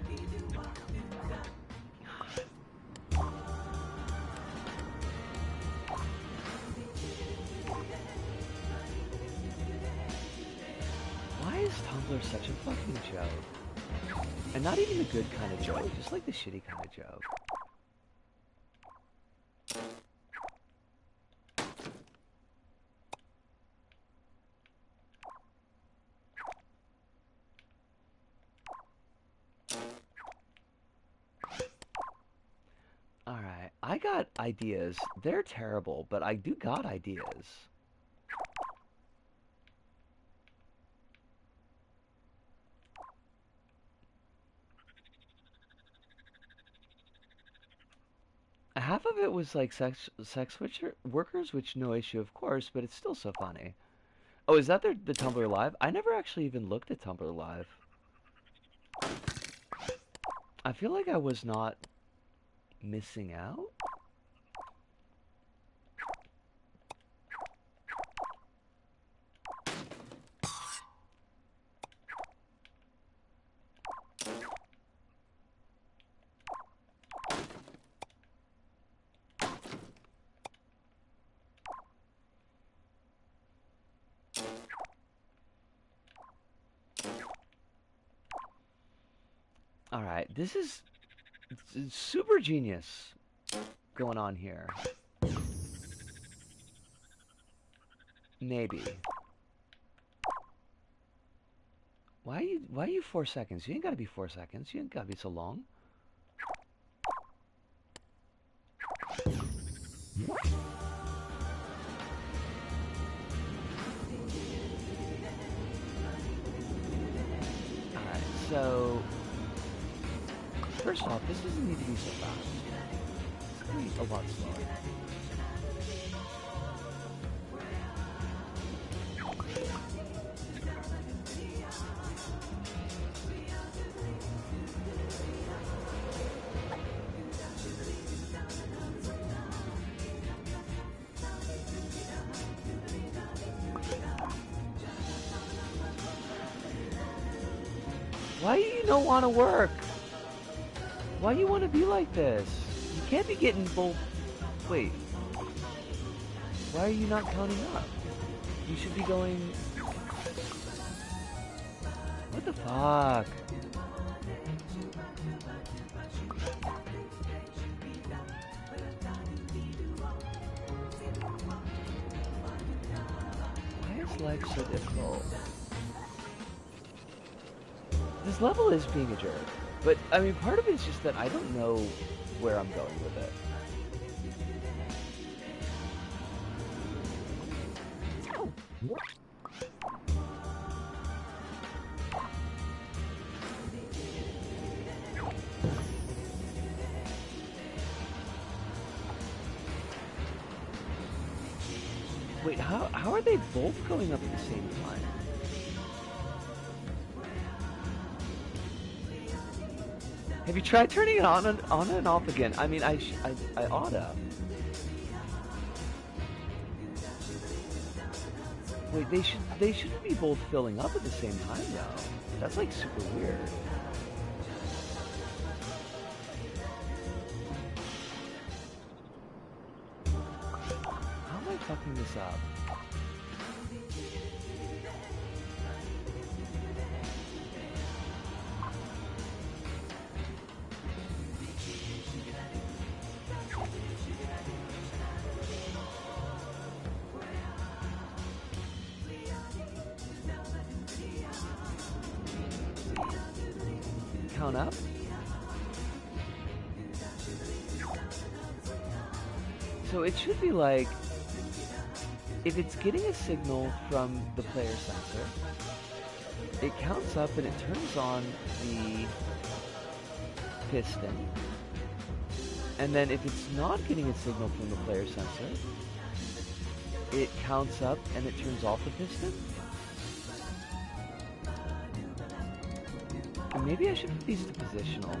Why is Tumblr such a fucking joke? And not even the good kind of joke, just like the shitty kind of joke. Alright, I got ideas. They're terrible, but I do got ideas. half of it was like sex workers, which no issue, of course, but it's still so funny. Oh, is that the Tumblr Live? I never actually even looked at Tumblr Live. I feel like I was not missing out. Alright, this is super genius going on here. Maybe. Why are you 4 seconds? You ain't gotta be 4 seconds. You ain't gotta be so long. Alright, so first off, this doesn't need to be so fast. It's gonna be a lot slower. Why do you don't want to work? Why do you want to be like this? You can't be getting both. Wait. Why are you not counting up? You should be going. What the fuck? Why is life so difficult? This level is being a jerk, but I mean, part of it is just that I don't know where I'm going with it. Wait, how are they both going up at the same time? Have you tried turning it on and off again? I mean, I oughta. Wait, they shouldn't be both filling up at the same time though. That's like super weird. How am I fucking this up? Count up. So it should be like, if it's getting a signal from the player sensor, it counts up and it turns on the piston. And then if it's not getting a signal from the player sensor, it counts up and it turns off the piston. Maybe I should put these to positional.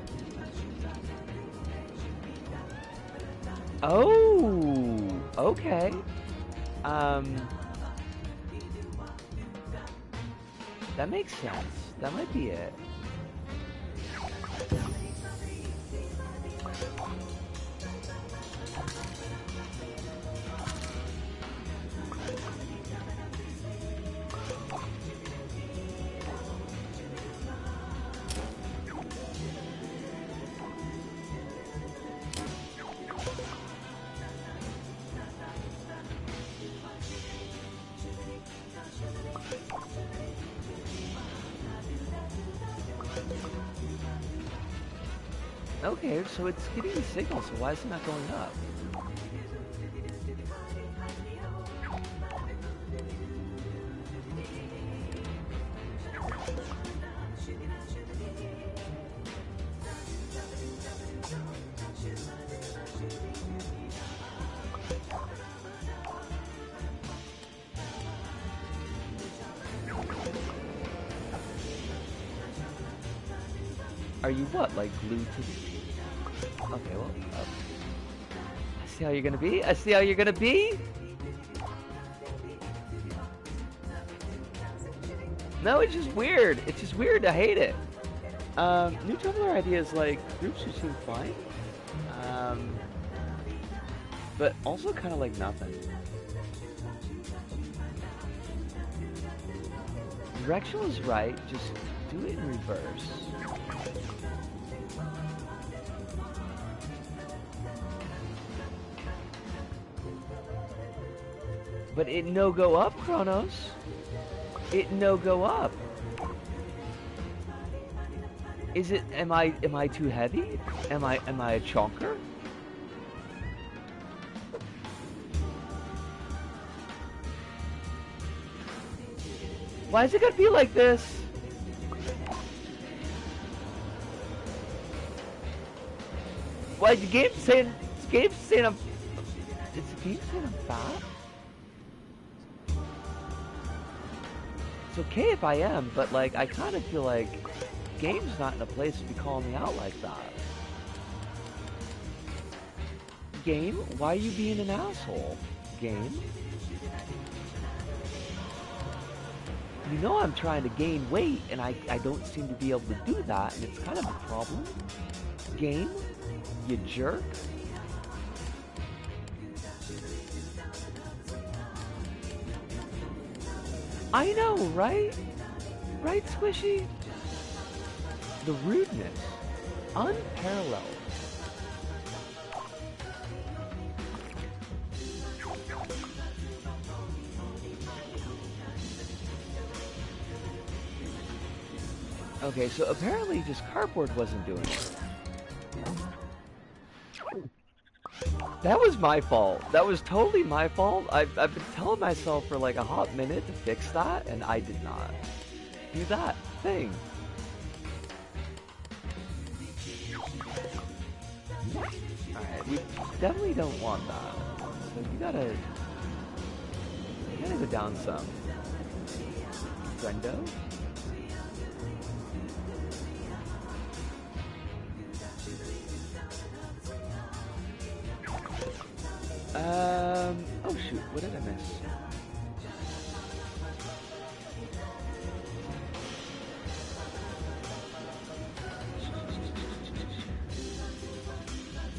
Oh, okay. That makes sense. That might be it. Okay, so it's getting the signal, so why is it not going up? Are you what, like glued to the... Okay, well, I see how you're gonna be. I see how you're gonna be. No, it's just weird. It's just weird. I hate it. New Tumblr ideas like groups who seem fine, but also kind of like nothing. Directional is right. Just do it in reverse. But it no go up, Chronos. It no go up. Is it? Am I too heavy? Am I a chonker? Why is it gonna be like this? Why the game's saying? The game's saying I'm. Is the game saying I'm fat? It's okay if I am, but like I kind of feel like game's not in a place to be calling me out like that. Game, why are you being an asshole? Game? You know I'm trying to gain weight, and I don't seem to be able to do that, and it's kind of a problem. Game? You jerk? I know, right? Right, Squishy? The rudeness. Unparalleled. Okay, so apparently just cardboard wasn't doing it. That was my fault. That was totally my fault. I've been telling myself for like a hot minute to fix that, and I did not do that thing. Alright, we definitely don't want that. So you gotta go down some. Friendo? Oh shoot, what did I miss?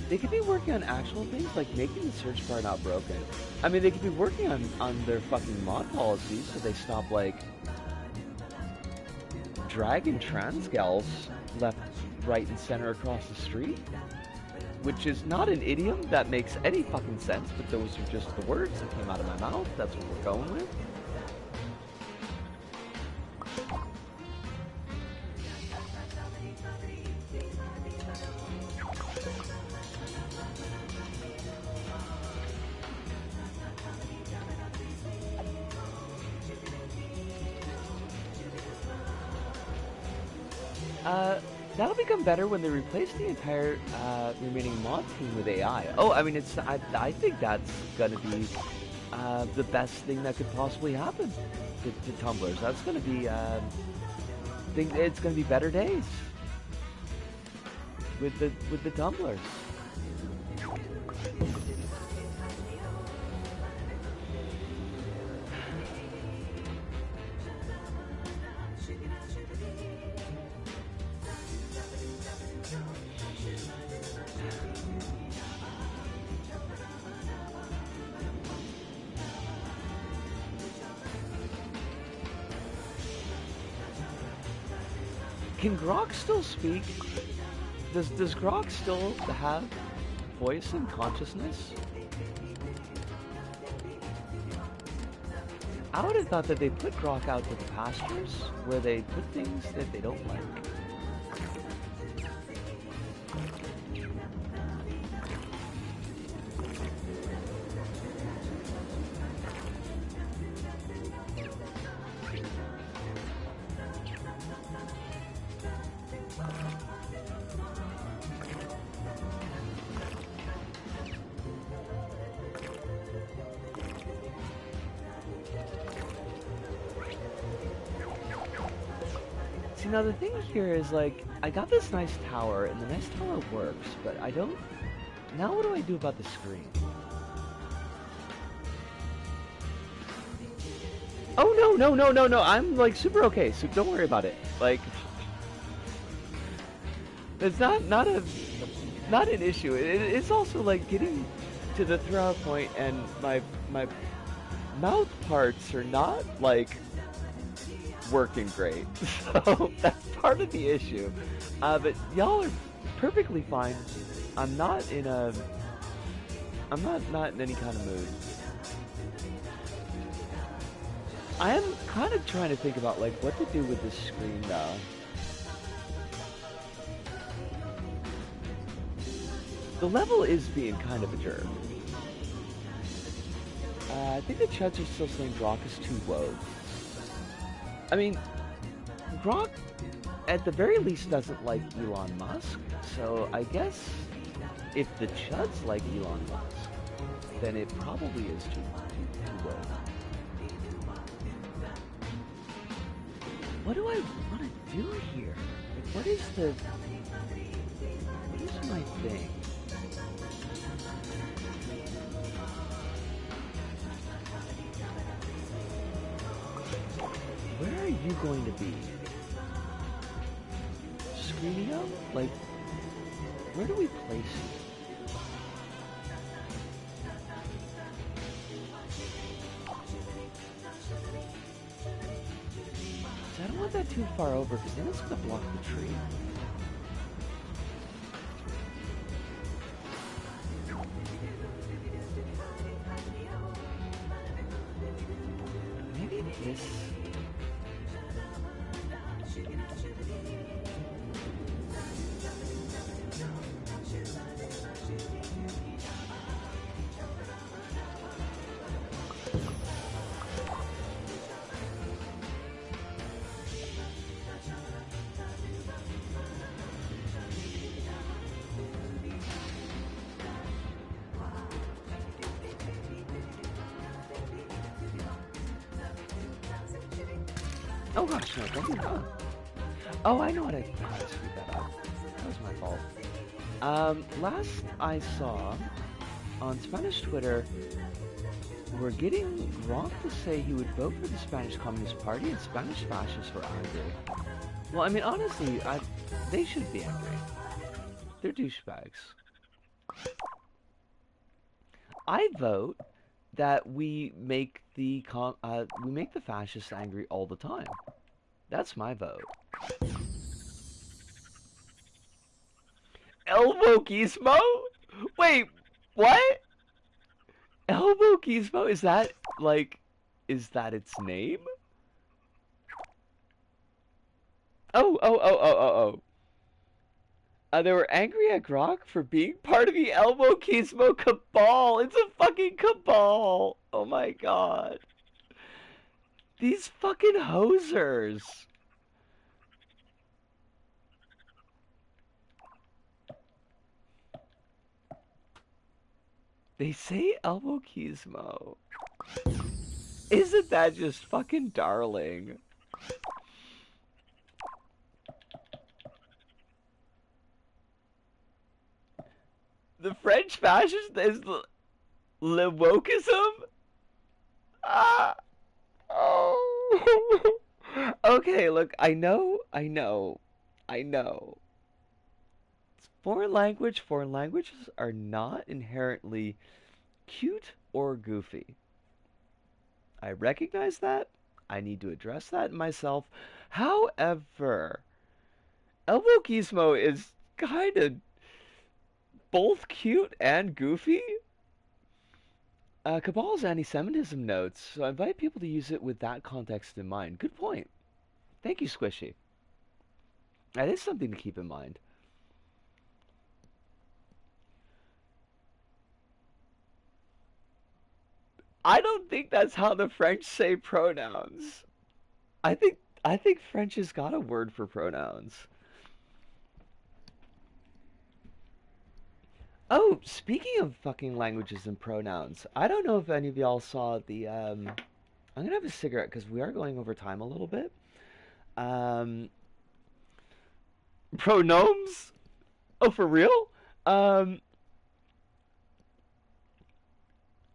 They could be working on actual things, like making the search bar not broken. I mean, they could be working on their fucking mod policies so they stop, like, dragging trans gals left, right, and center across the street. Which is not an idiom that makes any fucking sense, but those are just the words that came out of my mouth. That's what we're going with. That'll become better when they replace the entire remaining mod team with AI. Oh, I mean, I think that's gonna be the best thing that could possibly happen to tumblers. That's gonna be, it's gonna be better days with the tumblers. Can Grok still speak? Does Grok still have voice and consciousness? I would have thought that they put Grok out to the pastures, where they put things that they don't like. See, now the thing here is, like, I got this nice tower, and the nice tower works, but I don't... Now what do I do about the screen? Oh, no, I'm, like, super okay, so don't worry about it. Like, it's not an issue. It's also, like, getting to the throw-out point, and my mouth parts are not, like, working great. So that's part of the issue. But y'all are perfectly fine. I'm not in a... I'm not in any kind of mood. I am kind of trying to think about, like, what to do with this screen, though. The level is being kind of a jerk. I think the chuds are still saying Grok is too woke. I mean, Grok, at the very least, doesn't like Elon Musk, so I guess if the chuds like Elon Musk, then it probably is too woke. What do I want to do here? Like, what is my thing? Where are you going to be? Screenio? Like, where do we place you? See, I don't want that too far over, because then it's going to block the tree. Maybe this... Oh gosh, no, don't do that. Oh, I know how to screw that up. That was my fault. Last I saw on Spanish Twitter, we're getting Gronk to say he would vote for the Spanish Communist Party and Spanish fascists were angry. Well, I mean, honestly, they should be angry. They're douchebags. I vote that we make the fascists angry all the time. That's my vote. Elbow Gizmo? Wait, what? Elbow Gizmo? Is that its name? Oh. They were angry at Grok for being part of the Elbow Gizmo cabal. It's a fucking cabal. Oh my god. These fucking hosers. They say Elbow Gizmo. Isn't that just fucking darling? The French fascist is le wokeism? Ah! Oh! Okay, look, I know. Foreign languages are not inherently cute or goofy. I recognize that. I need to address that in myself. However, Elbow Gizmo is kind of both cute and goofy. Cabal's anti-Semitism notes, so I invite people to use it with that context in mind. Good point. Thank you, Squishy. That is something to keep in mind. I don't think that's how the French say pronouns. I think French has got a word for pronouns. Oh, speaking of fucking languages and pronouns, I don't know if any of y'all saw the, I'm gonna have a cigarette because we are going over time a little bit. Um, Pronomes? Oh, for real? Um,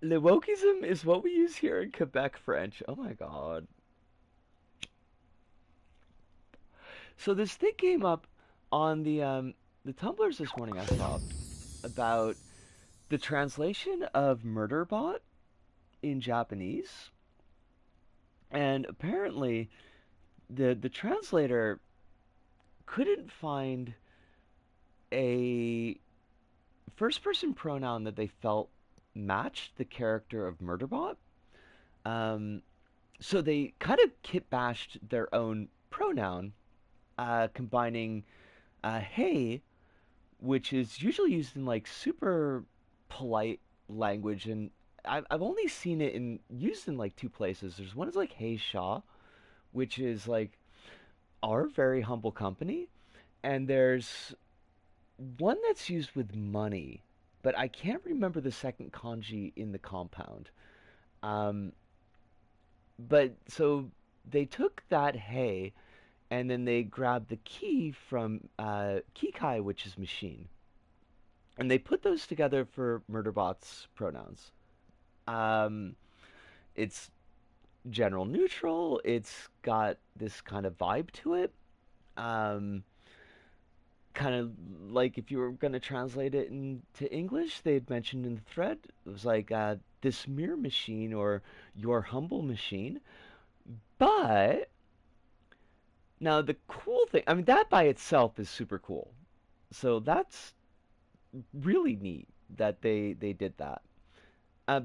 Le wokeism is what we use here in Quebec French. Oh my god. So this thing came up on the Tumblrs this morning I saw about the translation of Murderbot in Japanese, and apparently the translator couldn't find a first person pronoun that they felt matched the character of Murderbot. Um, so they kind of kit bashed their own pronoun, combining hey, which is usually used in like super polite language, and I've only seen it in used in like two places. There's one is like hey Shaw, which is like our very humble company, and there's one that's used with money, but I can't remember the second kanji in the compound. Um, but so they took that hey, and then they grabbed the key from kikai, which is machine, and they put those together for Murderbot's pronouns. Um, it's general neutral. It's got this kind of vibe to it. Um, Kind of like if you were going to translate it into English, they had mentioned in the thread, it was like this mirror machine or your humble machine. But now the cool thing, I mean, that by itself is super cool. So that's really neat that they did that.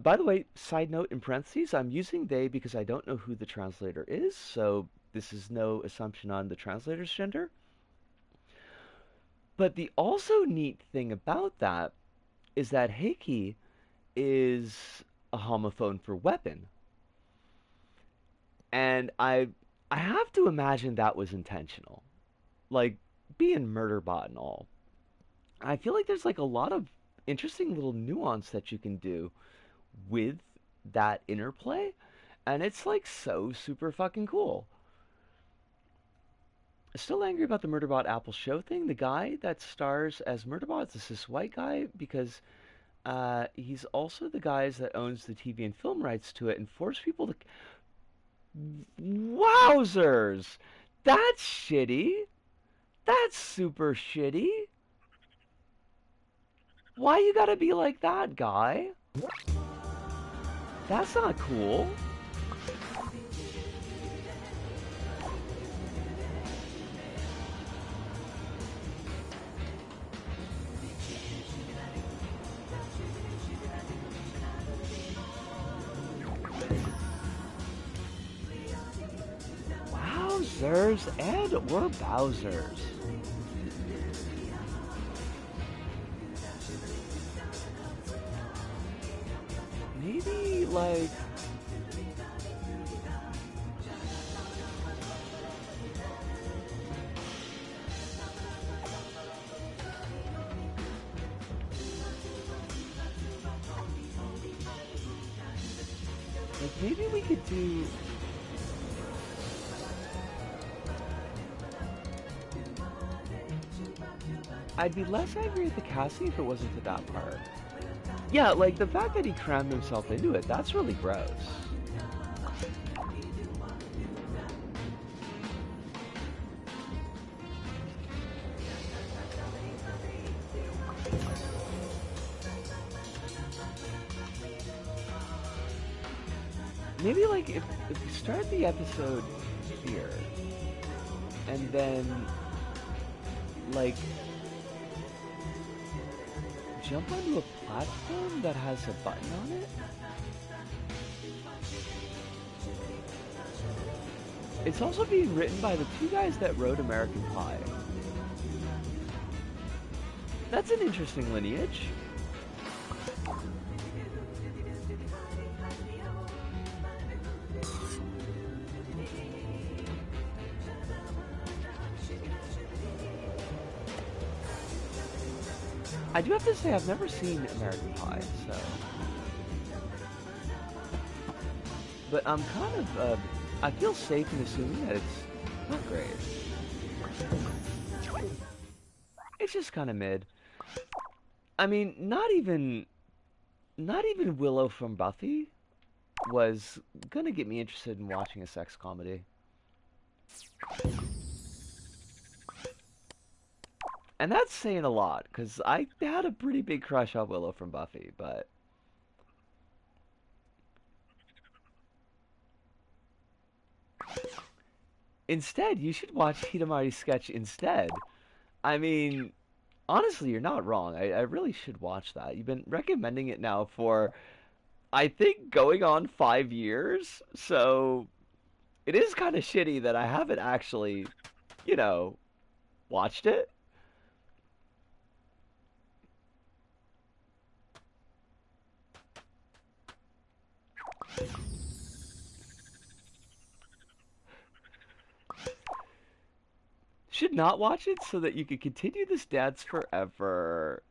By the way, side note in parentheses, I'm using they because I don't know who the translator is, so this is no assumption on the translator's gender. But the also neat thing about that is that Heiki is a homophone for weapon. And I have to imagine that was intentional. Like being Murderbot and all. I feel like there's like a lot of interesting little nuance that you can do with that interplay, and it's like so super fucking cool. Still angry about the Murderbot Apple show thing. The guy that stars as Murderbot is this white guy because he's also the guys that owns the TV and film rights to it and force people to. Wowzers! That's shitty. That's super shitty. Why you gotta be like that, guy? That's not cool. Wowzers and or Bowsers. Maybe like maybe we could do. I'd be less angry at the casting if it wasn't for that part. Yeah, like the fact that he crammed himself into it, that's really gross. Maybe like if we start the episode here and then like jump onto a platform that has a button on it. It's also being written by the two guys that wrote American Pie. That's an interesting lineage. I do have to say I've never seen American Pie, so. But I'm kind of, I feel safe in assuming that it's not great. just kind of mid. I mean, not even Willow from Buffy was gonna get me interested in watching a sex comedy. And that's saying a lot, because I had a pretty big crush on Willow from Buffy, but instead, you should watch Hidamari's sketch instead. I mean, honestly, you're not wrong. I really should watch that. You've been recommending it now for, I think, going on 5 years, so it is kind of shitty that I haven't actually, you know, watched it. Should not watch it so that you can continue this dance forever.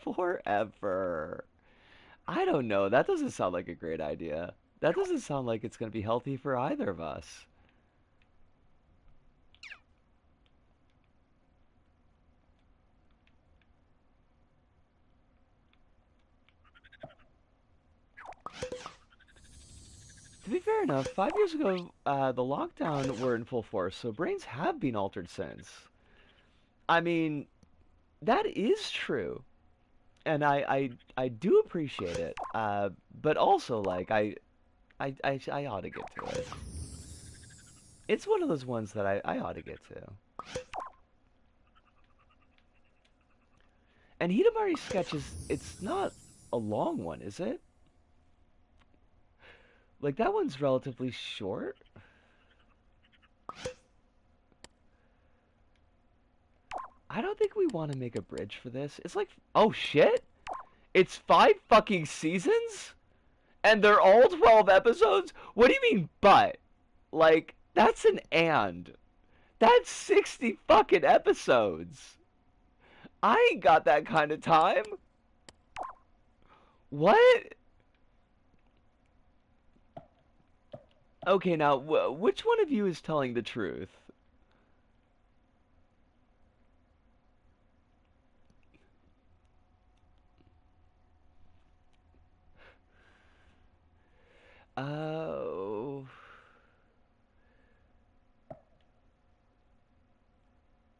Forever. I don't know. That doesn't sound like a great idea. That doesn't sound like it's going to be healthy for either of us. To be fair enough, 5 years ago, the lockdown were in full force, so brains have been altered since. I mean, that is true, and I do appreciate it. But also, like, I ought to get to it. It's one of those ones that I ought to get to. And Hidamari's sketch is, it's not a long one, is it? Like, that one's relatively short. I don't think we want to make a bridge for this. It's like, oh shit? It's 5 fucking seasons? And they're all 12 episodes? What do you mean, but? Like, that's an and. That's 60 fucking episodes. I ain't got that kind of time. What? Okay, now, which one of you is telling the truth? Oh.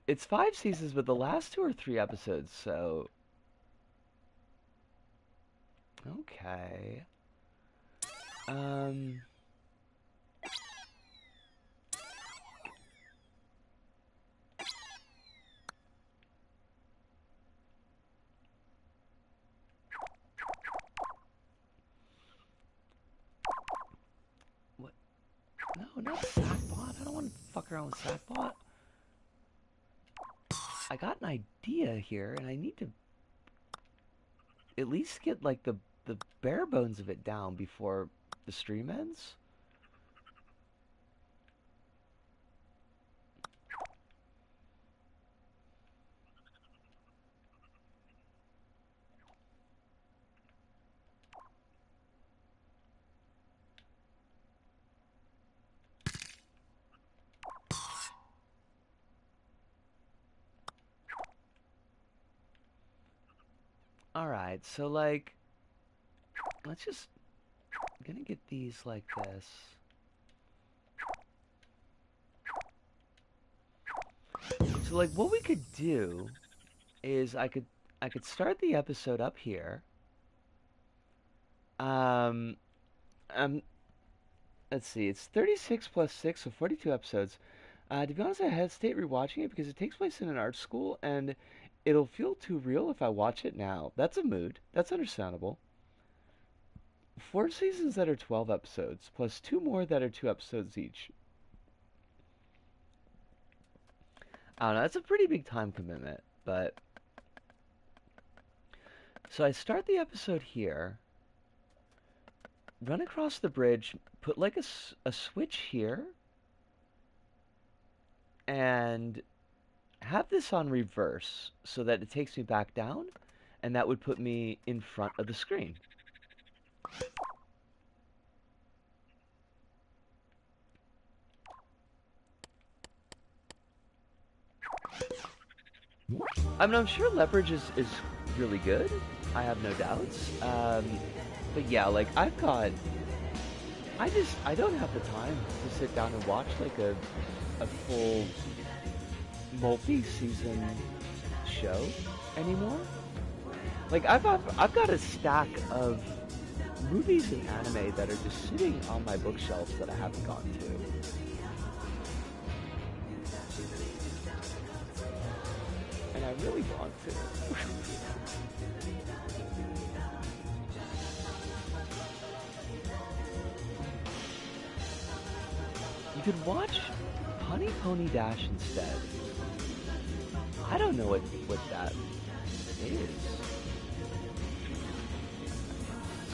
It's 5 seasons, but the last 2 or 3 episodes, so. Okay. Um. What? No, not Sackbot. I don't want to fuck around with Sackbot. I got an idea here, and I need to at least get like the bare bones of it down before the stream ends. All right, so like, let's just. I'm gonna get these like this. So like, what we could do is I could start the episode up here. Um, um, let's see, it's 36 plus 6, so 42 episodes. To be honest, I hesitate rewatching it because it takes place in an art school, and it'll feel too real if I watch it now. That's a mood. That's understandable. 4 seasons that are 12 episodes, plus 2 more that are 2 episodes each. I don't know, that's a pretty big time commitment, but. So I start the episode here, run across the bridge, put like a switch here, and have this on reverse so that it takes me back down, and that would put me in front of the screen. I mean, I'm sure Leverage is really good. I have no doubts. But yeah, like I don't have the time to sit down and watch like a full multi-season show anymore. Like I've got a stack of movies and anime that are just sitting on my bookshelf that I haven't gotten to. And I really want to. You could watch Honey Pony Dash instead. I don't know what that is.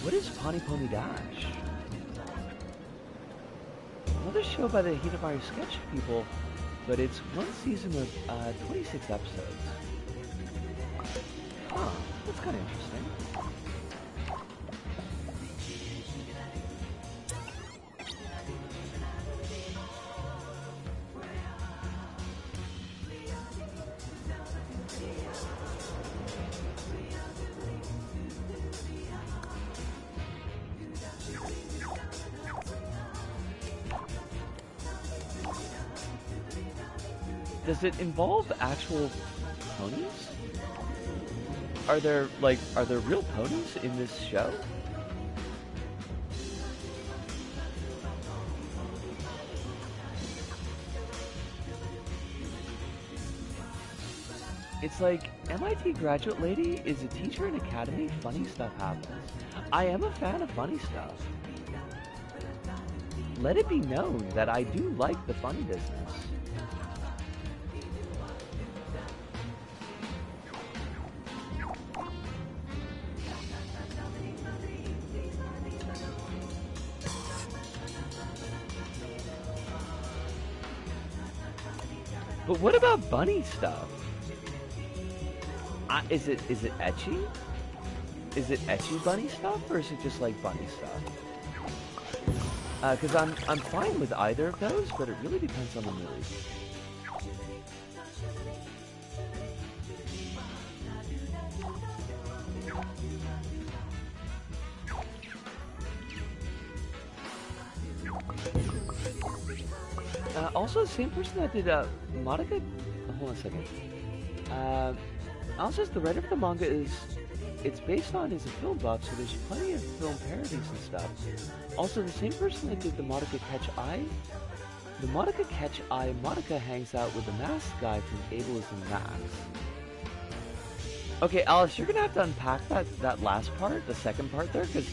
What is Honey Pony Dash? Another show by the Hidamari Sketch people, but it's one season of 26 episodes. Huh, that's kind of interesting. Does it involve actual ponies? Are there real ponies in this show? It's like, MIT graduate lady is a teacher in academy, funny stuff happens. I am a fan of funny stuff. Let it be known that I do like the funny business. But what about bunny stuff? Is it ecchi? Is it ecchi bunny stuff, or is it just like bunny stuff? Because I'm fine with either of those, but it really depends on the mood. Also, the same person that did Monica. Hold on a second. Also, the writer of the manga it's based on is a film buff, so there's plenty of film parodies and stuff. Also, the same person that did the Monica Catch Eye. The Monica Catch Eye, Monica hangs out with the mask guy from Ableism Max. Okay, Alice, you're gonna have to unpack that last part, the second part there, because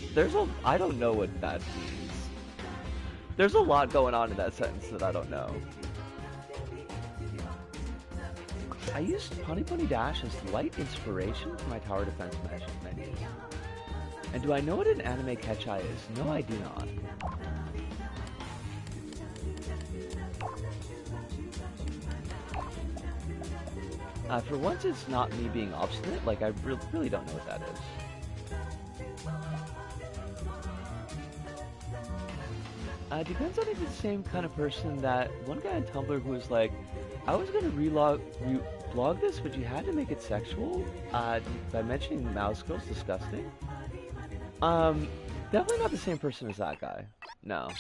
I don't know what that means. There's a lot going on in that sentence that I don't know. I used Honey Pony Dash as light inspiration for my tower defense menu. And do I know what an anime catch-eye is? No, I do not. For once, it's not me being obstinate. Like, I really don't know what that is. Depends on if it's the same kind of person that one guy on Tumblr who was like, I was gonna vlog this, but you had to make it sexual by mentioning mouse girls disgusting. Definitely not the same person as that guy. No.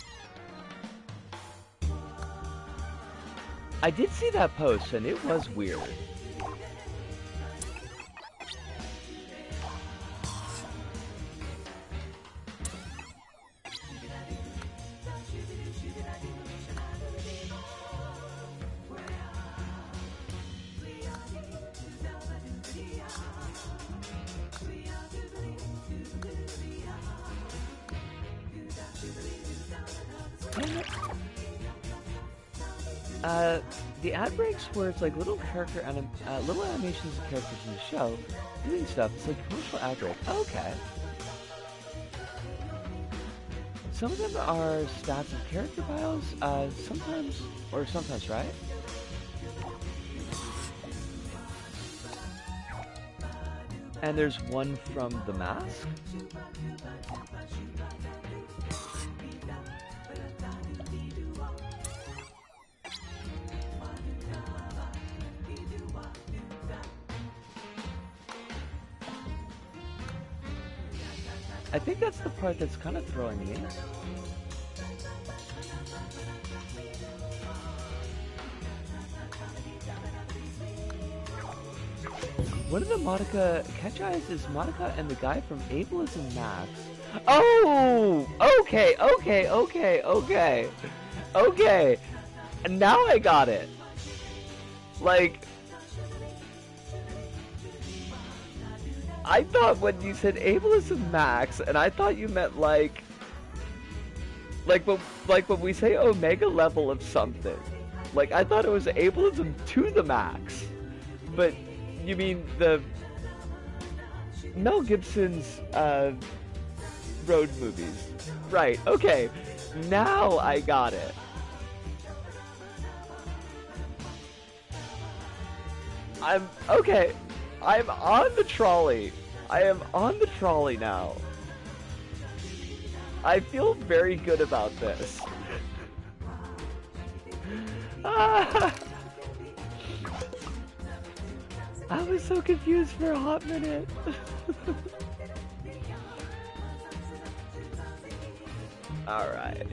I did see that post, and it was weird. The ad breaks where it's like little animations of characters in the show doing stuff. It's like commercial ad break. Okay. Some of them are stats of character files. Sometimes, right? And there's one from The Mask. I think that's the part that's kind of throwing me. One of the Monica catch-eyes is Monica and the guy from Ableism Max. Oh! Okay, okay, okay, okay. Okay. Now I got it. Like, I thought when you said Ableism Max, and I thought you meant like when we say Omega level of something. Like, I thought it was Ableism to the max. But you mean the Mel Gibson's road movies. Right, okay. Now I got it. Okay. I'm on the trolley. I am on the trolley now. I feel very good about this. I was so confused for a hot minute. Alright.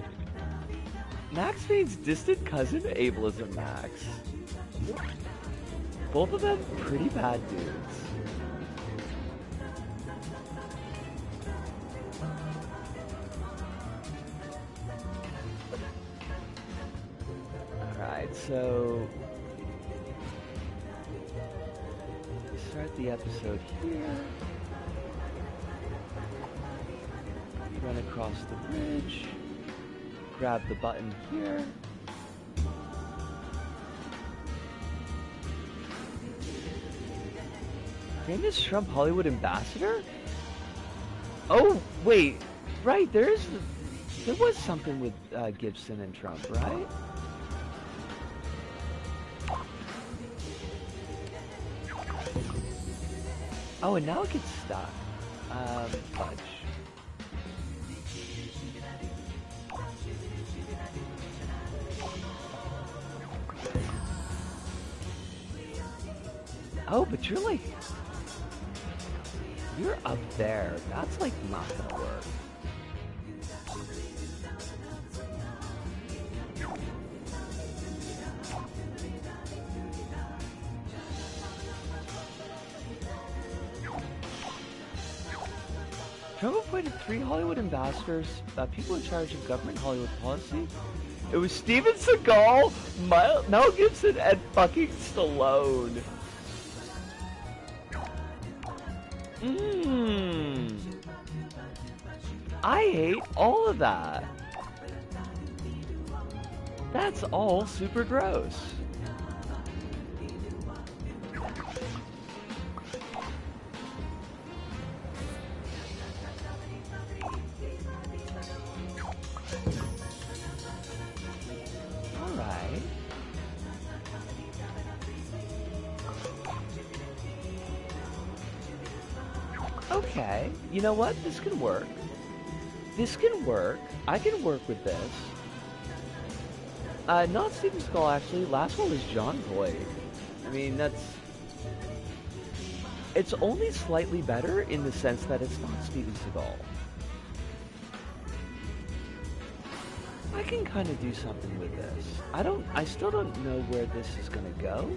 Max Payne's distant cousin, Ableism Max. Both of them pretty bad dudes. Alright, so start the episode here. Run across the bridge. Grab the button here. Famous Trump Hollywood ambassador? Oh, wait. Right, there was something with Gibson and Trump, right? Oh, and now it gets stuck. Fudge. Oh, but you're like... You're up there. That's like not gonna work. Trump appointed 3 Hollywood ambassadors, people in charge of government Hollywood policy. It was Steven Seagal, Mel Gibson, and fucking Stallone. I hate all of that. That's all super gross. Alright. Okay, you know what? This can work. This can work. I can work with this. Not Steven Seagal, actually. Last one was John Boyd. I mean, that's... It's only slightly better in the sense that it's not Steven Seagal. I can kind of do something with this. I still don't know where this is gonna go.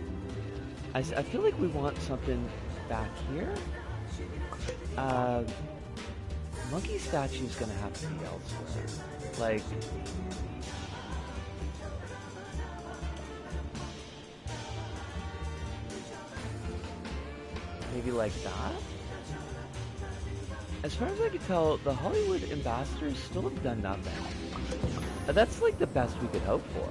I feel like we want something back here. Monkey statue is gonna have to be elsewhere. Like, maybe like that? As far as I can tell, the Hollywood ambassadors still have done nothing. That's like the best we could hope for.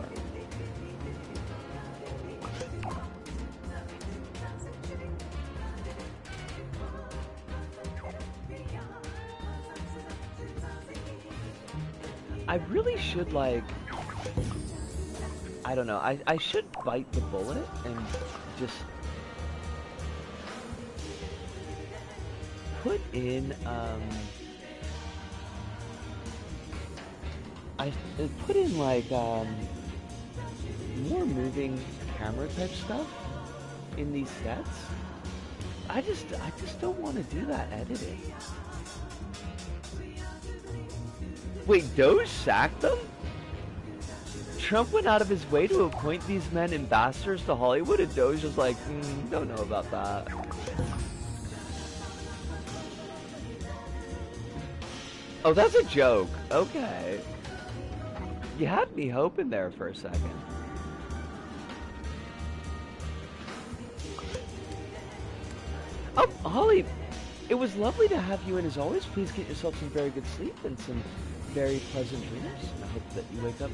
I really should, like, I don't know, I should bite the bullet and just put in, like, more moving camera type stuff in these sets. I just don't want to do that editing. Wait, Doge sacked them? Trump went out of his way to appoint these men ambassadors to Hollywood, and Doge was like, don't know about that. Oh, that's a joke. Okay. You had me hoping there for a second. Oh, Holly, it was lovely to have you, and as always, please get yourself some very good sleep and some very pleasant dreams. I hope that you wake up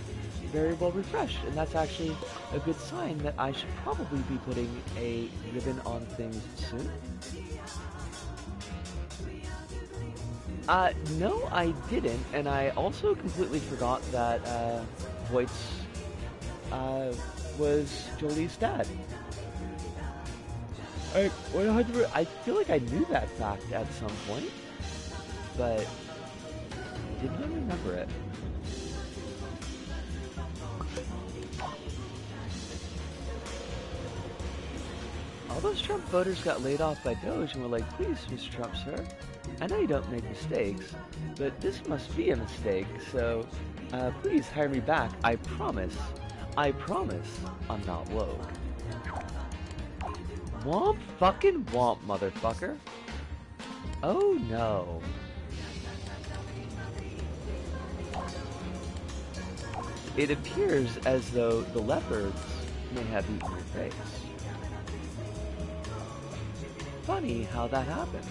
very well refreshed, and that's actually a good sign that I should probably be putting a ribbon on things soon. No, I didn't, and I also completely forgot that, Voight's, was Jolie's dad. I feel like I knew that fact at some point, but did not remember it. All those Trump voters got laid off by Doge and were like, please, Mr. Trump, sir, I know you don't make mistakes, but this must be a mistake, so please hire me back. I promise I'm not woke. Womp fucking womp, motherfucker. Oh no. It appears as though the leopards may have eaten your face. Funny how that happens.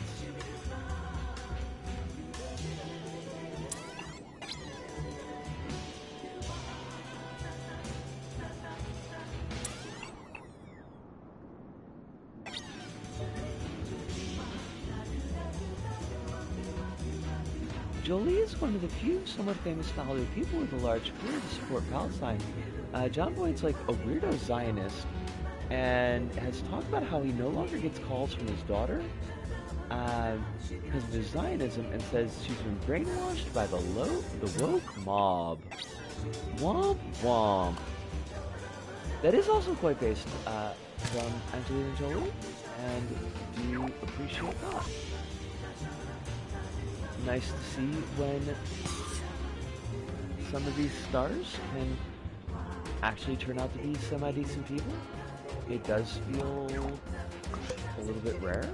Jolie is one of the few somewhat famous Hollywood people with a large career to support Palestine. John Boyd's like a weirdo Zionist and has talked about how he no longer gets calls from his daughter because of his Zionism, and says she's been brainwashed by the woke mob. Womp womp. That is also quite based from Angelina Jolie, and do appreciate that. Nice to see when some of these stars can actually turn out to be semi-decent people. It does feel a little bit rare.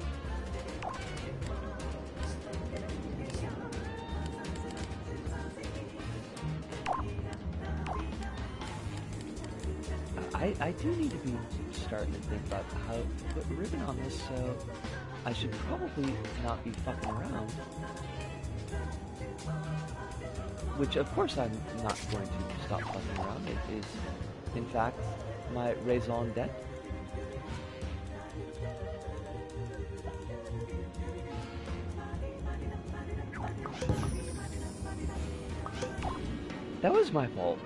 I do need to be starting to think about how to put a ribbon on this, so I should probably not be fucking around. Which, of course, I'm not going to stop fucking around. It is, in fact, my raison d'etre. That was my fault.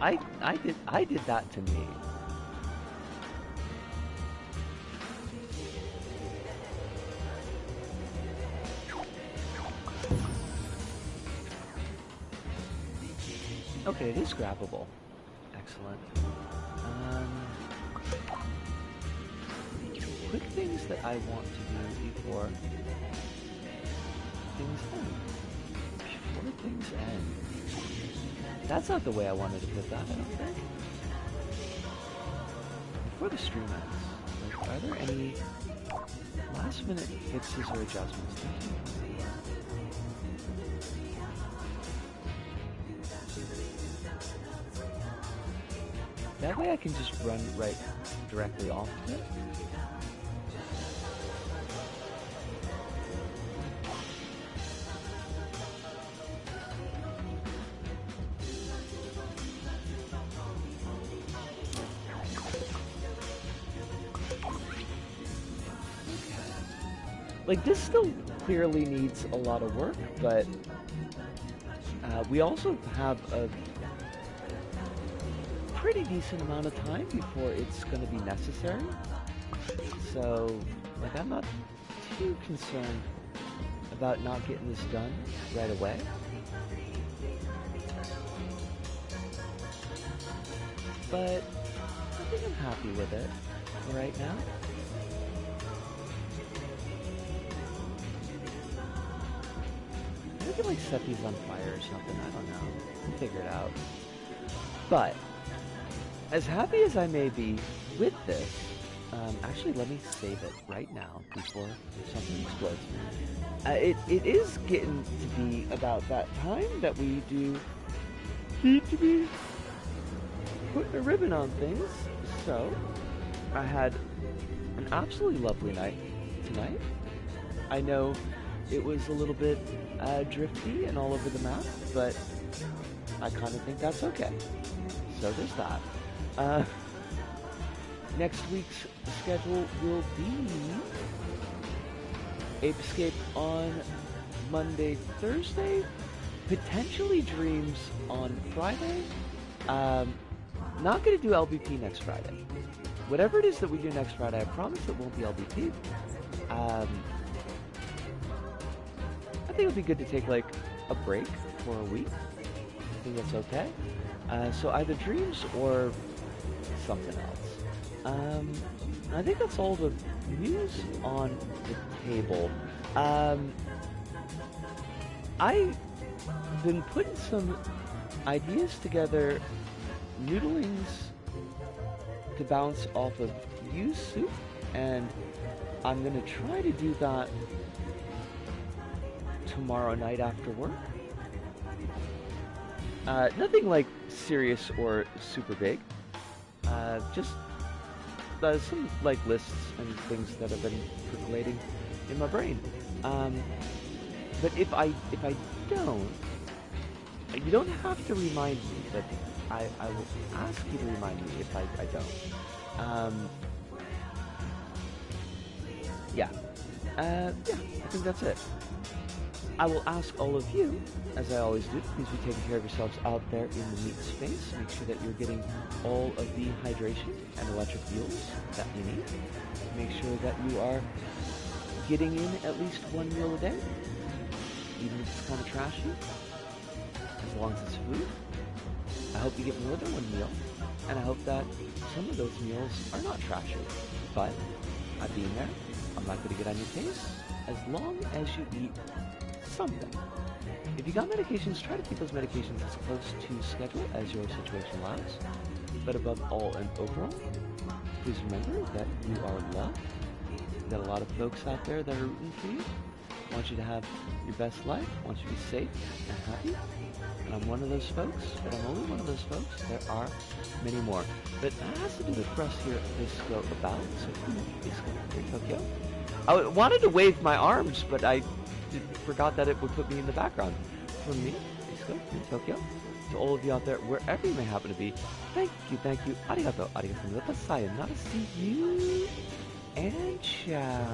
I did that to me. Okay, it is grabbable. Excellent. Quick things that I want to do before things end. Before things end. That's not the way I wanted to put that, I don't think. Before the stream ends, like, are there any last minute fixes or adjustments? That way I can just run right directly off of it. Like, this still clearly needs a lot of work, but we also have a pretty decent amount of time before it's going to be necessary. So, like, I'm not too concerned about not getting this done right away. But I think I'm happy with it right now. can like set these on fire or something. I don't know. We'll figure it out. But as happy as I may be with this, actually, let me save it right now before something explodes. It is getting to be about that time that we do need to be putting a ribbon on things. So, I had an absolutely lovely night tonight. I know it was a little bit drifty and all over the map, but I kind of think that's okay. So there's that. Next week's schedule will be Ape Escape on Monday, Thursday, potentially Dreams on Friday. Not going to do LBP next Friday. Whatever it is that we do next Friday, I promise it won't be LBP. I think it would be good to take like a break for a week. I think that's okay. So either Dreams or something else. I think that's all the news on the table. I've been putting some ideas together, noodlings to bounce off of used soup, and I'm gonna try to do that tomorrow night after work. Nothing like serious or super big. Just some like lists and things that have been percolating in my brain. But if I don't, you don't have to remind me, but I will ask you to remind me if I don't. Yeah, I think that's it. I will ask all of you, as I always do, please be taking care of yourselves out there in the meat space. Make sure that you're getting all of the hydration and electric fuels that you need. Make sure that you are getting in at least one meal a day, even if it's kind of trashy, as long as it's food. I hope you get more than one meal, and I hope that some of those meals are not trashy. But I've been there. I'm not going to get on your case as long as you eat something. If you got medications, try to keep those medications as close to schedule as your situation allows. But above all and overall, please remember that you are loved. You've got a lot of folks out there that are rooting for you. Want you to have your best life, want you to be safe and happy. And I'm one of those folks, but I'm only one of those folks. There are many more. But that has to do with for us here at Disco About. So Disco here, Tokyo. I wanted to wave my arms, but I forgot that it would put me in the background. From me, Disco in Tokyo, to all of you out there, wherever you may happen to be, thank you, arigato, sayonara, see you, and ciao.